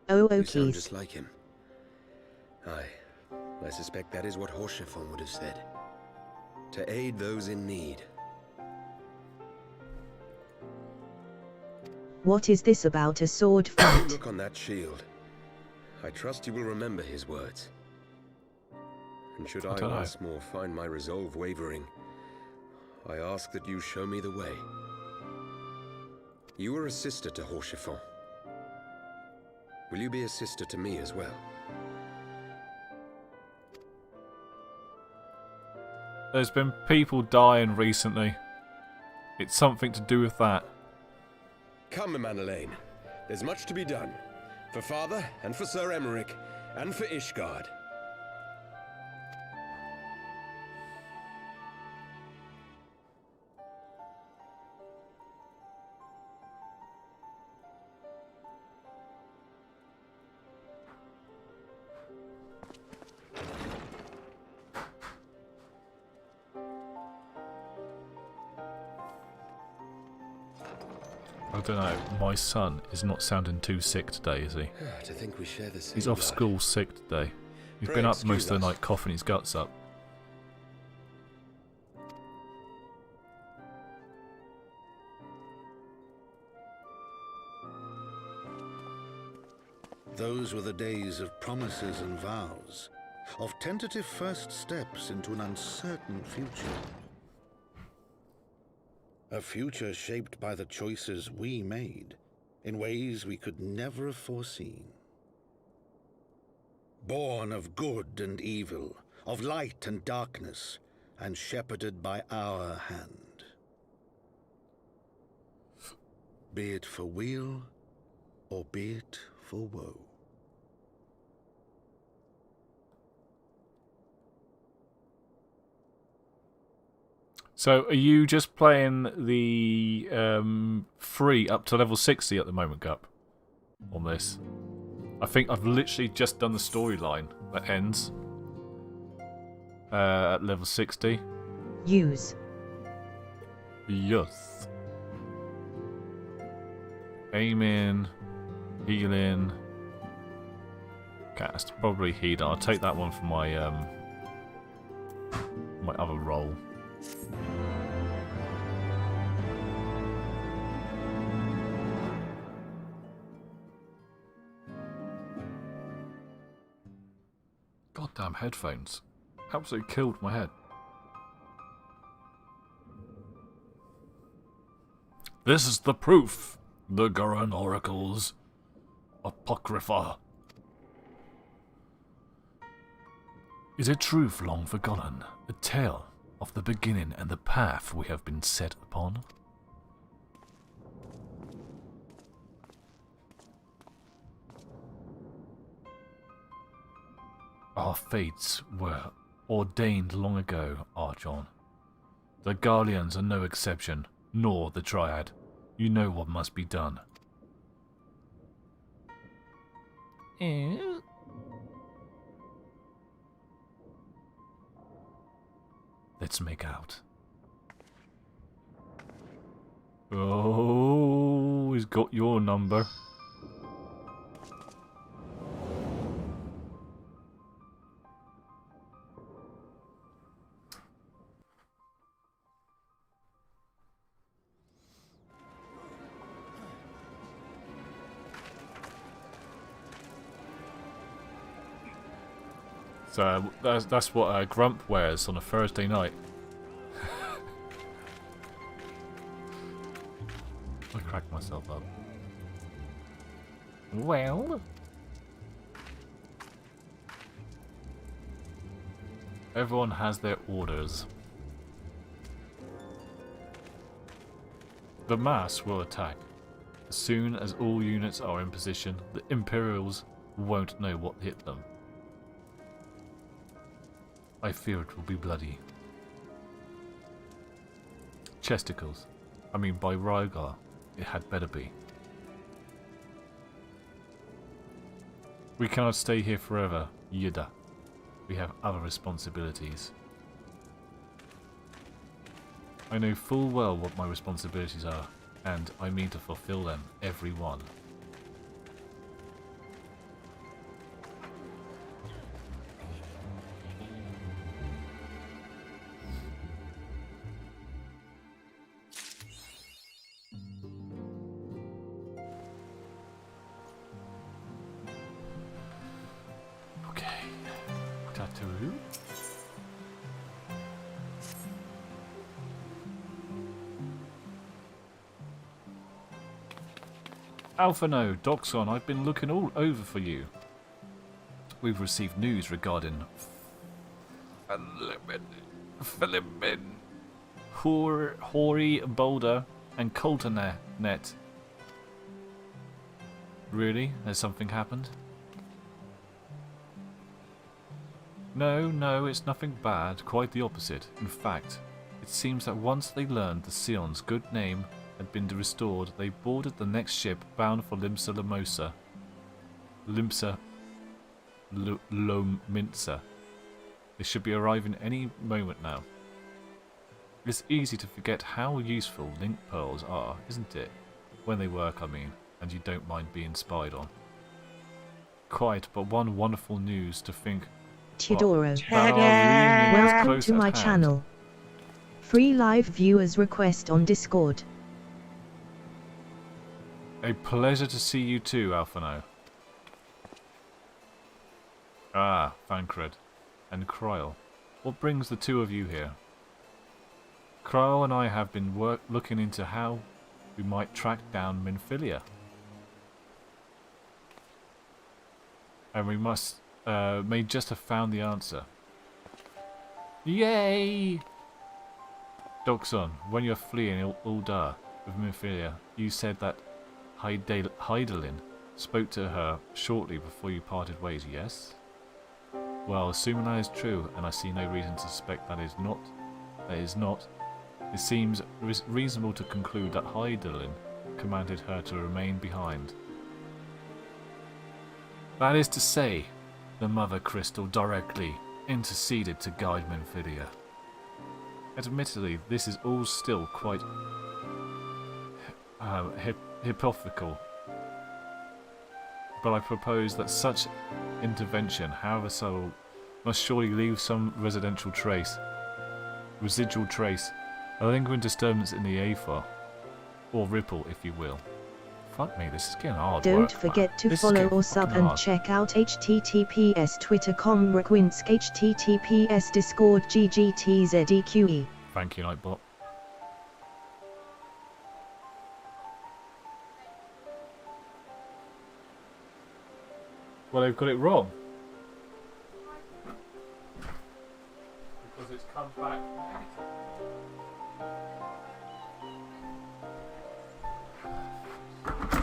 Oh, You sound okay. just like him. I suspect that is what Horschiffon would have said. To aid those in need. What is this about a sword fight? Look on that shield. I trust you will remember his words. And should I don't know. once more find my resolve wavering, I ask that you show me the way. You are a sister to Horschiffon. Will you be a sister to me as well? There's been people dying recently. It's something to do with that. Come, Manalaine. There's much to be done. For father, and for Sir Emmerich, and for Ishgard. I don't know. My son is not sounding too sick today, is he? To think we share the same He's off blood. school sick today. He's Pray been up excuse most of the us. night coughing his guts up. Those were the days of promises and vows, of tentative first steps into an uncertain future. A future shaped by the choices we made, in ways we could never have foreseen. Born of good and evil, of light and darkness, and shepherded by our hand. Be it for weal, or be it for woe. So, are you just playing the free up to level 60 at the moment, Gup? On this? I think I've literally just done the storyline that ends at level 60. Use. Yes. Aiming, healing. Cast, probably healing. I'll take that one for my my other role. Goddamn headphones. Absolutely killed my head. This is the proof. The Gurren Oracles. Apocrypha. Is a truth long forgotten, a tale of the beginning and the path we have been set upon. Our fates were ordained long ago, Archon. The Guardians are no exception, nor the Triad. You know what must be done. Let's make out. Oh, he's got your number. So that's what Grump wears on a Thursday night. I cracked myself up. Well, everyone has their orders. The mass will attack. As soon as all units are in position, the Imperials won't know what hit them. I fear it will be bloody. Chesticles. I mean, by Rygar, it had better be. We cannot stay here forever, Yida. We have other responsibilities. I know full well what my responsibilities are, and I mean to fulfill them, every one. Alphano, Doxon, I've been looking all over for you. We've received news regarding Philippin, Hori Boulder, and Colternet. Really? Has something happened? No, it's nothing bad. Quite the opposite. In fact, it seems that once they learned the Sion's good name had been restored, they boarded the next ship bound for Limsa Lomosa. Lominsa. They should be arriving any moment now. It's easy to forget how useful link pearls are, isn't it? When they work, I mean, and you don't mind being spied on. Quite, but one wonderful news to think Teodoro. that our reunion is Welcome close to at my hand. channel. Free live viewers request on Discord. A pleasure to see you too, Alphano. Ah, Thancred and Kryl. What brings the two of you here? Kryl and I have been looking into how we might track down Minfilia. And we may just have found the answer. Yay! Dogson, when you're fleeing Uldar with Minfilia, you said that Hydaelyn spoke to her shortly before you parted ways, yes? Well, assuming that is true, and I see no reason to suspect that is not, it seems reasonable to conclude that Hydaelyn commanded her to remain behind. That is to say, the Mother Crystal directly interceded to guide Minfilia. Admittedly, this is all still quite hypothetical, but I propose that such intervention, however subtle, must surely leave some residual trace, a lingering disturbance in the aether, or ripple, if you will. Fuck me, this is getting hard Don't work, forget man. to This is follow getting or sub fucking and hard. check out https twitter.com Requinsk https discord ggtzeque. Thank you, Nightbot. Well, they've got it wrong. Because it's come back negative.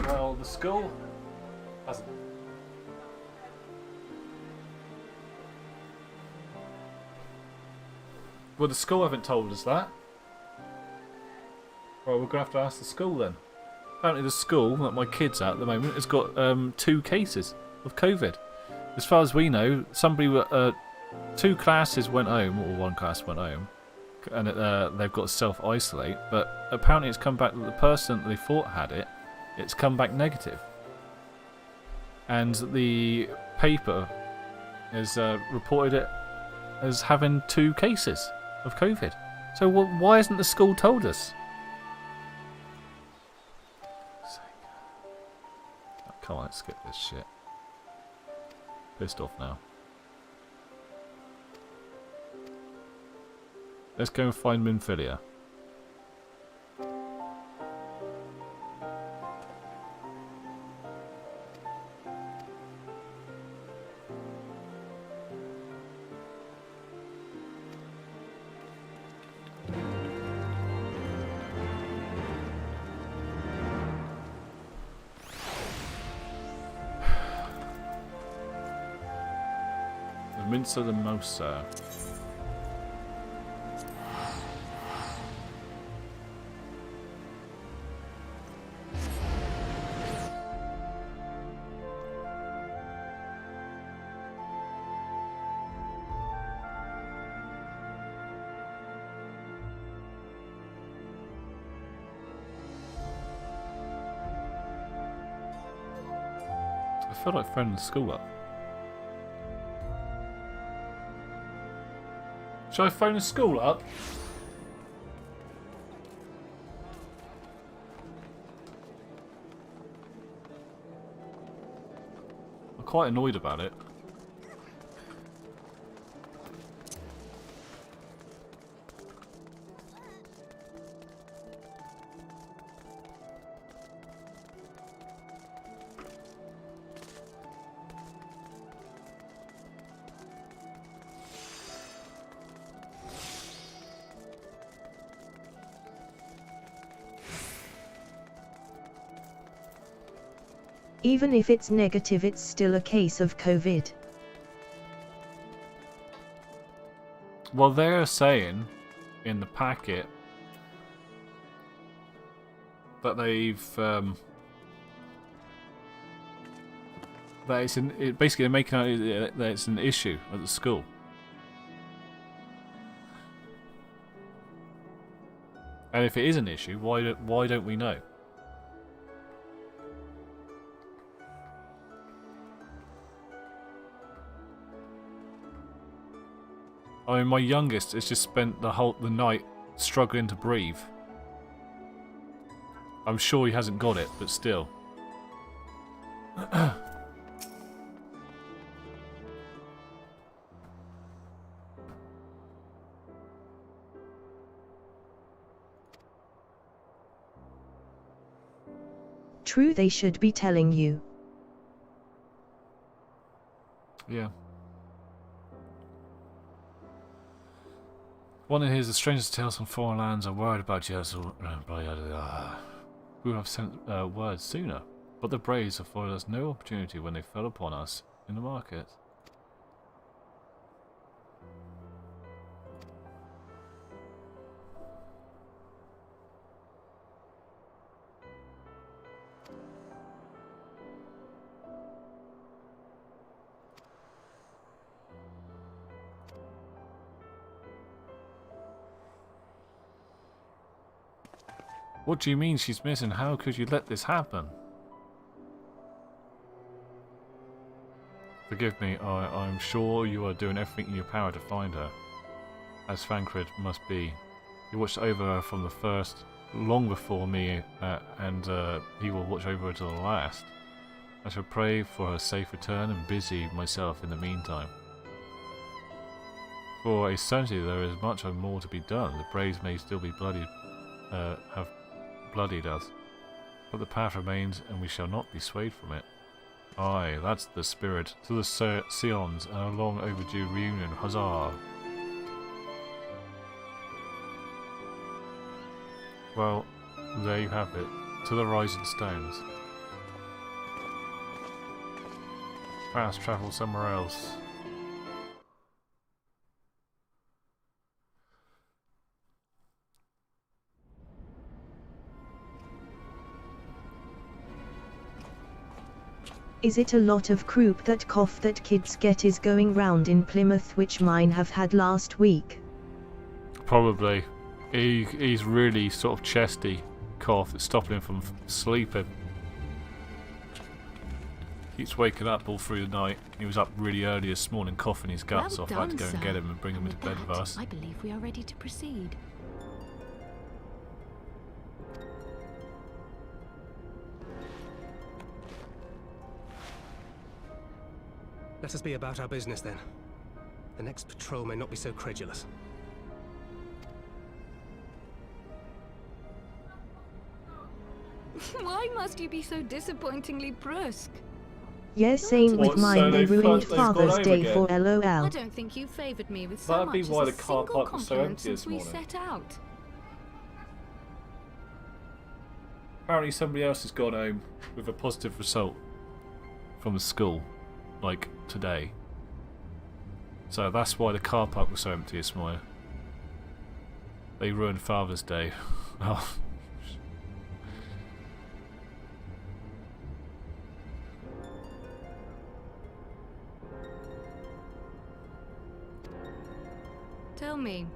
Well, the school hasn't. Well, the school haven't told us that. Right, we're going to have to ask the school then. Apparently the school that my kid's at the moment has got 2 cases of COVID. As far as we know, somebody, 2 classes went home, or 1 class went home, and they've got to self-isolate, but apparently it's come back that the person that they thought had it, it's come back negative. And the paper has reported it as having 2 cases of COVID. So why hasn't the school told us? Oh, come on, let's skip this shit. Pissed off now. Let's go and find Minfilia. Mincer the Mosa. I feel like phoning the school up. Should I phone the school up? I'm quite annoyed about it. Even if it's negative, it's still a case of COVID. Well, they're saying in the packet that they've that it's basically they're making out that it's an issue at the school. And if it is an issue, why don't we know? I mean, my youngest has just spent the night struggling to breathe. I'm sure he hasn't got it, but still. True, they should be telling you. Yeah. One of his the strangest tales from foreign lands are worried about you. We would have sent word sooner, but the Braves afforded us no opportunity when they fell upon us in the market. What do you mean she's missing? How could you let this happen? Forgive me, I'm sure you are doing everything in your power to find her. As Thancred must be. You watched over her from the first, long before me, and he will watch over her till the last. I shall pray for her safe return and busy myself in the meantime. For a certainty there is much more to be done. The Braves may still be bloodied, have bloodied us, but the path remains and we shall not be swayed from it. Aye, that's the spirit. To the Sions and a long overdue reunion. Huzzah! Well, there you have it. To the rising stones. Fast travel somewhere else. Is it a lot of croup? That cough that kids get is going round in Plymouth, which mine have had last week. Probably. He's really sort of chesty cough. It's stopping him from sleeping. Keeps waking up all through the night. He was up really early this morning coughing his guts off. I had to go and get him and bring him into bed with us. I believe we are ready to proceed. Let us be about our business then. The next patrol may not be so credulous. Why must you be so disappointingly brusque? Yeah, same with mine. They ruined Father's Day again. for LOL. I don't think you favoured me with so That'd much be as why a the car single park was so compliment empty this since we morning. set out. Apparently somebody else has gone home with a positive result from the school, like today. So that's why the car park was so empty this morning. They ruined Father's Day. Oh. Tell me,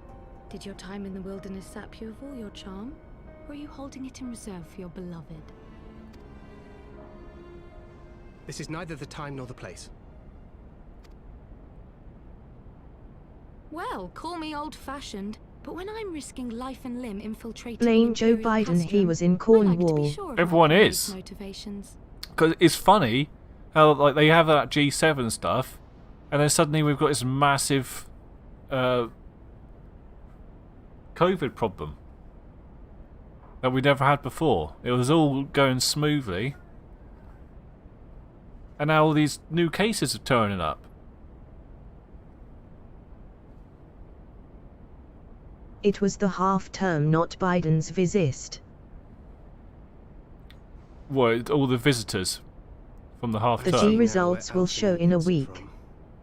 did your time in the wilderness sap you of all your charm? Or are you holding it in reserve for your beloved? This is neither the time nor the place. Well, call me old-fashioned, but when I'm risking life and limb infiltrating Blame Joe Biden, he was in Cornwall. Everyone is. Because it's funny how like they have that G7 stuff, and then suddenly we've got this massive COVID problem that we never had before. It was all going smoothly, and now all these new cases are turning up. It was the half-term, not Biden's visit. What, all the visitors from the half The term? G results will show in a week.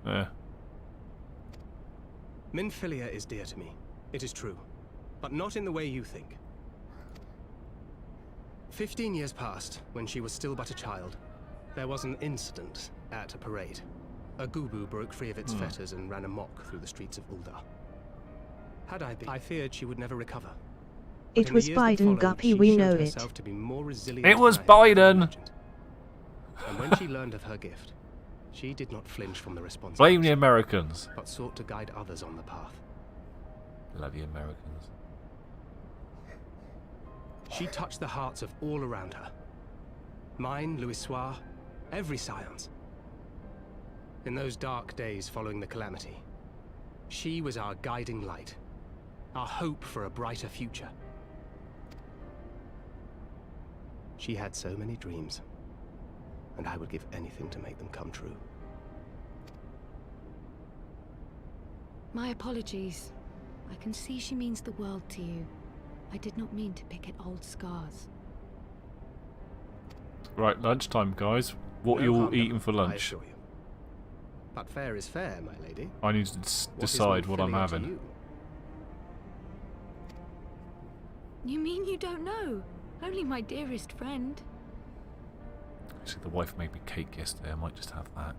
Yeah. Minfilia is dear to me. It is true. But not in the way you think. 15 years passed when she was still but a child. There was an incident at a parade. A Gubu broke free of its fetters and ran amok through the streets of Uldar. Had I been, I feared she would never recover. It was Biden, Guppy, we know it. To be more resilient It was than I had ever Biden! imagined. And when she learned of her gift, She did not flinch from the responsibility. Blame the Americans. But sought to guide others on the path. Bloody Americans. She touched the hearts of all around her. Mine, Louisoire, every science. In those dark days following the calamity, she was our guiding light, our hope for a brighter future. She had so many dreams, and I would give anything to make them come true. My apologies. I can see she means the world to you. I did not mean to pick at old scars. Right, lunchtime, guys. What are you all eating for lunch? I assure you. But fair is fair, my lady. I need to decide what I'm having. You mean you don't know? Only my dearest friend. Actually, the wife made me cake yesterday. I might just have that.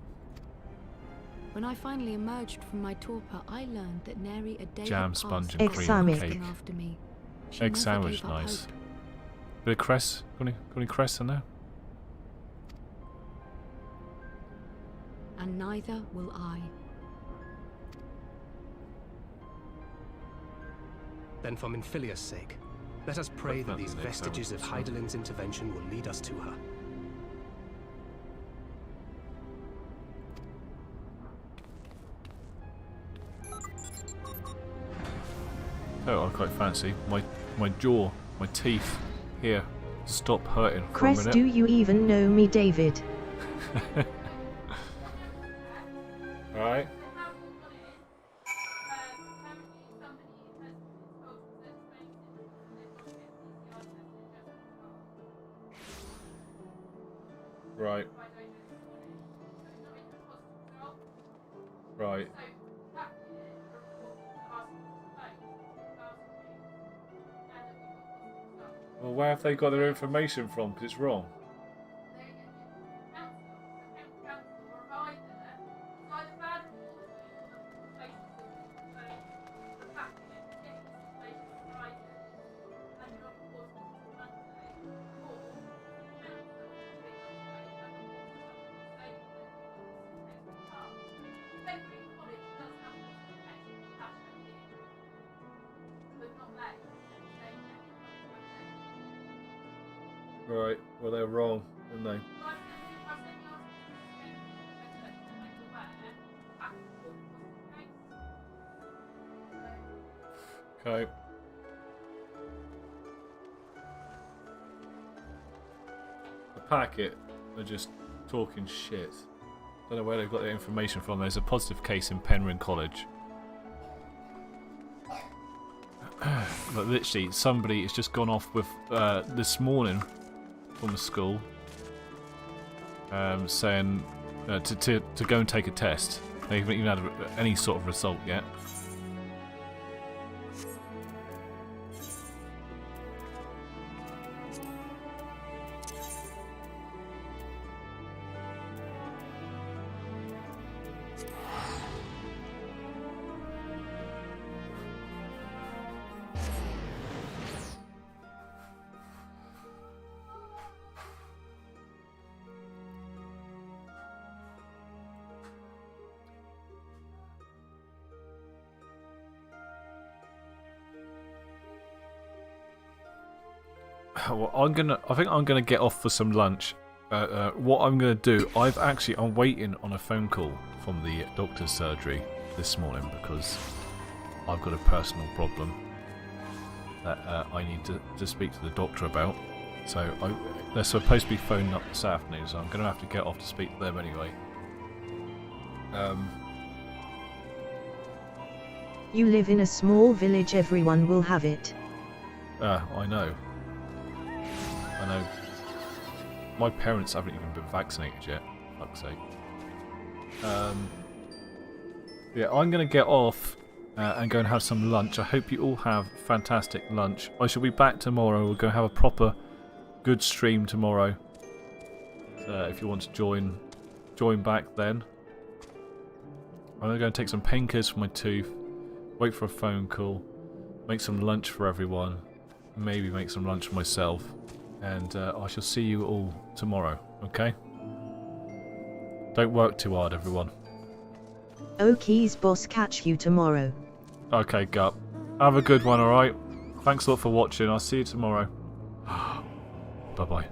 When I finally emerged from my torpor, I learned that nary a day Jam, had sponge, passed and without cream asking cake. after me. She Egg never sandwich, gave up nice. hope. Bit of cress. Got any cress in there? And neither will I. Then for Minfilia's sake, let us pray that these vestiges of Heidelin's intervention will lead us to her. Oh, I quite fancy my jaw, my teeth here. Stop hurting for a Cress, minute. do you even know me, David? Right. Right. Right. Well, where have they got their information from? Because it's wrong. Right, well they're wrong, aren't they? Okay. The packet are just talking shit. Don't know where they've got their information from. There's a positive case in Penryn College. But literally, somebody has just gone off with this morning from the school, saying to go and take a test. They haven't even had any sort of result yet. Well, I think I'm gonna get off for some lunch. What I'm gonna do, I'm waiting on a phone call from the doctor's surgery this morning because I've got a personal problem that I need to speak to the doctor about. So they're supposed to be phoning up this afternoon, so I'm gonna have to get off to speak to them anyway. You live in a small village, everyone will have it. I know. I know. My parents haven't even been vaccinated yet, for fuck's sake. Yeah, I'm going to get off and go and have some lunch. I hope you all have fantastic lunch. I shall be back tomorrow. We'll go have a proper good stream tomorrow. If you want to join back then. I'm going to go and take some painkillers for my tooth, wait for a phone call, make some lunch for everyone, maybe make some lunch for myself. And I shall see you all tomorrow, okay? Don't work too hard, everyone. Okies boss, catch you tomorrow. Okay, Gut. Have a good one, alright? Thanks a lot for watching. I'll see you tomorrow. Bye-bye.